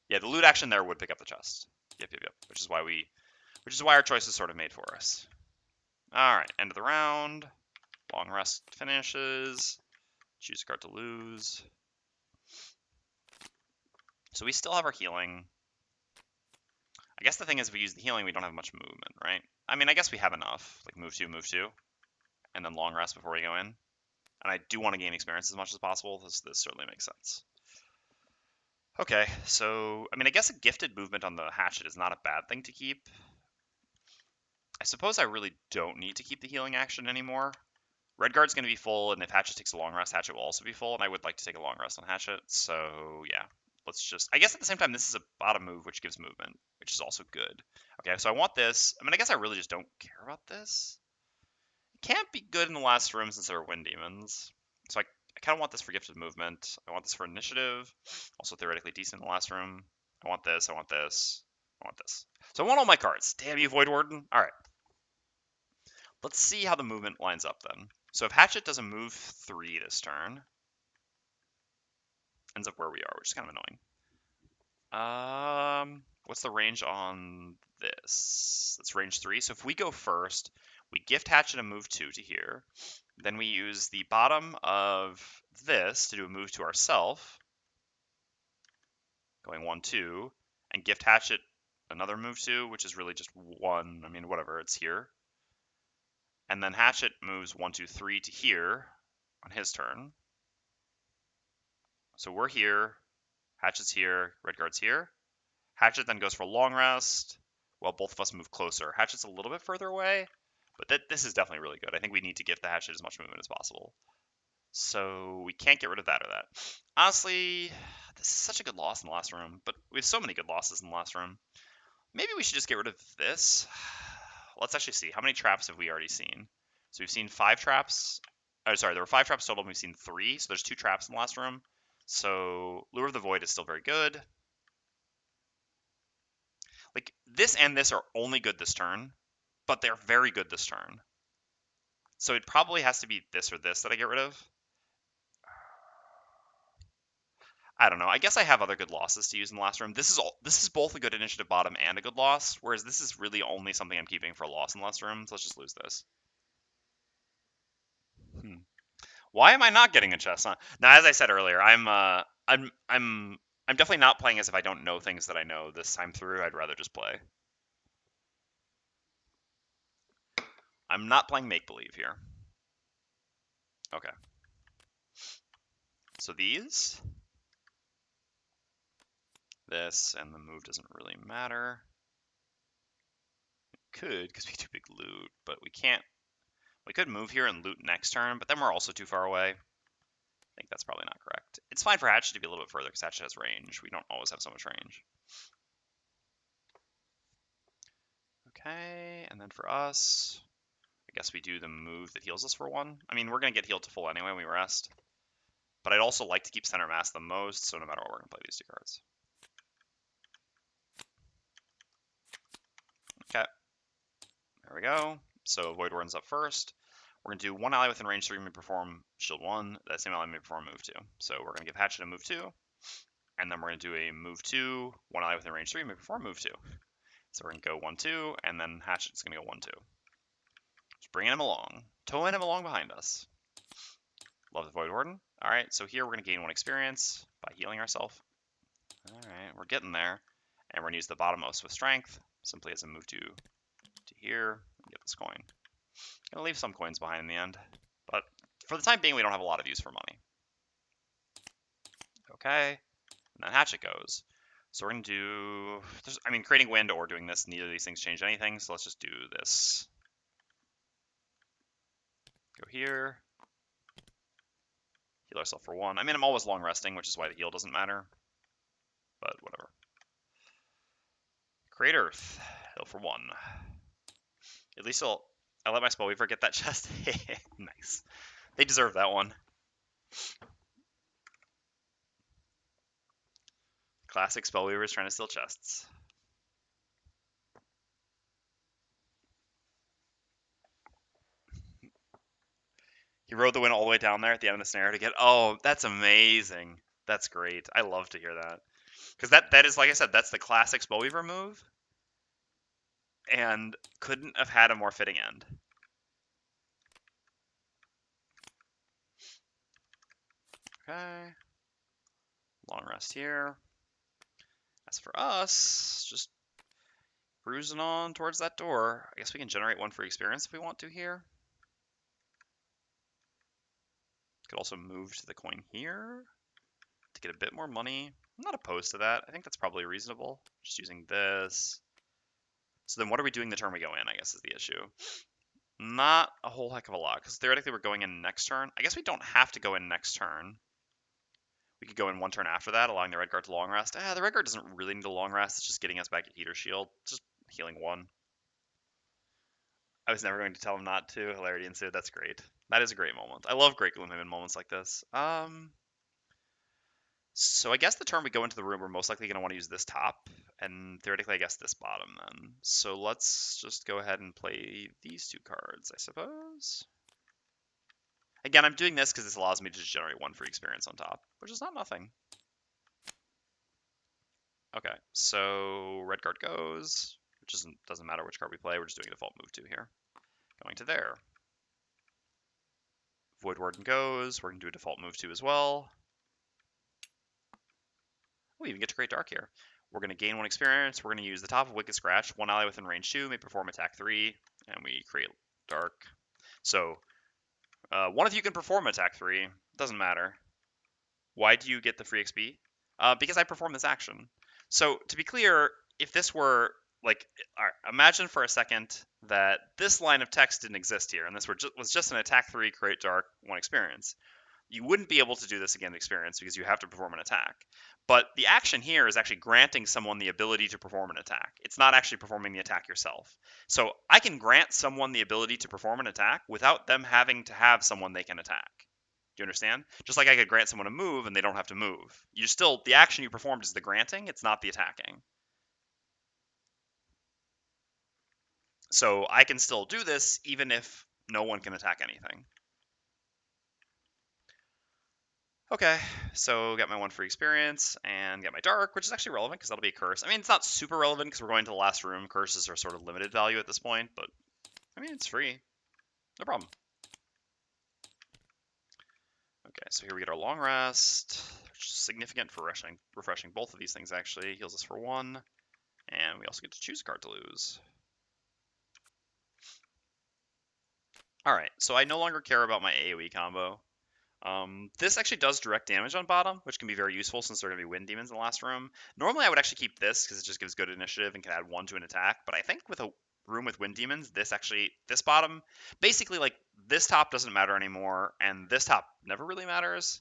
Speaker 1: Yeah, the loot action there would pick up the chest. Yep. Which is why our choice is sort of made for us. All right, end of the round. Long rest finishes. Choose a card to lose. So we still have our healing. I guess the thing is, if we use the healing, we don't have much movement, right? I mean, I guess we have enough. Like move 2, and then long rest before we go in. And I do want to gain experience as much as possible. This certainly makes sense. Okay, so, I mean, I guess a gifted movement on the Hatchet is not a bad thing to keep. I suppose I really don't need to keep the healing action anymore. Redguard's going to be full, and if Hatchet takes a long rest, Hatchet will also be full, and I would like to take a long rest on Hatchet, so yeah. Let's just, I guess at the same time, this is a bottom move, which gives movement, which is also good. Okay, so I want this. I mean, I guess I really just don't care about this. It can't be good in the last room since there are Wind Demons. So I kind of want this for gifted movement. I want this for initiative. Also theoretically decent in the last room. I want this, I want this, I want this. So I want all my cards. Damn you, Voidwarden. All right. Let's see how the movement lines up then. So if Hatchet does a move 3 this turn, ends up where we are, which is kind of annoying. What's the range on this? That's range 3. So if we go first, we gift Hatchet a move 2 to here. Then we use the bottom of this to do a move to ourself, going 1-2, and gift Hatchet another move 2, which is really just 1. I mean, whatever, it's here. And then Hatchet moves 1-2-3 to here on his turn. So we're here, Hatchet's here, Redguard's here. Hatchet then goes for a long rest, while both of us move closer. Hatchet's a little bit further away, but this is definitely really good. I think we need to give the Hatchet as much movement as possible. So we can't get rid of that or that. Honestly, this is such a good loss in the last room, but we have so many good losses in the last room. Maybe we should just get rid of this. Let's actually see. How many traps have we already seen? So we've seen 5 traps. Oh, sorry, there were 5 traps total, and we've seen 3. So there's 2 traps in the last room. So Lure of the Void is still very good. Like, this and this are only good this turn, but they're very good this turn. So it probably has to be this or this that I get rid of. I don't know. I guess I have other good losses to use in the last room. This is both a good initiative bottom and a good loss, whereas this is really only something I'm keeping for a loss in the last room. So let's just lose this. Why am I not getting a chest? Huh? Now, as I said earlier, I'm I'm definitely not playing as if I don't know things that I know this time through. I'd rather just play. I'm not playing make-believe here. Okay. So these, this, and the move doesn't really matter. Could, because we do big loot, but we can't. We could move here and loot next turn, but then we're also too far away. I think that's probably not correct. It's fine for Hatchet to be a little bit further, because Hatchet has range. We don't always have so much range. Okay, and then for us, I guess we do the move that heals us for 1. I mean, we're going to get healed to full anyway when we rest. But I'd also like to keep center mass the most, so no matter what, we're going to play these 2 cards. Okay. There we go. So Voidwarden's up first. We're going to do 1 ally within range 3 may perform shield 1. That same ally may perform move 2. So we're going to give Hatchet a move 2. And then we're going to do a move 2. 1 ally within range 3 may perform move 2. So we're going to go 1, 2, and then Hatchet's going to go 1, 2. Just bringing him along. Towing him along behind us. Love the Voidwarden. Alright, so here we're going to gain 1 experience by healing ourselves. Alright, we're getting there. And we're going to use the bottommost with strength, simply as a move to here, and get this coin. Gonna leave some coins behind in the end, but for the time being, we don't have a lot of use for money. Okay, and then Hatchet goes. So we're gonna do, I mean, creating wind or doing this, neither of these things change anything, so let's just do this. Go here. Heal ourselves for 1. I mean, I'm always long resting, which is why the heal doesn't matter, but whatever. Create Earth. Heal for 1. At least I let my Spellweaver get that chest. Nice. They deserve that one. Classic Spellweavers trying to steal chests. He rode the wind all the way down there at the end of the snare to get. Oh, that's amazing. That's great. I love to hear that. Because that is, like I said, that's the classic Spellweaver move. And couldn't have had a more fitting end. Okay. Long rest here. As for us, just cruising on towards that door. I guess we can generate 1 free experience if we want to here. Could also move to the coin here to get a bit more money. I'm not opposed to that. I think that's probably reasonable. Just using this. So then what are we doing the turn we go in, I guess, is the issue. Not a whole heck of a lot, because theoretically we're going in next turn. I guess we don't have to go in next turn. We could go in 1 turn after that, allowing the red guard to long rest. The red guard doesn't really need a long rest. It's just getting us back at Heater Shield. Just healing 1. I was never going to tell him not to. Hilarity ensued. That's great. That is a great moment. I love great Gloomhaven moments like this. So I guess the turn we go into the room, we're most likely going to want to use this top, and theoretically, I guess this bottom then. So let's just go ahead and play these 2 cards, I suppose. Again, I'm doing this because this allows me to just generate 1 free experience on top, which is not nothing. Okay, so red card goes, which doesn't matter which card we play. We're just doing a default move 2 here. Going to there. Voidwarden goes. We're going to do a default move 2 as well. We even get to create Dark here. We're going to gain 1 experience. We're going to use the top of Wicked Scratch. 1 ally within range 2 may perform attack 3, and we create Dark. So, 1 of you can perform attack 3. Doesn't matter. Why do you get the free XP? Because I perform this action. So, to be clear, if this were, like, all right, imagine for a second that this line of text didn't exist here, and this was just an attack 3, create Dark, 1 experience. You wouldn't be able to do this again in experience because you have to perform an attack. But the action here is actually granting someone the ability to perform an attack. It's not actually performing the attack yourself. So I can grant someone the ability to perform an attack without them having to have someone they can attack. Do you understand? Just like I could grant someone a move and they don't have to move. The action you performed is the granting, it's not the attacking. So I can still do this even if no one can attack anything. Okay, so got my 1 free experience and got my Dark, which is actually relevant because that'll be a curse. I mean, it's not super relevant because we're going to the last room. Curses are sort of limited value at this point, but I mean, it's free. No problem. Okay, so here we get our long rest. which is significant for refreshing both of these things, actually. Heals us for 1, and we also get to choose a card to lose. Alright, so I no longer care about my AoE combo. This actually does direct damage on bottom, which can be very useful since there are going to be wind demons in the last room. Normally I would actually keep this because it just gives good initiative and can add 1 to an attack, but I think with a room with wind demons, this bottom, basically like this top doesn't matter anymore, and this top never really matters.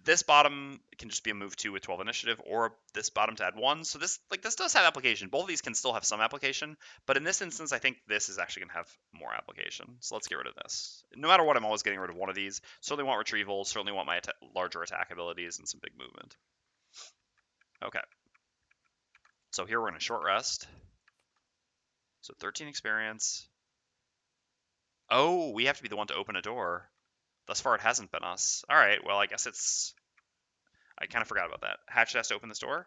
Speaker 1: This bottom can just be a move 2 with 12 initiative, or this bottom to add 1. So this does have application. Both of these can still have some application, but in this instance, I think this is actually going to have more application. So let's get rid of this. No matter what, I'm always getting rid of one of these. Certainly want retrieval, certainly want my larger attack abilities and some big movement. Okay. So here we're going to short rest. So 13 experience. Oh, we have to be the one to open a door. Thus far, it hasn't been us. All right, well, I guess it's... I kind of forgot about that. Hatchet has to open this door.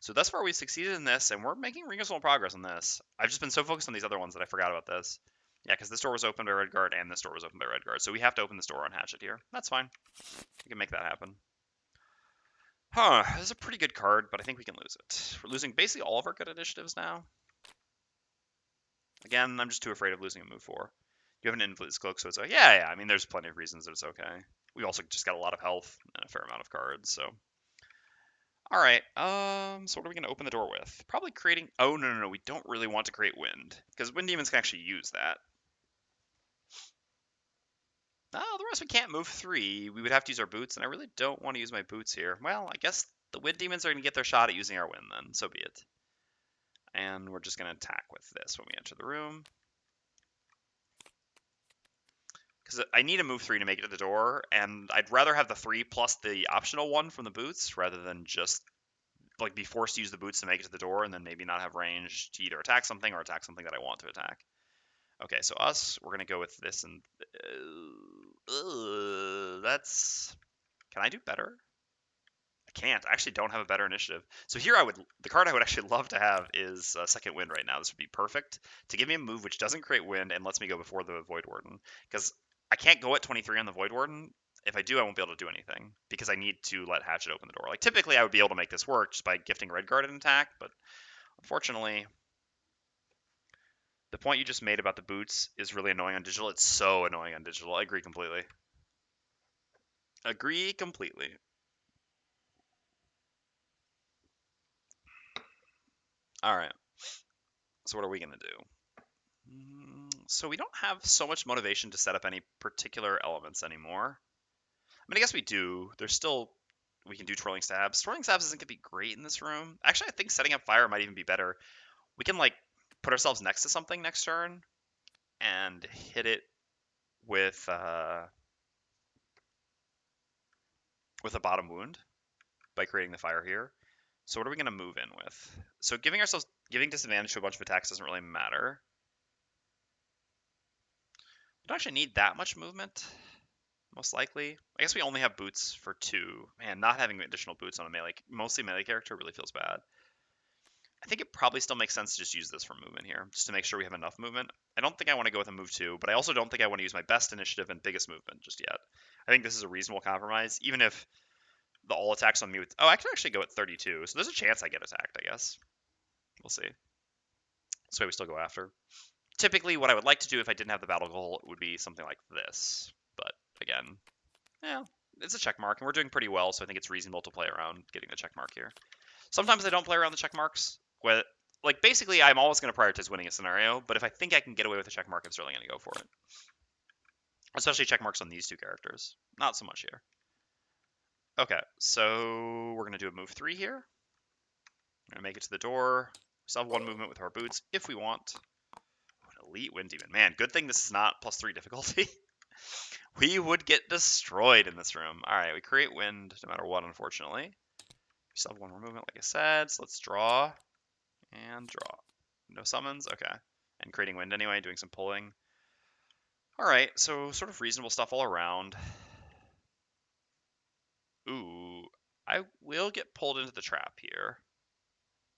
Speaker 1: So thus far, we've succeeded in this, and we're making reasonable progress on this. I've just been so focused on these other ones that I forgot about this. Yeah, because this door was opened by Redguard, and this door was opened by Redguard. So we have to open this door on Hatchet here. That's fine. We can make that happen. Huh, this is a pretty good card, but I think we can lose it. We're losing basically all of our good initiatives now. Again, I'm just too afraid of losing a move 4. You have an Influence Cloak, so it's like, yeah, I mean, there's plenty of reasons that it's okay. We also just got a lot of health and a fair amount of cards, so... Alright, so what are we going to open the door with? Probably creating... Oh, no, we don't really want to create wind, because wind demons can actually use that. Oh, the rest we can't move 3. We would have to use our boots, and I really don't want to use my boots here. Well, I guess the wind demons are going to get their shot at using our wind then, so be it. And we're just going to attack with this when we enter the room. Because I need a move 3 to make it to the door, and I'd rather have the 3 plus the optional 1 from the boots, rather than just like be forced to use the boots to make it to the door, and then maybe not have range to either attack something or attack something that I want to attack. Okay, so we're going to go with this, and that's... Can I do better? I can't. I actually don't have a better initiative. So here the card I would actually love to have is Second Wind right now. This would be perfect to give me a move which doesn't create wind and lets me go before the Voidwarden. Because I can't go at 23 on the Voidwarden. If I do, I won't be able to do anything because I need to let Hatchet open the door. Like typically I would be able to make this work just by gifting Redguard an attack, but unfortunately, the point you just made about the boots is really annoying on digital. It's so annoying on digital. I agree completely. Agree completely. All right. So what are we going to do? So we don't have so much motivation to set up any particular elements anymore. I mean, I guess we do. There's still... We can do Twirling Stabs. Twirling Stabs isn't going to be great in this room. Actually, I think setting up fire might even be better. We can, like, put ourselves next to something next turn and hit it with a bottom wound by creating the fire here. So what are we going to move in with? So giving disadvantage to a bunch of attacks doesn't really matter. We don't actually need that much movement, most likely. I guess we only have boots for 2. Man, not having additional boots on a mostly melee character really feels bad. I think it probably still makes sense to just use this for movement here, just to make sure we have enough movement. I don't think I want to go with a move 2, but I also don't think I want to use my best initiative and biggest movement just yet. I think this is a reasonable compromise, even if the all attacks on me with... Oh, I can actually go at 32, so there's a chance I get attacked, I guess. We'll see. This way we still go after. Typically, what I would like to do if I didn't have the battle goal would be something like this. But, again, yeah, it's a check mark, and we're doing pretty well, so I think it's reasonable to play around getting the check mark here. Sometimes I don't play around the check marks. Like, basically, I'm always going to prioritize winning a scenario, but if I think I can get away with a check mark, I'm certainly going to go for it. Especially check marks on these 2 characters. Not so much here. Okay, so we're going to do a move 3 here. We're going to make it to the door. We still have 1 movement with our boots if we want. An elite wind demon. Man, good thing this is not +3 difficulty. We would get destroyed in this room. All right, we create wind no matter what, unfortunately. We still have 1 more movement, like I said, so let's draw. And draw. No summons? Okay. And creating wind anyway, doing some pulling. Alright, so sort of reasonable stuff all around. Ooh, I will get pulled into the trap here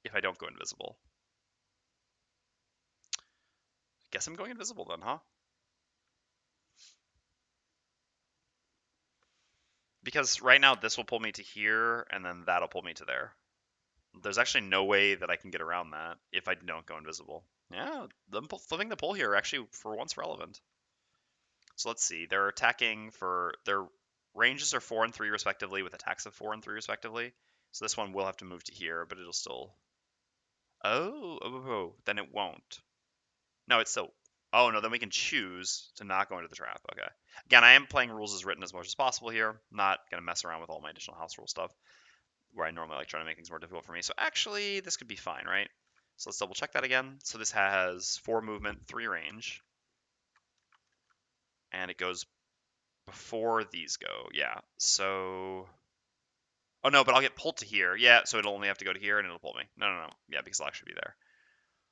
Speaker 1: if I don't go invisible. Guess I'm going invisible then, huh? because right now this will pull me to here, and then that'll pull me to there. There's actually no way that I can get around that if I don't go invisible. Yeah, them flipping the pull here are actually for once relevant. So let's see. They're attacking for their ranges are 4 and 3 respectively, with attacks of 4 and 3 respectively. So this one will have to move to here, but it'll still. Oh, then it won't. No, it's still. Oh no, then we can choose to not go into the trap. Okay. Again, I am playing rules as written as much as possible here. Not gonna mess around with all my additional house rule stuff, where I normally like trying to make things more difficult for me. So actually, this could be fine, right? So let's double check that again. So this has 4 movement, 3 range, and it goes before these go. Yeah. So. Oh no, but I'll get pulled to here. Yeah, so it'll only have to go to here and it'll pull me. No. Yeah, because I'll actually be there.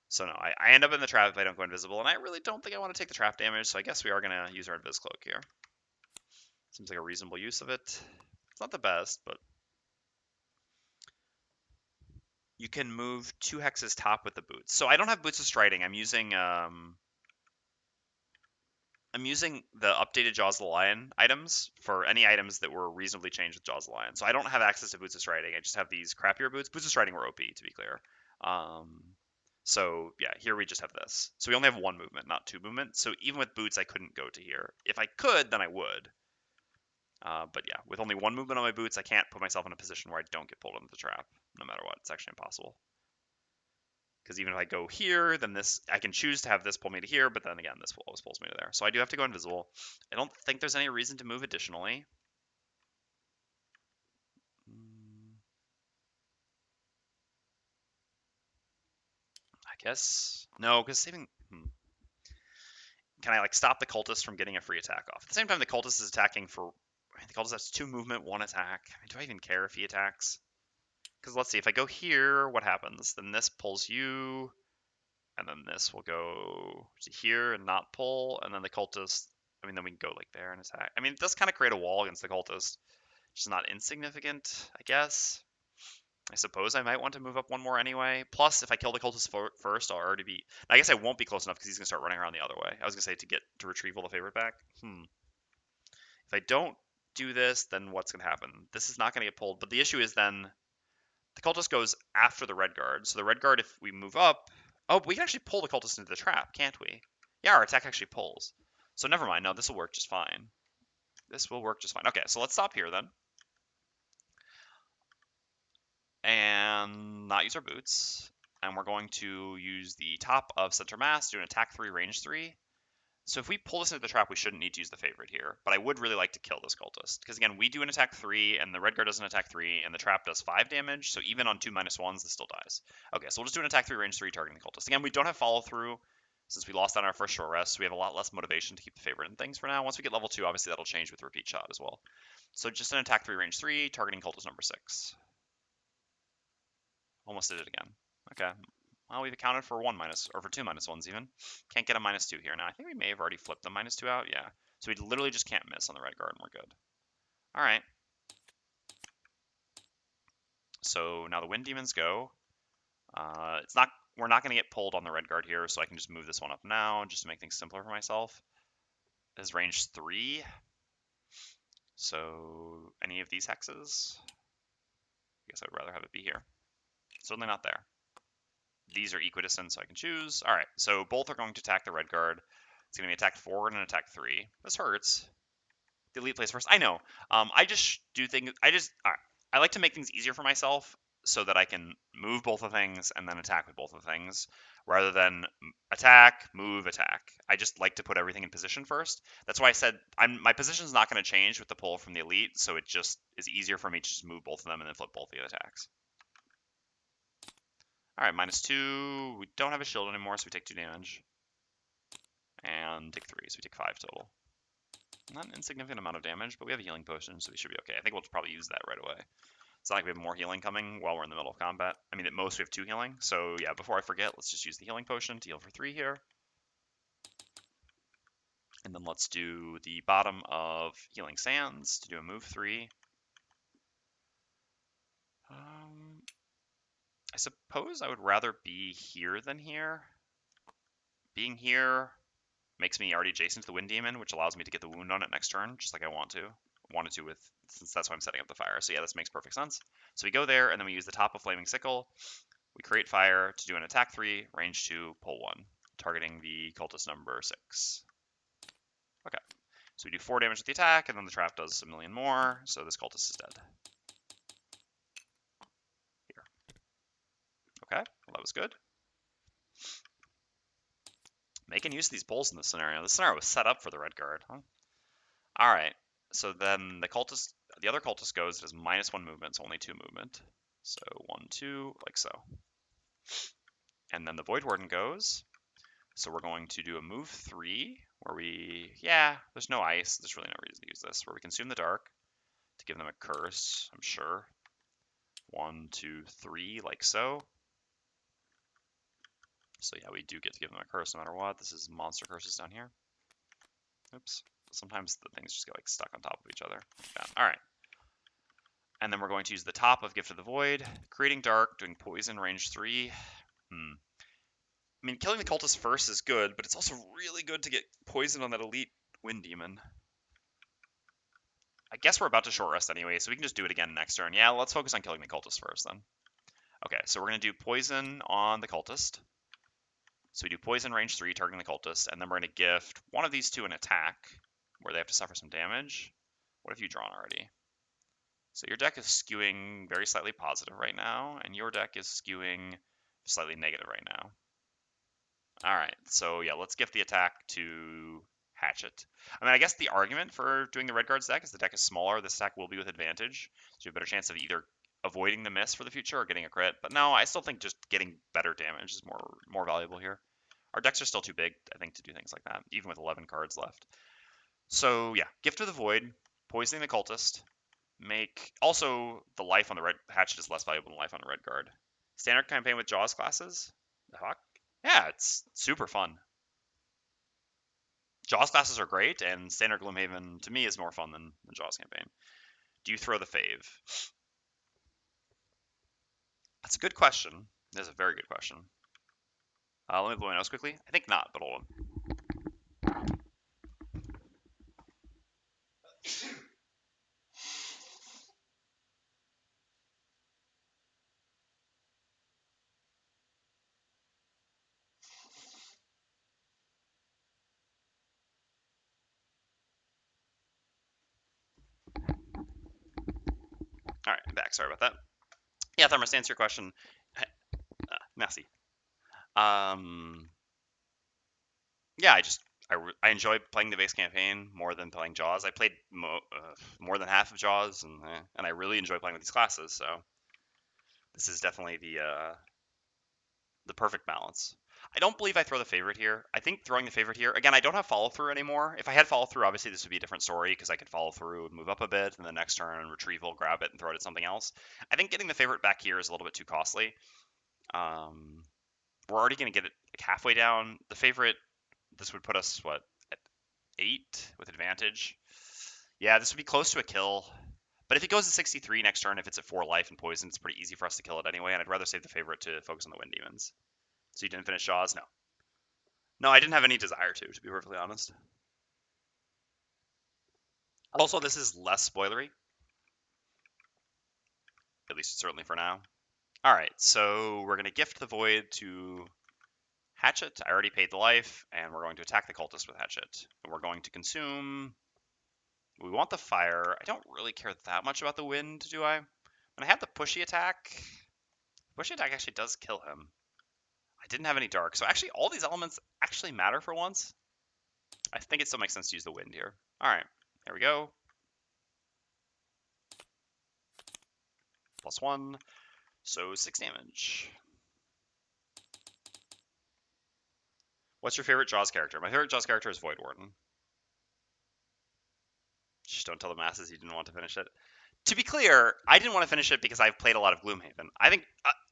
Speaker 1: So no, I end up in the trap if I don't go invisible, and I really don't think I want to take the trap damage, so I guess we are going to use our Invis Cloak here. Seems like a reasonable use of it. It's not the best, but you can move 2 hexes top with the boots. So I don't have Boots of Striding. I'm using the updated Jaws of the Lion items for any items that were reasonably changed with Jaws of the Lion. So I don't have access to Boots of Striding. I just have these crappier boots. Boots of Striding were OP, to be clear. So yeah, here we just have this. So we only have 1 movement, not 2 movement. So even with boots, I couldn't go to here. If I could, then I would. But yeah, with only 1 movement on my boots, I can't put myself in a position where I don't get pulled into the trap, no matter what. It's actually impossible. Because even if I go here, then this, I can choose to have this pull me to here, but then again, this always pulls me to there. So I do have to go invisible. I don't think there's any reason to move additionally. I guess, no, because saving, Can I like stop the cultist from getting a free attack off? At the same time, the cultist is attacking for, the cultist has 2 movement, 1 attack. I mean, do I even care if he attacks? Because let's see, if I go here, what happens? Then this pulls you, and then this will go to here and not pull, and then the cultist, then we can go like there and attack. I mean, it does kind of create a wall against the cultist, which is not insignificant, I guess. I suppose I might want to move up 1 more anyway. Plus, if I kill the cultist first, I'll already be. I guess I won't be close enough because he's gonna start running around the other way. I was gonna say to retrieve all the favorite back. If I don't do this, then what's gonna happen? This is not gonna get pulled. But the issue is then the cultist goes after the red guard. So the red guard, if we move up, oh, we can actually pull the cultist into the trap, can't we? Yeah, our attack actually pulls. So never mind. No, this will work just fine. This will work just fine. Okay, so let's stop here then. And not use our boots. And we're going to use the top of center mass, do an attack 3, range 3. So if we pull this into the trap, we shouldn't need to use the favorite here. But I would really like to kill this cultist. Because again, we do an attack 3, and the red guard does an attack 3, and the trap does 5 damage. So even on 2 -1s, this still dies. Okay, so we'll just do an attack 3, range 3, targeting the cultist. Again, we don't have follow through since we lost on our first short rest. So we have a lot less motivation to keep the favorite and things for now. Once we get level 2, obviously that'll change with repeat shot as well. So just an attack 3, range 3, targeting cultist number 6. Almost did it again. Okay. Well, we've accounted for 1 minus, or for 2 -1s even. Can't get a -2 here. Now, I think we may have already flipped the -2 out. Yeah. So we literally just can't miss on the red guard, and we're good. All right. So now the wind demons go. We're not going to get pulled on the red guard here, so I can just move this one up now, just to make things simpler for myself. This is range 3. So any of these hexes? I guess I'd rather have it be here. Certainly not there. These are equidistant, so I can choose. All right, so both are going to attack the red guard. It's going to be attack 4 and an attack 3. This hurts. The elite plays first. I know. I just do things. I like to make things easier for myself so that I can move both of things and then attack with both of the things, rather than attack, move, attack. I just like to put everything in position first. That's why I said my position is not going to change with the pull from the elite, so it just is easier for me to just move both of them and then flip both the attacks. All right, -2. We don't have a shield anymore, so we take 2 damage. And take 3, so we take 5 total. Not an insignificant amount of damage, but we have a healing potion, so we should be okay. I think we'll probably use that right away. It's not like we have more healing coming while we're in the middle of combat. I mean, at most we have 2 healing, so yeah, before I forget, let's just use the healing potion to heal for 3 here. And then let's do the bottom of Healing Sands to do a move 3. I suppose I would rather be here than here. Being here makes me already adjacent to the Wind Demon, which allows me to get the wound on it next turn, just like I want to. wanted to since that's why I'm setting up the fire. So yeah, this makes perfect sense. So we go there, and then we use the top of Flaming Sickle. We create fire to do an attack 3, range 2, pull 1, targeting the cultist number 6. Okay, so we do 4 damage with the attack, and then the trap does a million more, so this cultist is dead. Here. Okay, well, that was good. Making use of these pulls in this scenario. This scenario was set up for the red guard, huh? Alright, so then the other cultist goes, it has -1 movement, so only 2 movement. So 1, 2, like so. And then the Voidwarden goes. So we're going to do a move 3, where there's no ice, there's really no reason to use this, where we consume the dark to give them a curse, I'm sure. 1, 2, 3, like so. So yeah, we do get to give them a curse no matter what. This is monster curses down here. Oops. Sometimes the things just get like stuck on top of each other. Yeah. All right. And then we're going to use the top of Gift of the Void, creating dark, doing poison, range 3. I mean, killing the cultist first is good, but it's also really good to get poison on that elite wind demon. I guess we're about to short rest anyway, so we can just do it again next turn. Yeah, let's focus on killing the cultist first then. Okay, so we're going to do poison on the cultist. So we do poison range 3, targeting the cultist, and then we're going to gift one of these two an attack, where they have to suffer some damage. What have you drawn already? So your deck is skewing very slightly positive right now, and your deck is skewing slightly negative right now. Alright, so yeah, let's gift the attack to Hatchet. I mean, I guess the argument for doing the Red Guard's deck is the deck is smaller, this attack will be with advantage, so you have a better chance of either avoiding the miss for the future or getting a crit. But no, I still think just getting better damage is more valuable here. Our decks are still too big, I think, to do things like that, even with 11 cards left. So yeah, Gift of the Void, poisoning the cultist, also the life on the red Hatchet is less valuable than life on the Red Guard. Standard campaign with Jaws classes? The Hawk? Yeah, it's super fun. Jaws classes are great, and standard Gloomhaven to me is more fun than the Jaws campaign. Do you throw the fave? That's a good question. That's a very good question. Let me blow my nose quickly. I think not, but hold on. All right, I'm back. Sorry about that. Yeah, Thermos, to answer your question, merci. Yeah, I enjoy playing the base campaign more than playing Jaws. I played more than half of Jaws, and I really enjoy playing with these classes. So this is definitely the perfect balance. I don't believe I throw the favorite here. I think throwing the favorite here, again, I don't have follow through anymore. If I had follow through, obviously this would be a different story because I could follow through and move up a bit, and the next turn retrieval, grab it, and throw it at something else. I think getting the favorite back here is a little bit too costly. We're already going to get it like halfway down. The favorite, this would put us, at 8 with advantage? Yeah, this would be close to a kill. But if it goes to 63 next turn, if it's at 4 life and poison, it's pretty easy for us to kill it anyway, and I'd rather save the favorite to focus on the Wind Demons. So you didn't finish Jaws? No. No, I didn't have any desire to be perfectly honest. Also, this is less spoilery. At least certainly for now. Alright, so we're going to gift the Void to Hatchet. I already paid the life, and we're going to attack the cultist with Hatchet. And we're going to consume... We want the fire. I don't really care that much about the wind, do I? When I have the pushy attack actually does kill him. I didn't have any dark, so actually all these elements actually matter for once. I think it still makes sense to use the wind here. Alright, there we go. +1, so 6 damage. What's your favorite Jaws character? My favorite Jaws character is Voidwarden. Just don't tell the masses you didn't want to finish it. To be clear, I didn't want to finish it because I've played a lot of Gloomhaven. I think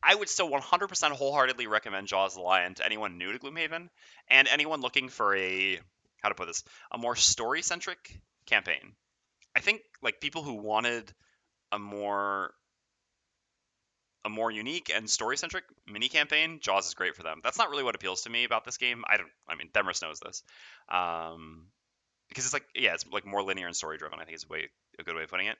Speaker 1: I would still 100% wholeheartedly recommend Jaws the Lion to anyone new to Gloomhaven and anyone looking for a more story-centric campaign. I think like people who wanted a more unique and story-centric mini campaign, Jaws is great for them. That's not really what appeals to me about this game. I mean, Themris knows this. because it's like, yeah, it's like more linear and story driven. I think is a good way of putting it.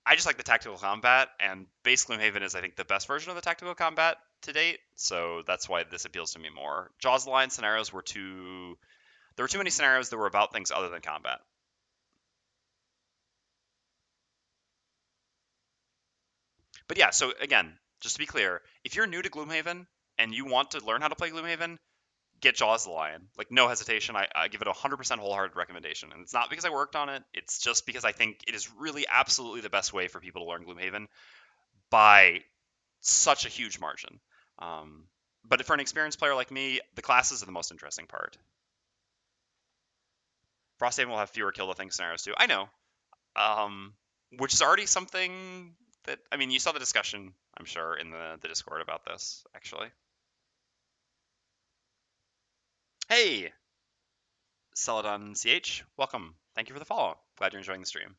Speaker 1: I just like the tactical combat, and base Gloomhaven is, I think, the best version of the tactical combat to date. So that's why this appeals to me more. Jaws Line scenarios were too. There were too many scenarios that were about things other than combat. But yeah, so again, just to be clear, if you're new to Gloomhaven and you want to learn how to play Gloomhaven, get Jaws the Lion. Like, no hesitation. I give it a 100% wholehearted recommendation. And it's not because I worked on it, it's just because I think it is really absolutely the best way for people to learn Gloomhaven by such a huge margin. Um, but for an experienced player like me, the classes are the most interesting part. Frosthaven will have fewer kill the thing scenarios too. I know. Um, which is already something that, I mean, you saw the discussion, I'm sure, in the Discord about this, actually. Hey, Celadon CH, welcome. Thank you for the follow. Glad you're enjoying the stream.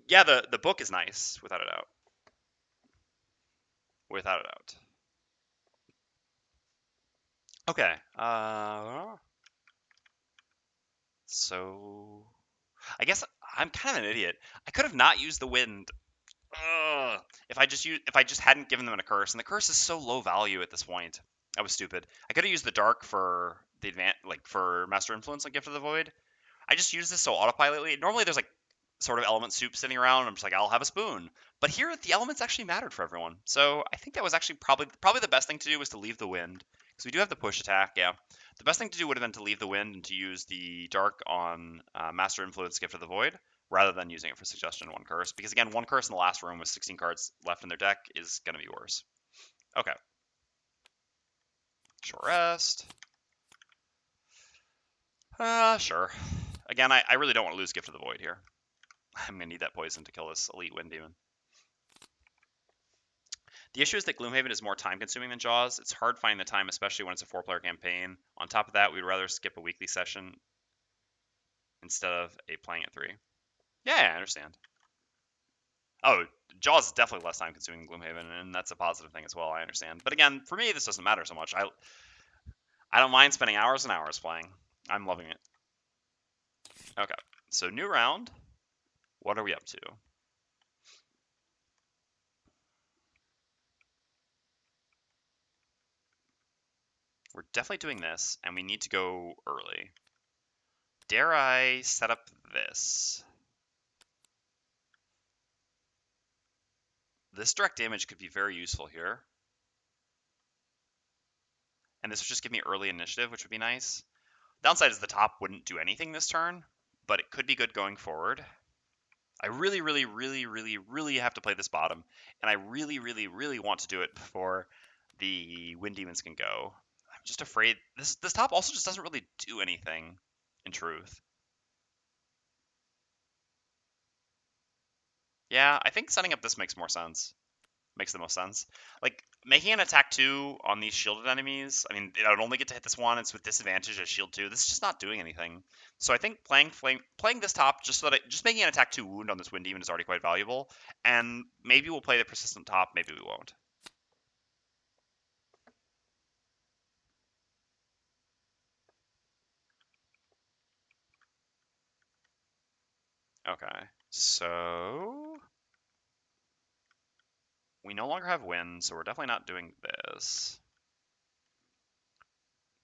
Speaker 1: Yeah, the book is nice, without a doubt. Without a doubt. Okay. So I guess I'm kind of an idiot. I could have not used the wind. Ugh. If I just hadn't given them a curse, and the curse is so low value at this point. I was stupid. I could have used the dark for the like for Master Influence and Gift of the Void. I just use this so autopilotly. Normally there's like sort of element soup sitting around. And I'm just like, I'll have a spoon. But here the elements actually mattered for everyone. So I think that was actually probably the best thing to do was to leave the wind. Because we do have the push attack, yeah. The best thing to do would have been to leave the wind and to use the dark on Master Influence Gift of the Void rather than using it for suggestion one curse. Because again, one curse in the last room with 16 cards left in their deck is going to be worse. Okay. Short rest. Sure. Again, I really don't want to lose Gift of the Void here. I'm going to need that poison to kill this elite wind demon. The issue is that Gloomhaven is more time consuming than Jaws. It's hard finding the time, especially when it's a 4-player campaign. On top of that, we'd rather skip a weekly session instead of playing at 3. Yeah, I understand. Oh, Jaws is definitely less time consuming than Gloomhaven, and that's a positive thing as well, I understand. But again, for me, this doesn't matter so much. I don't mind spending hours and hours playing. I'm loving it. Okay, so new round. What are we up to? We're definitely doing this, and we need to go early. Dare I set up this? This direct damage could be very useful here. And this would just give me early initiative, which would be nice. Downside is the top wouldn't do anything this turn, but it could be good going forward. I really, really, really, really, really have to play this bottom, and I really, really, really want to do it before the Wind Demons can go. I'm just afraid this top also just doesn't really do anything, in truth. Yeah, I think setting up this makes more sense. Makes the most sense. Like, making an attack 2 on these shielded enemies, I mean, I would only get to hit this one, it's with disadvantage as shield 2. This is just not doing anything. So I think playing this top, just so that just making an attack 2 wound on this Wind Demon is already quite valuable. And maybe we'll play the persistent top, maybe we won't. Okay, so we no longer have wind, so we're definitely not doing this.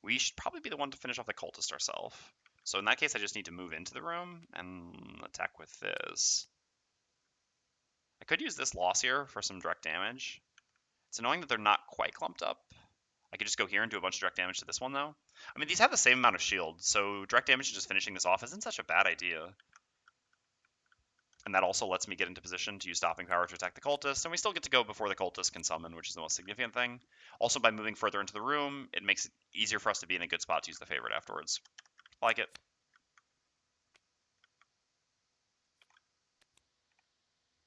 Speaker 1: We should probably be the one to finish off the cultist ourselves. So in that case, I just need to move into the room and attack with this. I could use this loss here for some direct damage. It's annoying that they're not quite clumped up. I could just go here and do a bunch of direct damage to this one, though. I mean, these have the same amount of shield, so direct damage and just finishing this off isn't such a bad idea. And that also lets me get into position to use stopping power to attack the cultist, and we still get to go before the cultist can summon, which is the most significant thing. Also, by moving further into the room, it makes it easier for us to be in a good spot to use the favorite afterwards. Like it.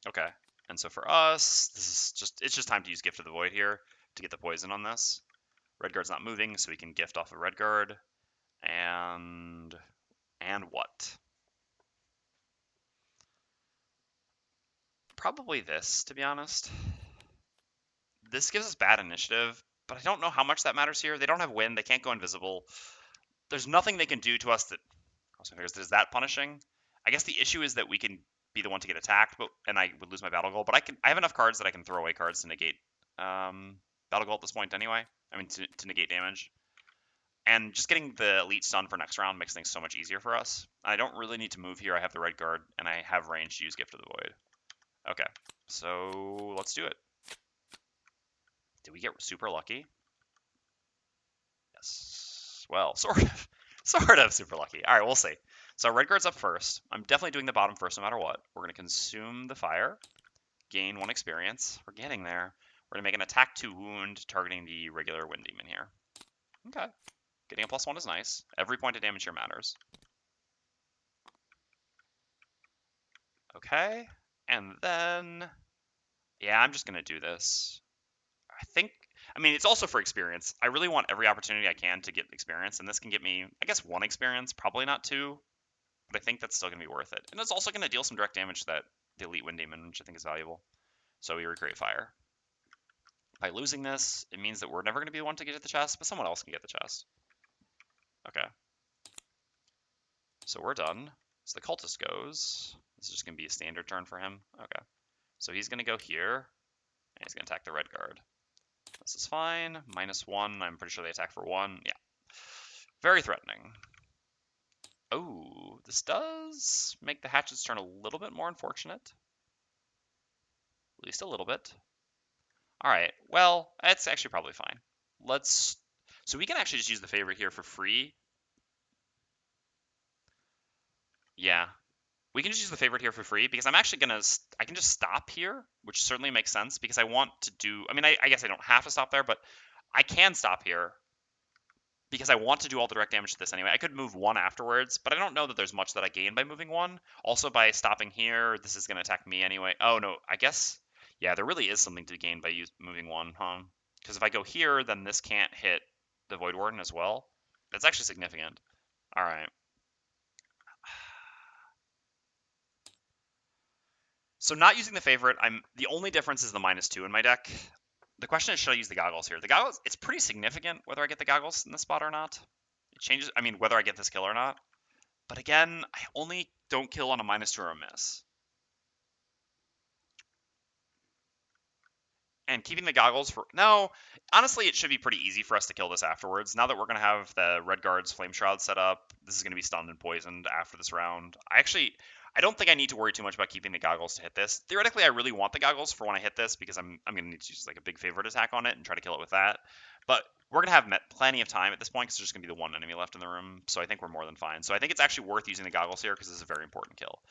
Speaker 1: Okay. And so for us, it's just time to use Gift of the Void here to get the poison on this. Redguard's not moving, so we can gift off of Redguard. And what? Probably this, to be honest. This gives us bad initiative, but I don't know how much that matters here. They don't have wind, they can't go invisible. there's nothing they can do to us that is that punishing. I guess the issue is that we can be the one to get attacked, and I would lose my battle goal. But I have enough cards that I can throw away cards to negate battle goal at this point anyway. I mean to negate damage. And just getting the elite stun for next round makes things so much easier for us. I don't really need to move here. I have the red guard, and I have range to use Gift of the Void. Okay, so let's do it. Did we get super lucky? Yes. Well, sort of. Sort of super lucky. All right, we'll see. So red guard's up first. I'm definitely doing the bottom first no matter what. We're going to consume the fire, gain 1 experience. We're getting there. We're going to make an attack 2 wound targeting the regular wind demon here. Okay. Getting a +1 is nice. Every point of damage here matters. Okay. And then, yeah, I'm just going to do this. I mean, it's also for experience. I really want every opportunity I can to get experience, and this can get me, I guess, 1 experience, probably not 2, but I think that's still going to be worth it. And it's also going to deal some direct damage to the Elite Wind Demon, which I think is valuable. So we recreate fire. By losing this, it means that we're never going to be the one to get at the chest, but someone else can get the chest. Okay. So we're done. So the cultist goes. This is just going to be a standard turn for him. Okay. So he's going to go here, and he's going to attack the red guard. This is fine. -1. I'm pretty sure they attack for 1. Yeah. Very threatening. Oh, this does make the hatchets turn a little bit more unfortunate. At least a little bit. All right. Well, it's actually probably fine. So we can actually just use the favorite here for free. Yeah. We can just use the favorite here for free because I'm actually I can just stop here, which certainly makes sense because I want to do, I mean, I guess I don't have to stop there, but I can stop here because I want to do all the direct damage to this anyway. I could move 1 afterwards, but I don't know that there's much that I gain by moving 1. Also, by stopping here, this is going to attack me anyway. Oh, no, I guess, yeah, there really is something to gain by moving 1, huh? Because if I go here, then this can't hit the Voidwarden as well. That's actually significant. All right. So not using the favorite, the only difference is the -2 in my deck. The question is, should I use the goggles here? The goggles, it's pretty significant whether I get the goggles in this spot or not. It changes, I mean, whether I get this kill or not. But again, I only don't kill on a -2 or a miss. And keeping the goggles for... No, honestly, it should be pretty easy for us to kill this afterwards. Now that we're going to have the Red Guard's Flame Shroud set up, this is going to be stunned and poisoned after this round. I don't think I need to worry too much about keeping the goggles to hit this. Theoretically, I really want the goggles for when I hit this because I'm going to need to use like a big favorite attack on it and try to kill it with that. But we're going to have plenty of time at this point because there's just going to be the 1 enemy left in the room. So I think we're more than fine. So I think it's actually worth using the goggles here because this is a very important kill.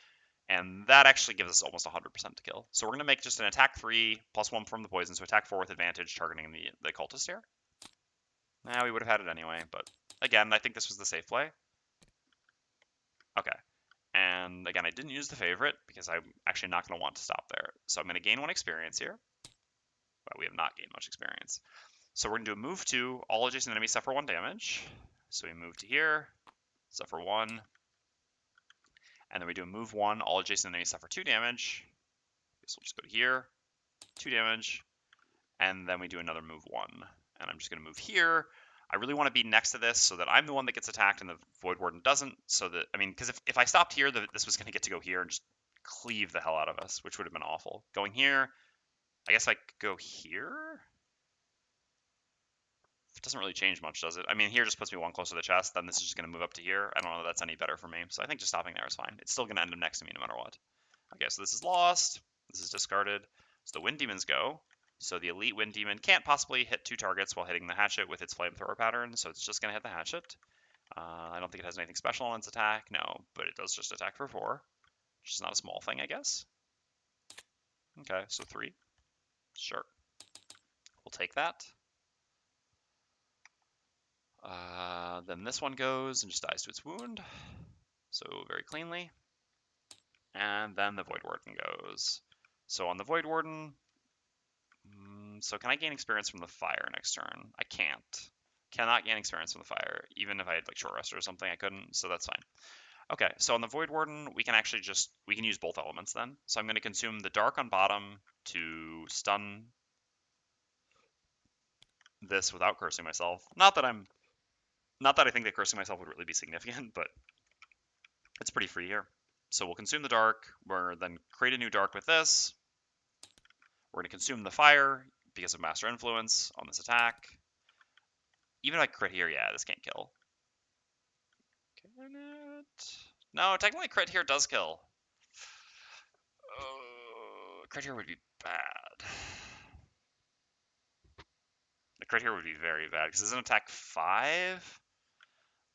Speaker 1: And that actually gives us almost 100% to kill. So we're going to make just an attack 3 +1 from the poison. So attack 4 with advantage targeting the cultist here. Nah, we would have had it anyway. But again, I think this was the safe play. Okay. And again, I didn't use the favorite because I'm actually not going to want to stop there. So I'm going to gain 1 experience here. But we have not gained much experience. So we're going to do a move 2. All adjacent enemies suffer 1 damage. So we move to here, suffer 1. And then we do a move 1. All adjacent enemies suffer 2 damage. So we'll just go to here, 2 damage. And then we do another move 1. And I'm just going to move here. I really want to be next to this so that I'm the one that gets attacked and the Voidwarden doesn't. So that, I mean, because if I stopped here, this was going to get to go here and just cleave the hell out of us, which would have been awful. Going here, I guess I could go here. It doesn't really change much, does it? I mean, here just puts me 1 closer to the chest. Then this is just going to move up to here. I don't know if that's any better for me. So I think just stopping there is fine. It's still going to end up next to me no matter what. Okay, so this is lost. This is discarded. So the Wind Demons go. So the Elite Wind Demon can't possibly hit 2 targets while hitting the Hatchet with its Flamethrower pattern, so it's just going to hit the Hatchet. I don't think it has anything special on its attack, no, but it does just attack for 4, which is not a small thing, I guess. Okay, so 3. Sure. We'll take that. Then this one goes and just dies to its wound, so very cleanly. And then the Voidwarden goes. So on the Voidwarden, so can I gain experience from the fire next turn? I can't. Cannot gain experience from the fire. Even if I had like short rest or something, I couldn't, so that's fine. Okay, so on the Voidwarden, we can actually we can use both elements then. So I'm going to consume the dark on bottom to stun this without cursing myself. Not that I'm Not that I think that cursing myself would really be significant, but it's pretty free here. So we'll consume the dark. We're then create a new dark with this. We're going to consume the fire because of Master Influence on this attack. Even if I crit here, yeah, this can't kill. Can it? No, technically crit here does kill. Crit here would be bad. The crit here would be very bad because it's an attack 5.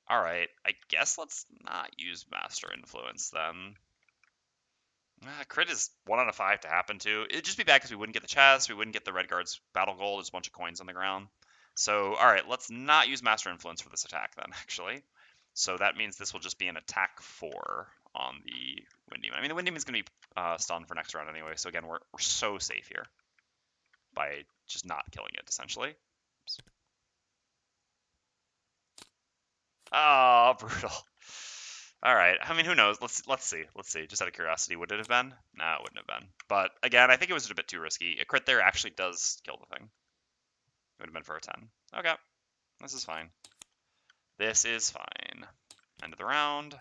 Speaker 1: All right, I guess let's not use Master Influence then. Crit is 1 out of 5 to happen to. It'd just be bad because we wouldn't get the chest, we wouldn't get the Red Guard's battle gold. There's a bunch of coins on the ground. So, all right, let's not use Master Influence for this attack then, actually. So that means this will just be an attack 4 on the Wind Demon. I mean, the Wind Demon's going to be stunned for next round anyway. So again, we're so safe here by just not killing it, essentially. Oops. Oh, brutal. All right. I mean, who knows? Let's see. Let's see. Just out of curiosity, would it have been? No, it wouldn't have been. But again, I think it was a bit too risky. A crit there actually does kill the thing. It would have been for a 10. Okay. This is fine. This is fine. End of the round.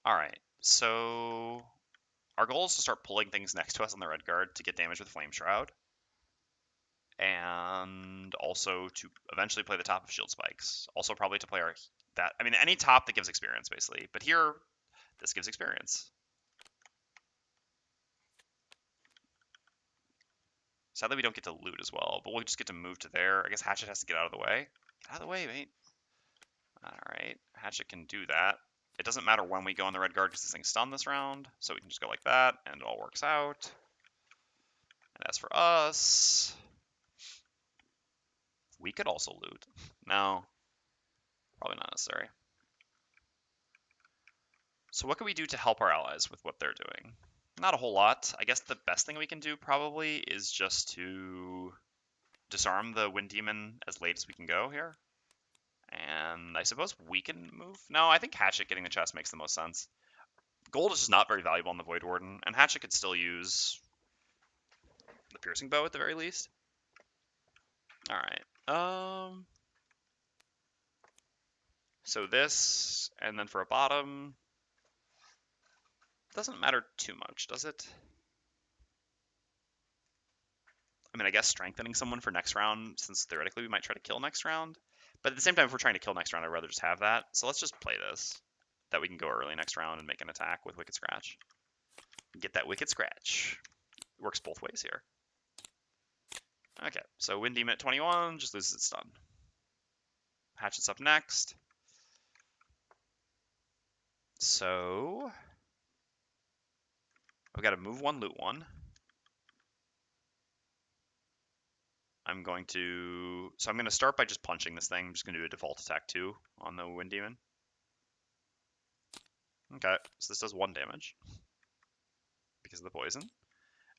Speaker 1: All right. So our goal is to start pulling things next to us on the red guard to get damage with Flame Shroud. And also to eventually play the top of Shield Spikes. Also probably to play I mean, any top that gives experience, basically. But here, this gives experience. Sadly, we don't get to loot as well, but we'll just get to move to there. I guess Hatchet has to get out of the way. Get out of the way, mate. All right, Hatchet can do that. It doesn't matter when we go on the red guard because this thing's stunned this round, so we can just go like that, and it all works out. And as for us, we could also loot. No, probably not necessary. So what can we do to help our allies with what they're doing? Not a whole lot. I guess the best thing we can do probably is just to disarm the Wind Demon as late as we can go here. And I suppose we can move. No, I think Hatchet getting the chest makes the most sense. Gold is just not very valuable on the Voidwarden, and Hatchet could still use the piercing bow at the very least. All right. So this, and then for a bottom, doesn't matter too much, does it? I mean, I guess strengthening someone for next round, since theoretically we might try to kill next round. But at the same time, if we're trying to kill next round, I'd rather just have that. So let's just play this. That we can go early next round and make an attack with Wicked Scratch. Get that Wicked Scratch. It works both ways here. Okay, so Wind Demon at 21 just loses its stun. Hatchet's up next. So I've got to move 1, loot 1. I'm going to start by just punching this thing. I'm just going to do a default attack 2 on the Wind Demon. Okay, so this does 1 damage because of the poison.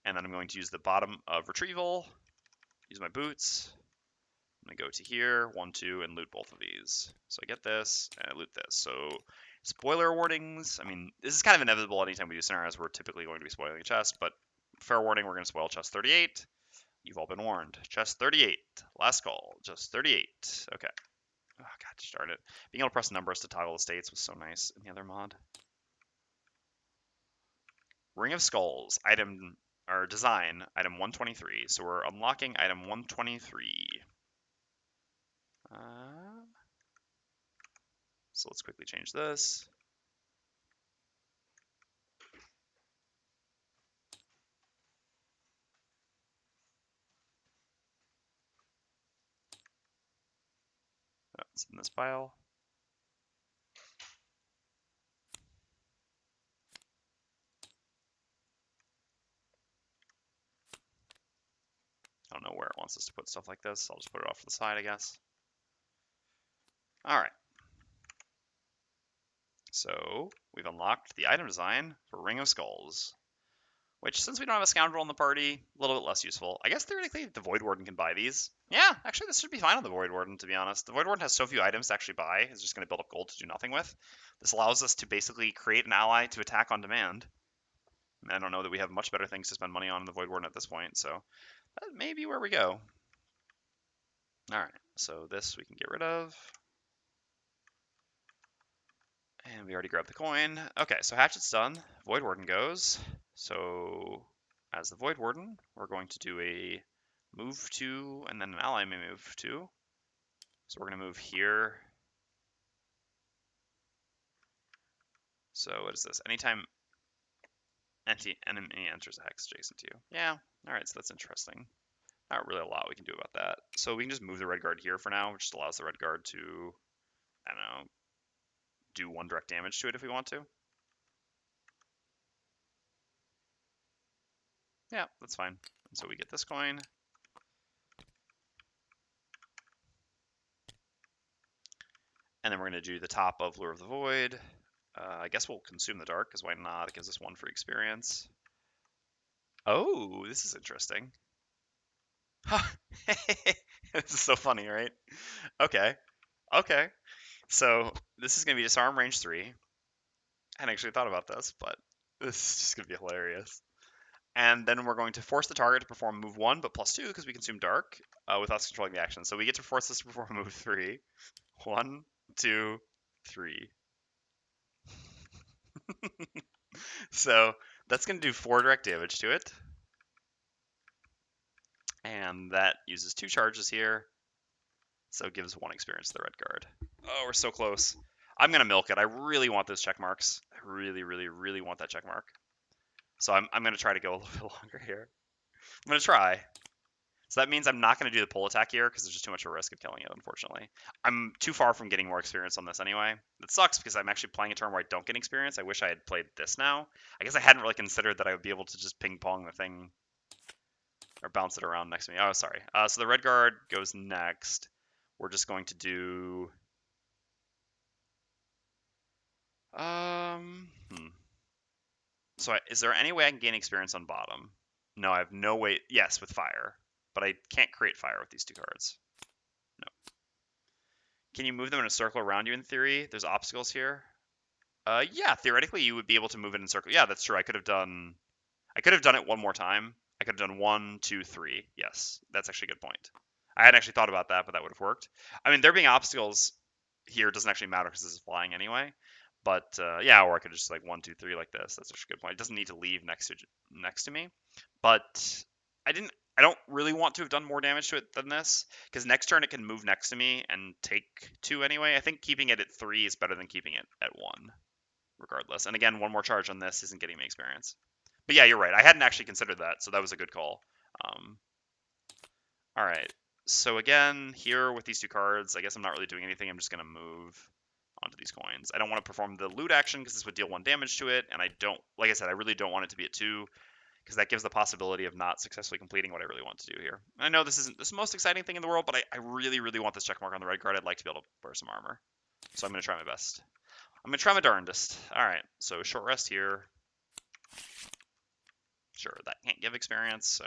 Speaker 1: And then I'm going to use the bottom of Retrieval, use my boots. I'm going to go to here, 1, 2, and loot both of these. So I get this, and I loot this. So spoiler warnings. I mean, this is kind of inevitable anytime we do scenarios. We're typically going to be spoiling a chest, but fair warning, we're going to spoil chest 38. You've all been warned. Chest 38. Last call. Just 38. Okay. Oh, God, darn it. Being able to press numbers to toggle the states was so nice in the other mod. Ring of Skulls. Item, or design. Item 123. So we're unlocking item 123. So let's quickly change this. That's in this pile. I don't know where it wants us to put stuff like this. I'll just put it off to the side, I guess. All right. So we've unlocked the item design for Ring of Skulls, which, since we don't have a scoundrel in the party, a little bit less useful. I guess theoretically the Voidwarden can buy these. Yeah, actually this should be fine on the Voidwarden, to be honest. The Voidwarden has so few items to actually buy, it's just going to build up gold to do nothing with. This allows us to basically create an ally to attack on demand. I don't know that we have much better things to spend money on in the Voidwarden at this point, so that may be where we go. All right, So this we can get rid of. And we already grabbed the coin. Okay, so Hatchet's done. Voidwarden goes. So as the Voidwarden, we're going to do a move to, and then an ally may move to. So we're going to move here. So what is this? Anytime enemy enters a hex adjacent to you. Yeah, alright, so that's interesting. Not really a lot we can do about that. So we can just move the red guard here for now, which just allows the red guard to, I don't know, do 1 direct damage to it if we want to. Yeah, that's fine. And so we get this coin. And then we're going to do the top of Lure of the Void. I guess we'll consume the dark, because why not? It gives us 1 free experience. Oh, this is interesting. This is so funny, right? Okay. Okay. So this is going to be disarm range 3. I hadn't actually thought about this, but this is just going to be hilarious. And then we're going to force the target to perform move 1, but +2 because we consume dark with us controlling the action. So we get to force this to perform move 3. 1, 2, 3. So that's going to do 4 direct damage to it. And that uses 2 charges here. So it gives 1 experience to the red guard. Oh, we're so close. I'm going to milk it. I really want those check marks. I really, really, really want that check mark. So I'm going to try to go a little bit longer here. I'm going to try. So that means I'm not going to do the pull attack here because there's just too much of a risk of killing it, unfortunately. I'm too far from getting more experience on this anyway. It sucks because I'm actually playing a turn where I don't get experience. I wish I had played this now. I guess I hadn't really considered that I would be able to just ping pong the thing or bounce it around next to me. Oh, sorry. So the red guard goes next. We're just going to do... So is there any way I can gain experience on bottom? No, I have no way. Yes, with fire. But I can't create fire with these 2 cards. No. Can you move them in a circle around you in theory? There's obstacles here. Yeah, theoretically you would be able to move it in a circle. Yeah, that's true. I could have done it 1 more time. I could have done 1, 2, 3. Yes, that's actually a good point. I hadn't actually thought about that, but that would have worked. I mean, there being obstacles here doesn't actually matter because this is flying anyway. But yeah, or I could just like 1, 2, 3 like this. That's actually a good point. It doesn't need to leave next to me. But I don't really want to have done more damage to it than this because next turn it can move next to me and take 2 anyway. I think keeping it at 3 is better than keeping it at 1, regardless. And again, 1 more charge on this isn't getting me experience. But yeah, you're right. I hadn't actually considered that, so that was a good call. All right. So again, here with these 2 cards, I guess I'm not really doing anything. I'm just going to move onto these coins. I don't want to perform the loot action because this would deal 1 damage to it, and I don't, like I said, I really don't want it to be at 2 because that gives the possibility of not successfully completing what I really want to do here. I know this isn't the most exciting thing in the world, but I really, really want this check mark on the red card. I'd like to be able to wear some armor. So I'm going to try my best. I'm going to try my darndest. All right, so short rest here. Sure, that can't give experience, so...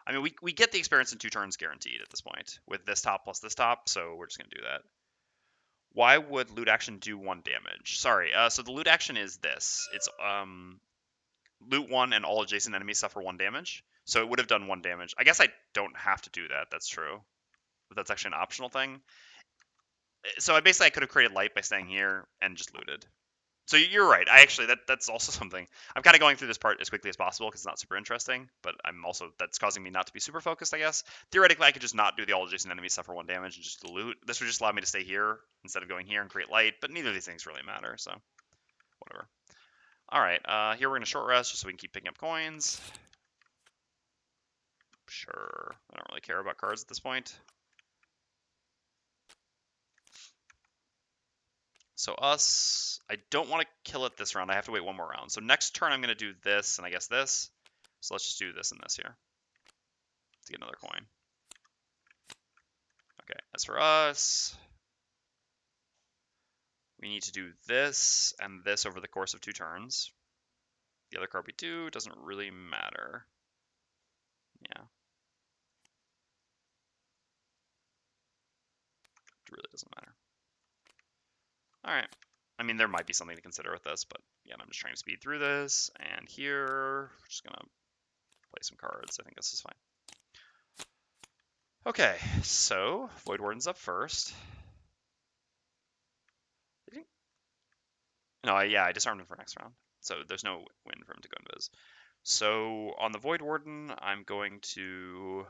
Speaker 1: I mean, we get the experience in 2 turns guaranteed at this point, with this top plus this top, so we're just going to do that. Why would loot action do 1 damage? Sorry, so the loot action is this. It's loot 1 and all adjacent enemies suffer 1 damage. So it would have done 1 damage. I guess I don't have to do that, that's true. But that's actually an optional thing. So I could have created light by staying here and just looted. So you're right. That's also something. I'm kind of going through this part as quickly as possible because it's not super interesting, but that's causing me not to be super focused, I guess. Theoretically, I could just not do the all adjacent enemies suffer 1 damage and just loot. This would just allow me to stay here instead of going here and create light, but neither of these things really matter, so whatever. All right, here we're going to short rest just so we can keep picking up coins. Sure, I don't really care about cards at this point. So I don't want to kill it this round. I have to wait 1 more round. So next turn I'm going to do this and I guess this. So let's just do this and this here to get another coin. Okay, as for us, we need to do this and this over the course of 2 turns. The other card we do doesn't really matter. Yeah. It really doesn't matter. All right. I mean, there might be something to consider with this, but again, I'm just trying to speed through this. And here, we're just going to play some cards. I think this is fine. Okay, so Voidwarden's up first. No, yeah, I disarmed him for next round. So there's no win for him to go invis. So on the Voidwarden, I'm going to...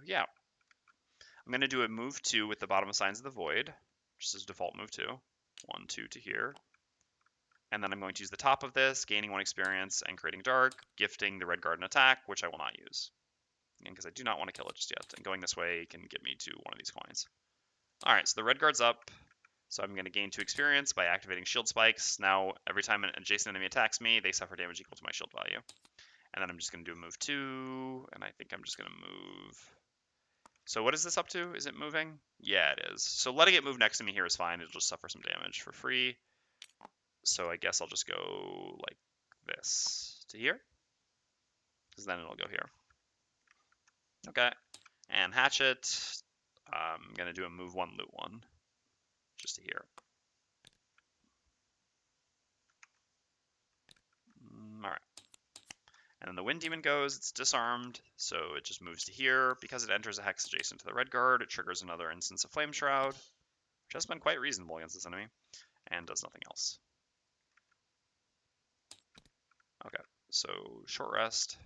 Speaker 1: yeah. I'm going to do a move 2 with the bottom of Signs of the Void, just as default move 2. 1, 2 to here. And then I'm going to use the top of this, gaining 1 experience and creating dark, gifting the red guard an attack, which I will not use. Again, because I do not want to kill it just yet. And going this way can get me to one of these coins. Alright, so the red guard's up. So I'm going to gain 2 experience by activating shield spikes. Now, every time an adjacent enemy attacks me, they suffer damage equal to my shield value. And then I'm just going to do a move 2, and I think I'm just going to move... So what is this up to? Is it moving? Yeah, it is. So letting it move next to me here is fine. It'll just suffer some damage for free. So I guess I'll just go like this to here, because then it'll go here. Okay. And Hatchet, I'm going to do a move 1, loot 1, just to here. All right. And then the Wind Demon goes, it's disarmed, so it just moves to here. Because it enters a hex adjacent to the red guard, it triggers another instance of Flame Shroud, which has been quite reasonable against this enemy, and does nothing else. Okay, so short rest.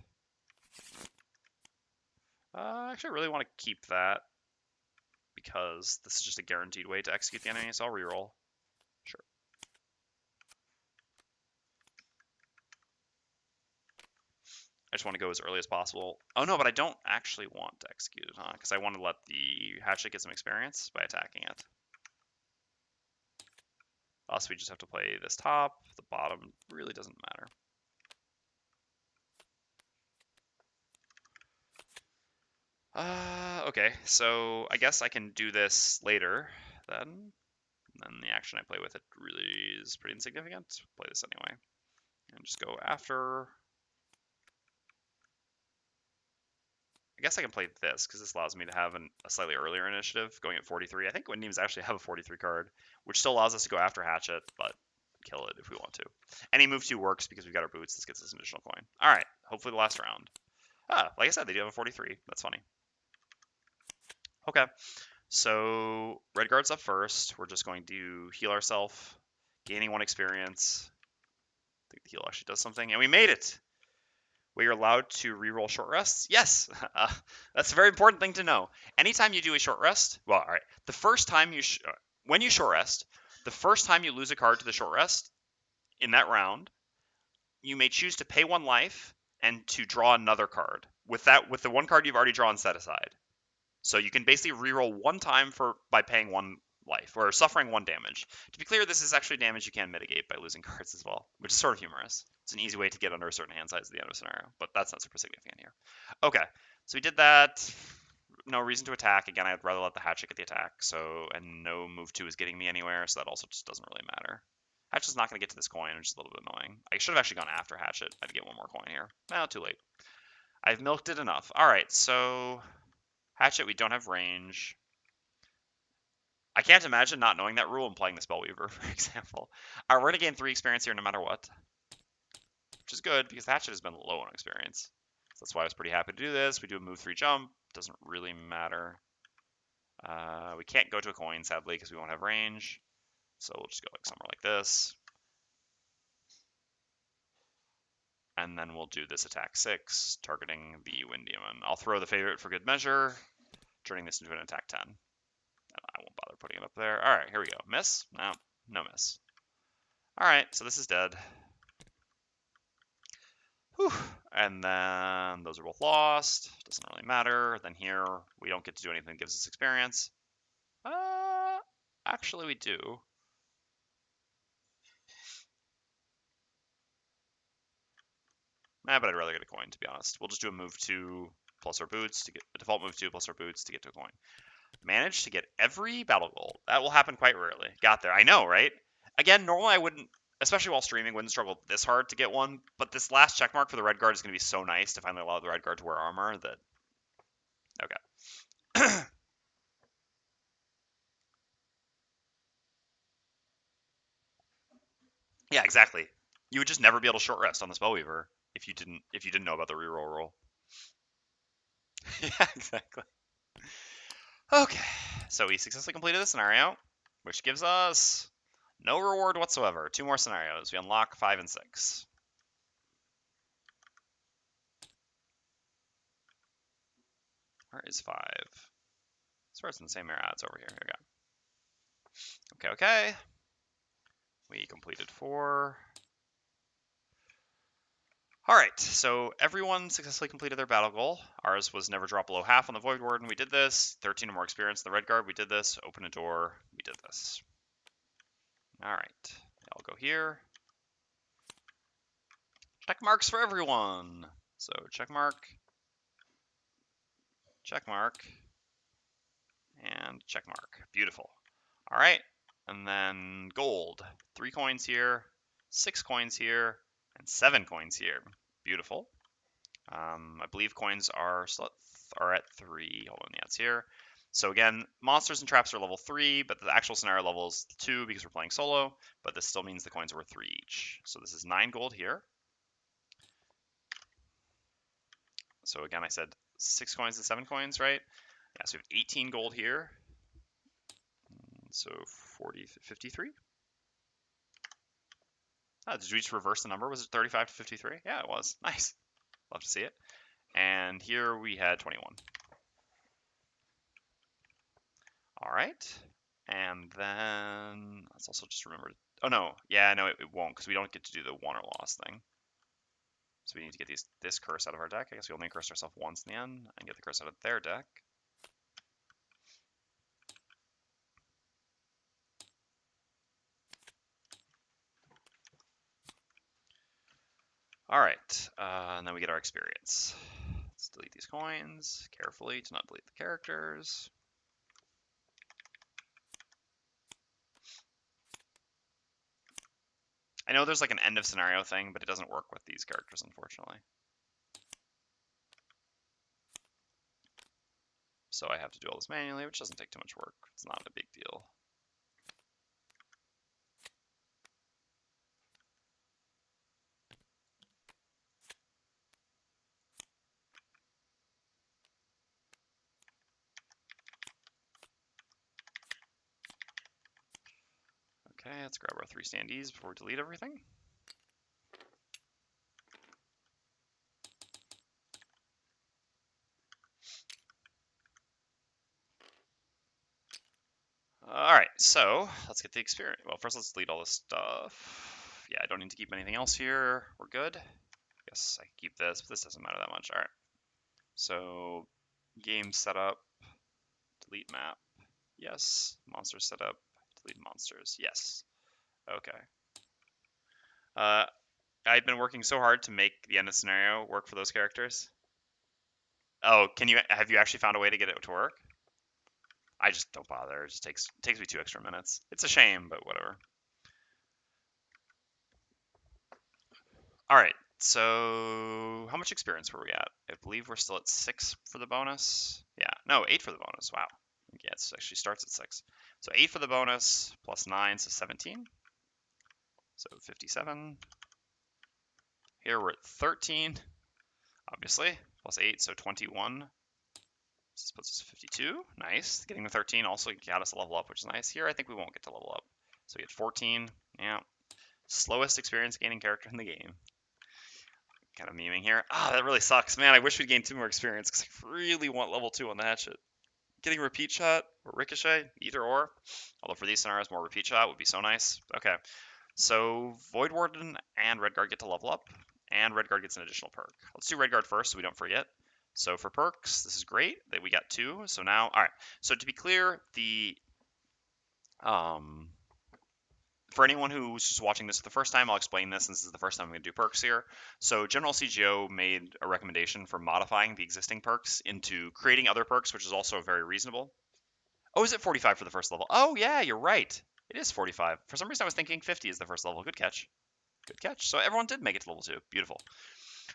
Speaker 1: Actually, I really want to keep that, because this is just a guaranteed way to execute the enemy, so I'll reroll. Sure. I just want to go as early as possible. Oh no, but I don't actually want to execute it, huh? Because I want to let the Hatchet get some experience by attacking it. Also, we just have to play this top. The bottom really doesn't matter. Okay, so I guess I can do this later then. And then the action I play with it really is pretty insignificant. Play this anyway. And just go after. I guess I can play this, because this allows me to have a slightly earlier initiative, going at 43. I think Wind Demons actually have a 43 card, which still allows us to go after Hatchet, but kill it if we want to. Any move 2 works because we've got our boots. This gets us an additional coin. All right, hopefully the last round. Like I said, they do have a 43. That's funny. Okay, so red guard's up first. We're just going to heal ourselves, gaining 1 experience. I think the heal actually does something, and we made it. We are allowed to reroll short rests. Yes, that's a very important thing to know. Anytime you do a short rest, well, all right. The first time you when you short rest, the first time you lose a card to the short rest in that round, you may choose to pay 1 life and to draw another card with the 1 card you've already drawn set aside. So you can basically reroll 1 time by paying 1 life or suffering 1 damage. To be clear, this is actually damage you can mitigate by losing cards as well, which is sort of humorous. It's an easy way to get under a certain hand size at the end of a scenario, but that's not super significant here. Okay, so we did that. No reason to attack. Again, I'd rather let the Hatchet get the attack, and no move 2 is getting me anywhere, so that also just doesn't really matter. Hatchet's not going to get to this coin, which is a little bit annoying. I should have actually gone after Hatchet. I'd get 1 more coin here. Well, too late. I've milked it enough. All right, so Hatchet, we don't have range. I can't imagine not knowing that rule and playing the Spellweaver, for example. We're going to gain 3 experience here no matter what, which is good because Hatchet has been low on experience. So that's why I was pretty happy to do this. We do a move 3 jump. Doesn't really matter. We can't go to a coin, sadly, because we won't have range. So we'll just go like somewhere like this. And then we'll do this attack 6, targeting the Wind Demon. I'll throw the favorite for good measure, turning this into an attack 10. I won't bother putting it up there. All right, here we go. Miss? No, no miss. All right, so this is dead. Whew. And then those are both lost. Doesn't really matter. Then here, we don't get to do anything that gives us experience. Actually, we do. But I'd rather get a coin, to be honest. We'll just do a move 2 plus our boots to get a default move 2 plus our boots to get to a coin. Managed to get every battle gold. That will happen quite rarely. Got there. I know, right? Again, normally I wouldn't, especially while streaming, wouldn't struggle this hard to get one. But this last checkmark for the red guard is going to be so nice to finally allow the red guard to wear armor that. Okay. Yeah, exactly. You would just never be able to short rest on the Spellweaver if you didn't know about the reroll rule. Yeah, exactly. Okay, so we successfully completed the scenario, which gives us no reward whatsoever. 2 more scenarios. We unlock 5 and 6. Where is 5? I swear it's in the same area. It's over here. Here we go. Okay. We completed 4. Alright, so everyone successfully completed their battle goal. Ours was never drop below half on the Voidwarden. We did this. 13 or more experience in the Red Guard. We did this. Open a door. We did this. Alright. I'll go here. Check marks for everyone. So check mark, and check mark. Beautiful. All right, and then gold. 3 coins here, 6 coins here, and 7 coins here. Beautiful. I believe coins are at 3. Hold on, yeah, it's here. So again, monsters and traps are level 3, but the actual scenario level is 2 because we're playing solo, but this still means the coins are worth 3 each. So this is 9 gold here. So again, I said 6 coins and 7 coins, right? Yeah, so we have 18 gold here. So 40, 53. Oh, did we just reverse the number? Was it 35 to 53? Yeah, it was. Nice. Love to see it. And here we had 21. All right. And then let's also just remember. Oh, no. Yeah, no, it won't because we don't get to do the won or lost thing. So we need to get this curse out of our deck. I guess we only curse ourselves once in the end and get the curse out of their deck. All right. And then we get our experience. Let's delete these coins carefully to not delete the characters. I know there's like an end of scenario thing, but it doesn't work with these characters, unfortunately. So I have to do all this manually, which doesn't take too much work. It's not a big deal. Okay, let's grab our 3 standees before we delete everything. Alright, so let's get the experience. Well, first let's delete all this stuff. Yeah, I don't need to keep anything else here. We're good. Yes, I can keep this, but this doesn't matter that much. Alright. So, game setup, delete map. Yes. Monster setup, delete monsters. Yes. Okay. I've been working so hard to make the end of scenario work for those characters. Oh, have you actually found a way to get it to work? I just don't bother. It just takes me 2 extra minutes. It's a shame, but whatever. All right. So how much experience were we at? I believe we're still at 6 for the bonus. Yeah, no, 8 for the bonus. Wow. Yeah, it actually starts at 6. So 8 for the bonus plus 9, so 17. So 57. Here we're at 13, obviously, plus 8, so 21. This puts us 52. Nice. Getting the 13 also got us a level up, which is nice. Here, I think we won't get to level up. So we get 14. Yeah. Slowest experience gaining character in the game. Kind of memeing here. Ah, that really sucks. Man, I wish we'd gained 2 more experience because I really want level 2 on the Hatchet. Getting repeat shot or ricochet, either or. Although for these scenarios, more repeat shot would be so nice. Okay. So Voidwarden and Redguard get to level up, and Redguard gets an additional perk. Let's do Redguard first so we don't forget. So for perks, this is great that we got 2. So now, all right. So to be clear, for anyone who's just watching this for the first time, I'll explain this since this is the first time I'm going to do perks here. So General CGO made a recommendation for modifying the existing perks into creating other perks, which is also very reasonable. Oh, is it 45 for the first level? Oh, yeah, you're right. It is 45. For some reason, I was thinking 50 is the first level. Good catch. Good catch. So everyone did make it to level 2. Beautiful.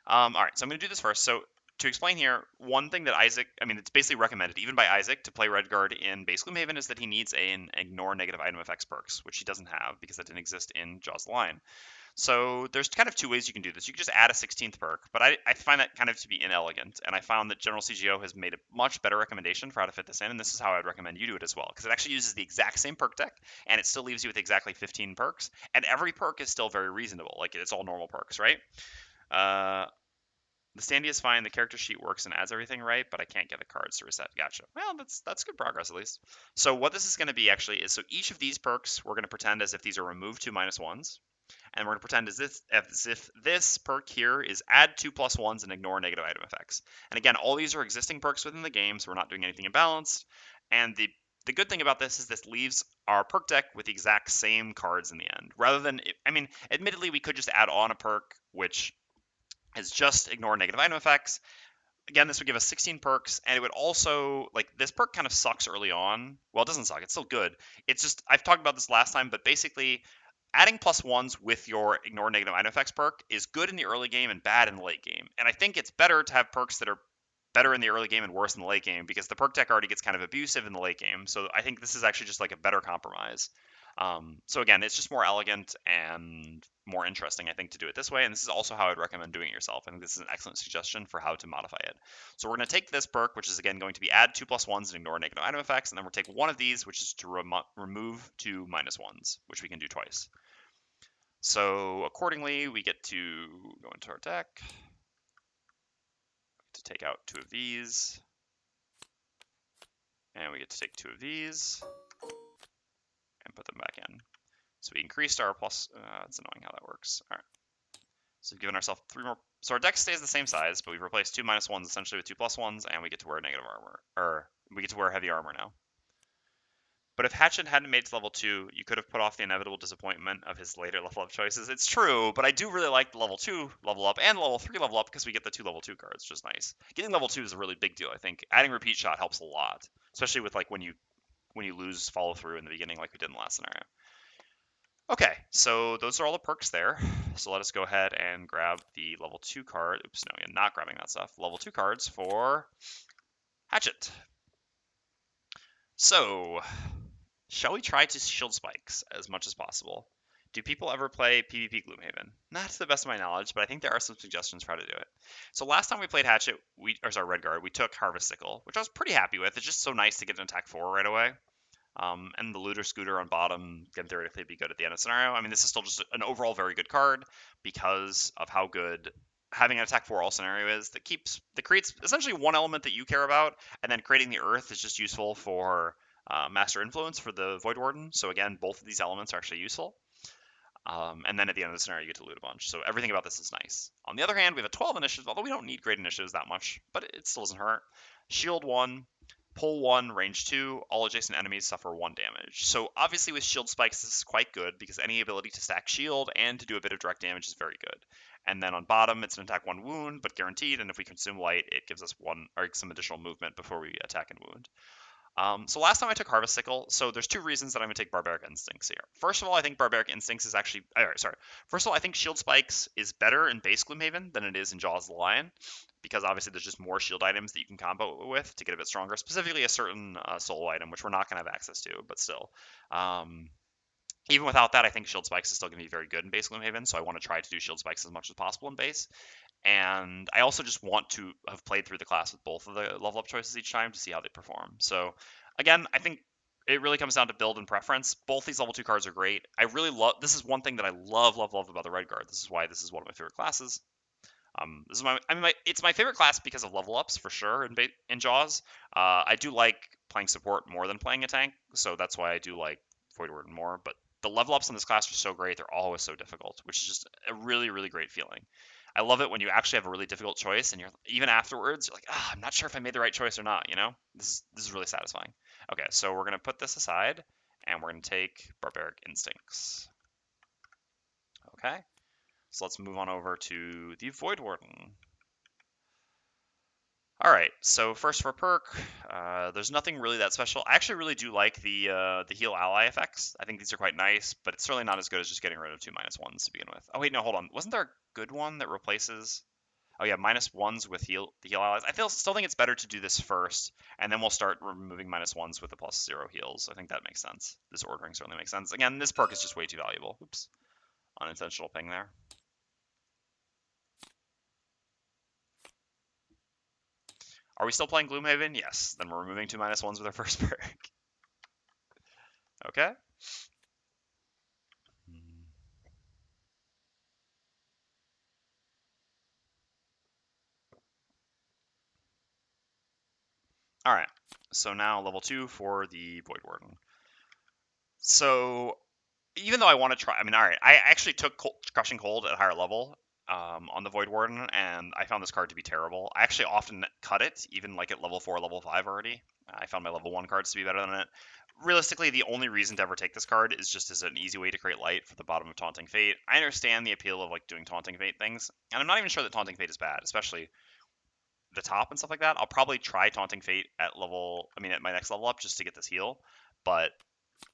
Speaker 1: All right, so I'm going to do this first. So to explain here, one thing that Isaac, I mean, it's basically recommended even by Isaac to play Redguard in base Gloomhaven is that he needs an ignore negative item effects perks, which he doesn't have because that didn't exist in Jaws of the Lion. So there's kind of two ways you can do this. You can just add a 16th perk, but I find that kind of to be inelegant, and I found that General CGO has made a much better recommendation for how to fit this in, and this is how I'd recommend you do it as well, because it actually uses the exact same perk deck, and it still leaves you with exactly 15 perks, and every perk is still very reasonable. Like, it's all normal perks, right? Uh, the standee is fine. The character sheet works and adds everything right, but I can't get the cards to reset. Gotcha. Well, that's good progress at least. So what this is going to be actually is, so each of these perks, we're going to pretend as if these are remove 2 -1s. And we're going to pretend as if this perk here is add 2 +1s and ignore negative item effects. And again, all these are existing perks within the game, so we're not doing anything imbalanced. And the good thing about this is this leaves our perk deck with the exact same cards in the end. Rather than, I mean, admittedly, we could just add on a perk, which is just ignore negative item effects. Again, this would give us 16 perks, and it would also, like, this perk kind of sucks early on. Well, it doesn't suck. It's still good. It's just, I've talked about this last time, but basically, adding +1s with your ignore negative item effects perk is good in the early game and bad in the late game. And I think it's better to have perks that are better in the early game and worse in the late game, because the perk deck already gets kind of abusive in the late game. So I think this is actually just like a better compromise. So again, it's just more elegant and more interesting, I think, to do it this way. And this is also how I'd recommend doing it yourself. I think this is an excellent suggestion for how to modify it. So we're going to take this perk, which is again going to be add 2 +1s and ignore negative item effects, and then we'll take one of these, which is to remove 2 -1s, which we can do twice. So accordingly, we get to go into our deck to take out 2 of these, and we get to take 2 of these and put them back in. So we increased our plus. It's annoying how that works. All right. So we've given ourselves 3 more. So our deck stays the same size, but we've replaced 2 -1s essentially with 2 +1s, and we get to wear negative armor, or we get to wear heavy armor now. But if Hatchet hadn't made it to level 2, you could have put off the inevitable disappointment of his later level up choices. It's true, but I do really like the level 2 level up and level 3 level up because we get the 2 level 2 cards, which is nice. Getting level 2 is a really big deal, I think. Adding repeat shot helps a lot, especially with like when you lose follow through in the beginning like we did in the last scenario. Okay, so those are all the perks there. So let us go ahead and grab the level 2 card. Oops, no, I'm not grabbing that stuff. Level 2 cards for Hatchet. So, shall we try to shield spikes as much as possible? Do people ever play PvP Gloomhaven? Not to the best of my knowledge, but I think there are some suggestions for how to do it. So last time we played Hatchet, Redguard, we took Harvest Sickle, which I was pretty happy with. It's just so nice to get an attack 4 right away. And the Looter Scooter on bottom can theoretically be good at the end of the scenario. I mean, this is still just an overall very good card because of how good having an attack 4 all scenario is. That creates essentially one element that you care about, and then creating the Earth is just useful for Master Influence for the Voidwarden. So again, both of these elements are actually useful. And then at the end of the scenario, you get to loot a bunch. So everything about this is nice. On the other hand, we have a 12 initiative, although we don't need great initiatives that much, but it still doesn't hurt. Shield 1, pull 1, range 2, all adjacent enemies suffer 1 damage. So obviously with shield spikes, this is quite good because any ability to stack shield and to do a bit of direct damage is very good. And then on bottom, it's an attack 1 wound, but guaranteed, and if we consume light, it gives us some additional movement before we attack and wound. So last time I took Harvest Sickle, so there's 2 reasons that I'm going to take Barbaric Instincts here. First of all, I think Barbaric Instincts is actually, First of all, I think Shield Spikes is better in base Gloomhaven than it is in Jaws of the Lion, because obviously there's just more shield items that you can combo with to get a bit stronger, specifically a certain solo item, which we're not going to have access to, but still. Even without that, I think Shield Spikes is still going to be very good in base Gloomhaven, so I want to try to do Shield Spikes as much as possible in base. And I also just want to have played through the class with both of the level up choices each time to see how they perform. So again, I think it really comes down to build and preference. Both these level 2 cards are great. I really love, this is one thing that I love about the Redguard. This is why this is one of my favorite classes. It's my favorite class because of level ups for sure in Jaws. I do like playing support more than playing a tank, so that's why I do like Voidwarden more. But the level ups in this class are so great; they're always so difficult, which is just a really, really great feeling. I love it when you actually have a really difficult choice, and you're even afterwards, you're like, I'm not sure if I made the right choice or not. You know, this is really satisfying. Okay, so we're gonna put this aside, and we're gonna take Barbaric Instincts. Okay. So let's move on over to the Voidwarden. All right, so first for perk, there's nothing really that special. I actually really do like the heal ally effects. I think these are quite nice, but it's certainly not as good as just getting rid of 2 -1s to begin with. Oh wait, no, hold on. Wasn't there a good one that replaces? Oh yeah, -1s with the heal allies. Still think it's better to do this first, and then we'll start removing -1s with the +0 heals. I think that makes sense. This ordering certainly makes sense. Again, this perk is just way too valuable. Oops, unintentional ping there. Are we still playing Gloomhaven? Yes. Then we're removing 2 -1s with our first perk. Okay. All right. So now level 2 for the Voidwarden. So even though I want to try, I mean, all right, I actually took Crushing Cold at a higher level on the Voidwarden, and I found this card to be terrible. I actually often cut it, even like at level 4, level 5 already. I found my level 1 cards to be better than it. Realistically, the only reason to ever take this card is just as an easy way to create light for the bottom of Taunting Fate. I understand the appeal of like doing Taunting Fate things, and I'm not even sure that Taunting Fate is bad, especially the top and stuff like that. I'll probably try Taunting Fate at at my next level up just to get this heal. But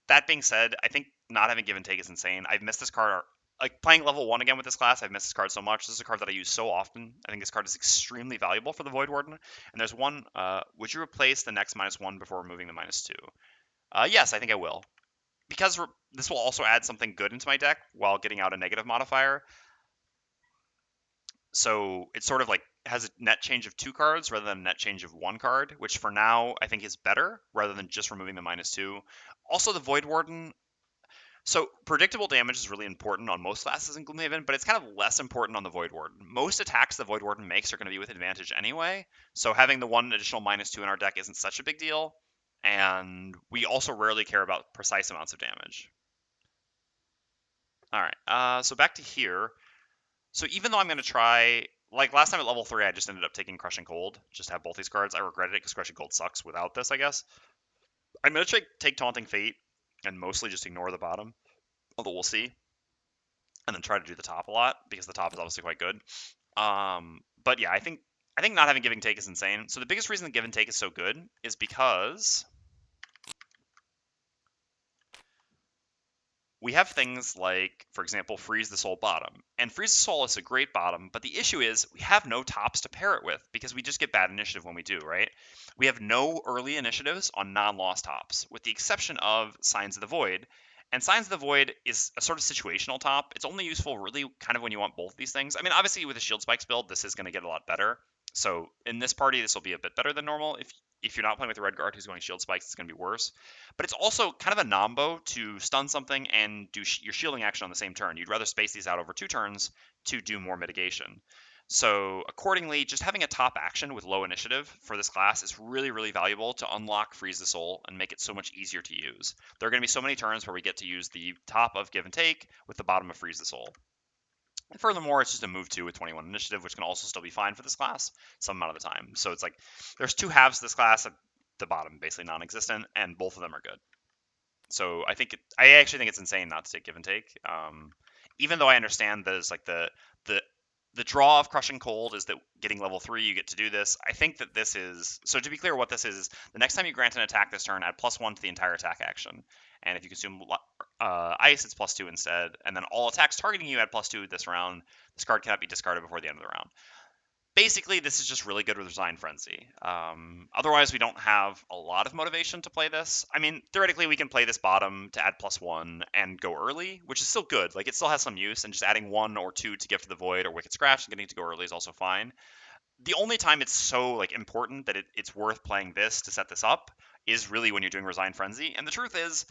Speaker 1: that being said, I think not having Give and Take is insane. I've missed this card, like playing level 1 again with this class, I've missed this card so much. This is a card that I use so often. I think this card is extremely valuable for the Voidwarden. And there's one, would you replace the next -1 before removing the -2? Yes, I think I will. Because this will also add something good into my deck while getting out a negative modifier. So it's sort of like has a net change of 2 cards rather than a net change of 1 card, which for now I think is better rather than just removing the -2. Also, the Voidwarden. So predictable damage is really important on most classes in Gloomhaven, but it's kind of less important on the Voidwarden. Most attacks the Voidwarden makes are going to be with advantage anyway, so having the 1 additional -2 in our deck isn't such a big deal, and we also rarely care about precise amounts of damage. All right, so back to here. So even though I'm going to try, like last time at level 3, I just ended up taking Crushing Cold, just to have both these cards. I regretted it because Crushing Cold sucks without this, I guess. I'm going to take Taunting Fate and mostly just ignore the bottom, although we'll see. And then try to do the top a lot because the top is obviously quite good. But yeah, I think not having Give and Take is insane. So the biggest reason the Give and Take is so good is because we have things like, for example, Freeze the Soul bottom. And Freeze the Soul is a great bottom, but the issue is we have no tops to pair it with because we just get bad initiative when we do, right? We have no early initiatives on non-lost tops, with the exception of Signs of the Void. And Signs of the Void is a sort of situational top. It's only useful really kind of when you want both of these things. I mean, obviously with a Shield Spikes build, this is going to get a lot better. So in this party, this will be a bit better than normal. If you're not playing with a red guard who's going Shield Spikes, it's going to be worse. But it's also kind of a nombo to stun something and do your shielding action on the same turn. You'd rather space these out over 2 turns to do more mitigation. So accordingly, just having a top action with low initiative for this class is really, really valuable to unlock Freeze the Soul and make it so much easier to use. There are going to be so many turns where we get to use the top of Give and Take with the bottom of Freeze the Soul. And furthermore, it's just a move 2 with 21 initiative, which can also still be fine for this class some amount of the time. So it's like there's 2 halves to this class, the bottom basically non-existent, and both of them are good. So I actually think it's insane not to take Give and Take. Even though I understand there's like the draw of Crushing Cold is that getting level 3 you get to do this. I think that this is, so to be clear what this is, the next time you grant an attack this turn, add +1 to the entire attack action. And if you consume ice, it's +2 instead. And then all attacks targeting you add +2 this round. This card cannot be discarded before the end of the round. Basically, this is just really good with Resign Frenzy. Otherwise, we don't have a lot of motivation to play this. I mean, theoretically, we can play this bottom to add +1 and go early, which is still good. Like, it still has some use, and just adding 1 or 2 to Gift of the Void or Wicked Scratch and getting to go early is also fine. The only time it's so like important that it's worth playing this to set this up is really when you're doing Resign Frenzy. And the truth is,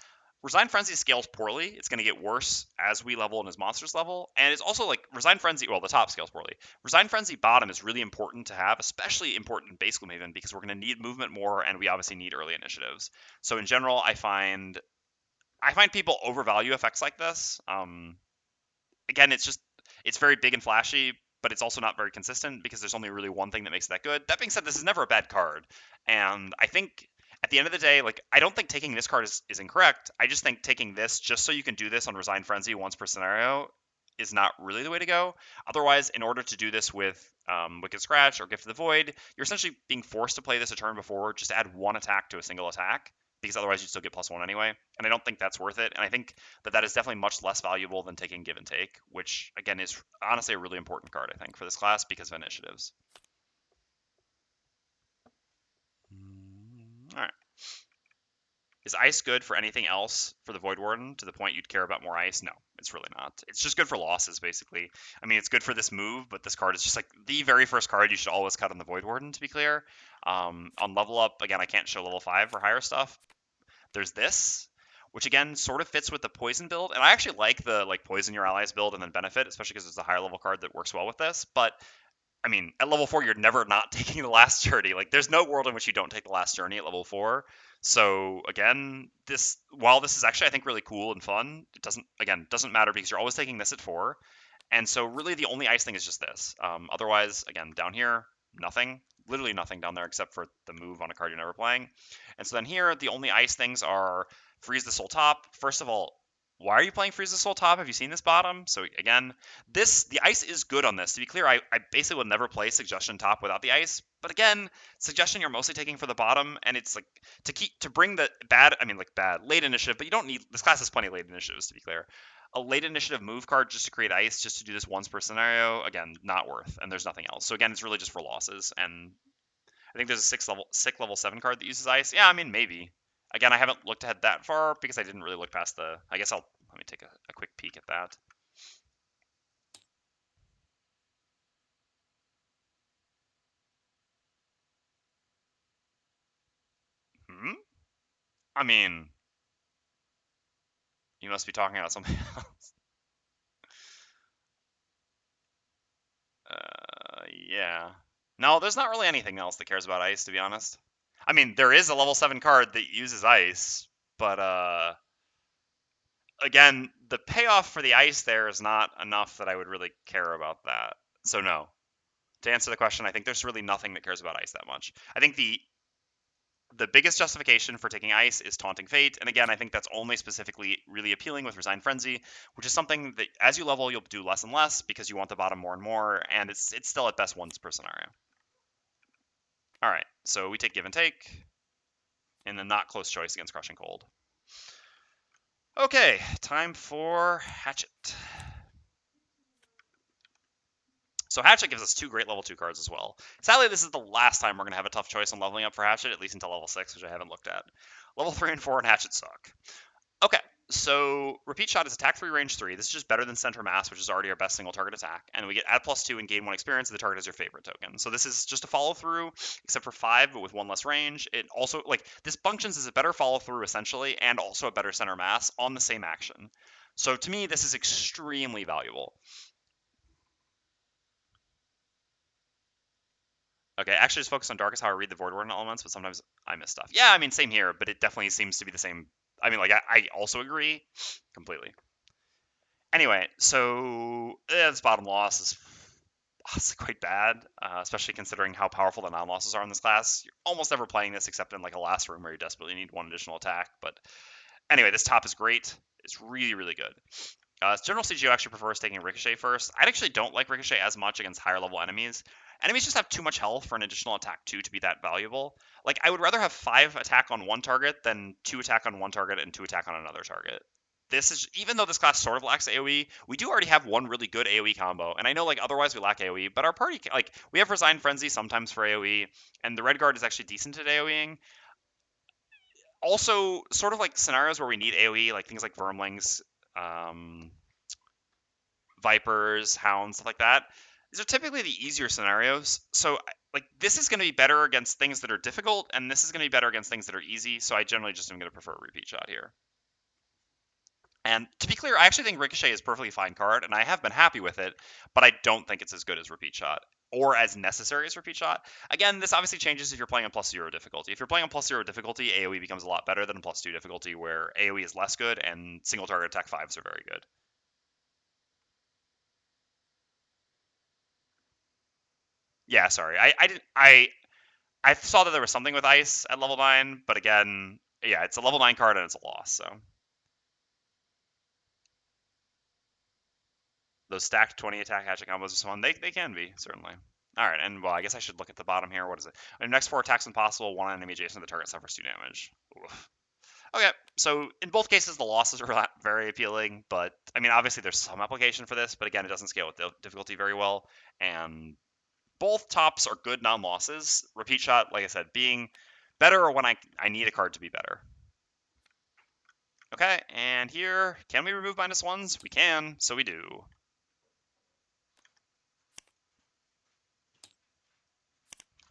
Speaker 1: Resign Frenzy scales poorly. It's going to get worse as we level and as monsters level. And it's also like Resign Frenzy, well, the top scales poorly. Resign Frenzy bottom is really important to have, especially important in base Gloomhaven because we're going to need movement more and we obviously need early initiatives. So in general, I find people overvalue effects like this. Again, it's very big and flashy, but it's also not very consistent because there's only really one thing that makes it that good. That being said, this is never a bad card. And I think at the end of the day, like I don't think taking this card is incorrect. I just think taking this just so you can do this on Resign Frenzy once per scenario is not really the way to go. Otherwise, in order to do this with Wicked Scratch or Gift of the Void, you're essentially being forced to play this a turn before, just add 1 attack to a single attack because otherwise you still get +1 anyway. And I don't think that's worth it. And I think that that is definitely much less valuable than taking Give and Take, which again is honestly a really important card, I think, for this class because of initiatives. All right. Is ice good for anything else for the Voidwarden to the point you'd care about more ice? No, it's really not. It's just good for losses, basically. I mean, it's good for this move, but this card is just like the very first card you should always cut on the Voidwarden, to be clear. On level up, again, I can't show level 5 or higher stuff. There's this, which again sort of fits with the poison build, and I actually like the like poison your allies build and then benefit, especially because it's a higher level card that works well with this. But I mean, at level 4, you're never not taking the last journey. Like, there's no world in which you don't take the last journey at level 4. So again, while this is actually I think really cool and fun, it doesn't matter because you're always taking this at 4. And so really the only ice thing is just this. Otherwise, again, down here, nothing. Literally nothing down there except for the move on a card you're never playing. And so then here, the only ice things are Freeze the Soul Top. First of all, why are you playing Freeze the Soul Top? Have you seen this bottom? So again, the ice is good on this. To be clear, I basically would never play Suggestion Top without the ice. But again, Suggestion you're mostly taking for the bottom, and it's like to bring the bad, I mean like bad late initiative, but you don't need, this class has plenty of late initiatives to be clear. A late initiative move card just to create ice, just to do this once per scenario, again, not worth, and there's nothing else. So again, it's really just for losses, and I think there's a sick level 7 card that uses ice. Yeah, I mean, maybe. Again, I haven't looked ahead that far because I didn't really look past I guess let me take a quick peek at that. I mean, you must be talking about something else. Yeah. No, there's not really anything else that cares about ice, to be honest. I mean, there is a level 7 card that uses ice, but again, the payoff for the ice there is not enough that I would really care about that. So no. To answer the question, I think there's really nothing that cares about ice that much. I think the biggest justification for taking ice is Taunting Fate, and again, I think that's only specifically really appealing with Resign Frenzy, which is something that as you level, you'll do less and less because you want the bottom more and more, and it's still at best once per scenario. All right, so we take Give and Take, and then not close choice against Crushing Cold. Okay, time for Hatchet. So Hatchet gives us 2 great level 2 cards as well. Sadly, this is the last time we're going to have a tough choice on leveling up for Hatchet, at least until level 6, which I haven't looked at. Level 3 and 4 and Hatchet suck. Okay, so Repeat Shot is attack 3, range 3. This is just better than Center Mass, which is already our best single target attack. And we get add +2 and gain 1 experience if the target is your favorite token. So this is just a follow through, except for 5, but with 1 less range. It also, like, this functions as a better follow through essentially, and also a better Center Mass on the same action. So to me, this is extremely valuable. Okay, actually just focus on Dark is how I read the Voidwarden elements, but sometimes I miss stuff. Yeah, I mean, same here, but it definitely seems to be the same. I mean, like, I also agree completely. Anyway, so this bottom loss is it's quite bad, especially considering how powerful the non-losses are in this class. You're almost never playing this except in like a last room where you desperately need 1 additional attack. But anyway, this top is great. It's really, really good. General CGO actually prefers taking Ricochet first. I actually don't like Ricochet as much against higher level enemies. Enemies just have too much health for an additional attack 2 to be that valuable. Like, I would rather have 5 attack on one target than 2 attack on one target and 2 attack on another target. This is, even though this class sort of lacks AoE, we do already have one really good AoE combo. And I know, like, otherwise we lack AoE, but our party, like, we have Resign Frenzy sometimes for AoE, and the Red Guard is actually decent at AoEing. Also, sort of like scenarios where we need AoE, like things like Vermlings, Vipers, Hounds, stuff like that. These are typically the easier scenarios. So, like, this is going to be better against things that are difficult, and this is going to be better against things that are easy. So I generally just am going to prefer Repeat Shot here. And to be clear, I actually think Ricochet is a perfectly fine card, and I have been happy with it, but I don't think it's as good as Repeat Shot or as necessary as Repeat Shot. Again, this obviously changes if you're playing on +0 difficulty. If you're playing on +0 difficulty, AoE becomes a lot better than +2 difficulty, where AoE is less good and single target attack 5s are very good. Yeah, sorry. I didn't I saw that there was something with ice at level 9, but again, yeah, it's a level 9 card and it's a loss, so those stacked 20 attack hatchet combos are so on. They can be, certainly. All right, and well, I guess I should look at the bottom here. What is it? Next 4 attacks when possible, 1 enemy adjacent to the target suffers 2 damage. Oof. Okay, so in both cases, the losses are not very appealing, but I mean, obviously there's some application for this, but again, it doesn't scale with difficulty very well. And both tops are good non-losses. Repeat shot, like I said, being better or when I need a card to be better. Okay, and here, can we remove -1s? We can, so we do.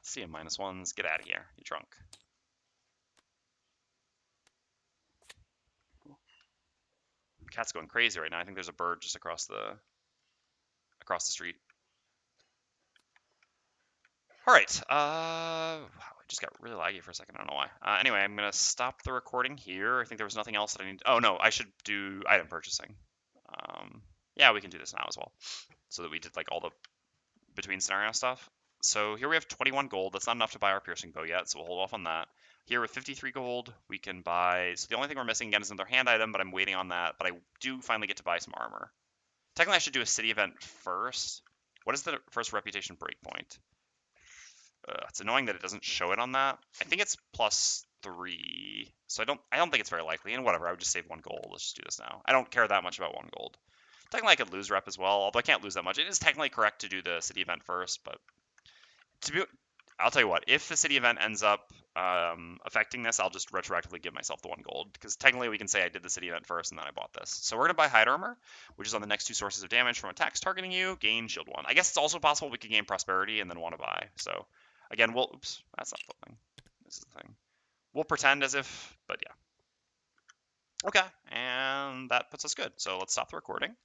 Speaker 1: See him -1s. Get out of here, you drunk. Cat's going crazy right now. I think there's a bird just across the street. All right. Wow, it just got really laggy for a second. I don't know why. Anyway, I'm gonna stop the recording here. I think there was nothing else that I need. Oh no, I should do item purchasing. Yeah, we can do this now as well, so that we did like all the between scenario stuff. So here we have 21 gold. That's not enough to buy our piercing bow yet, so we'll hold off on that. Here with 53 gold, we can buy. So the only thing we're missing again is another hand item, but I'm waiting on that. But I do finally get to buy some armor. Technically, I should do a city event first. What is the first reputation breakpoint? It's annoying that it doesn't show it on that. I think it's +3, so I don't think it's very likely. And whatever, I would just save 1 gold. Let's just do this now. I don't care that much about 1 gold. Technically, I could lose rep as well, although I can't lose that much. It is technically correct to do the city event first, but I'll tell you what. If the city event ends up affecting this, I'll just retroactively give myself the 1 gold, because technically we can say I did the city event first and then I bought this. So we're gonna buy hide armor, which is on the next 2 sources of damage from attacks targeting you. Gain shield 1. I guess it's also possible we could gain prosperity and then want to buy. So again, oops, that's not the thing. This is the thing. We'll pretend as if, but yeah. Okay, and that puts us good. So let's stop the recording.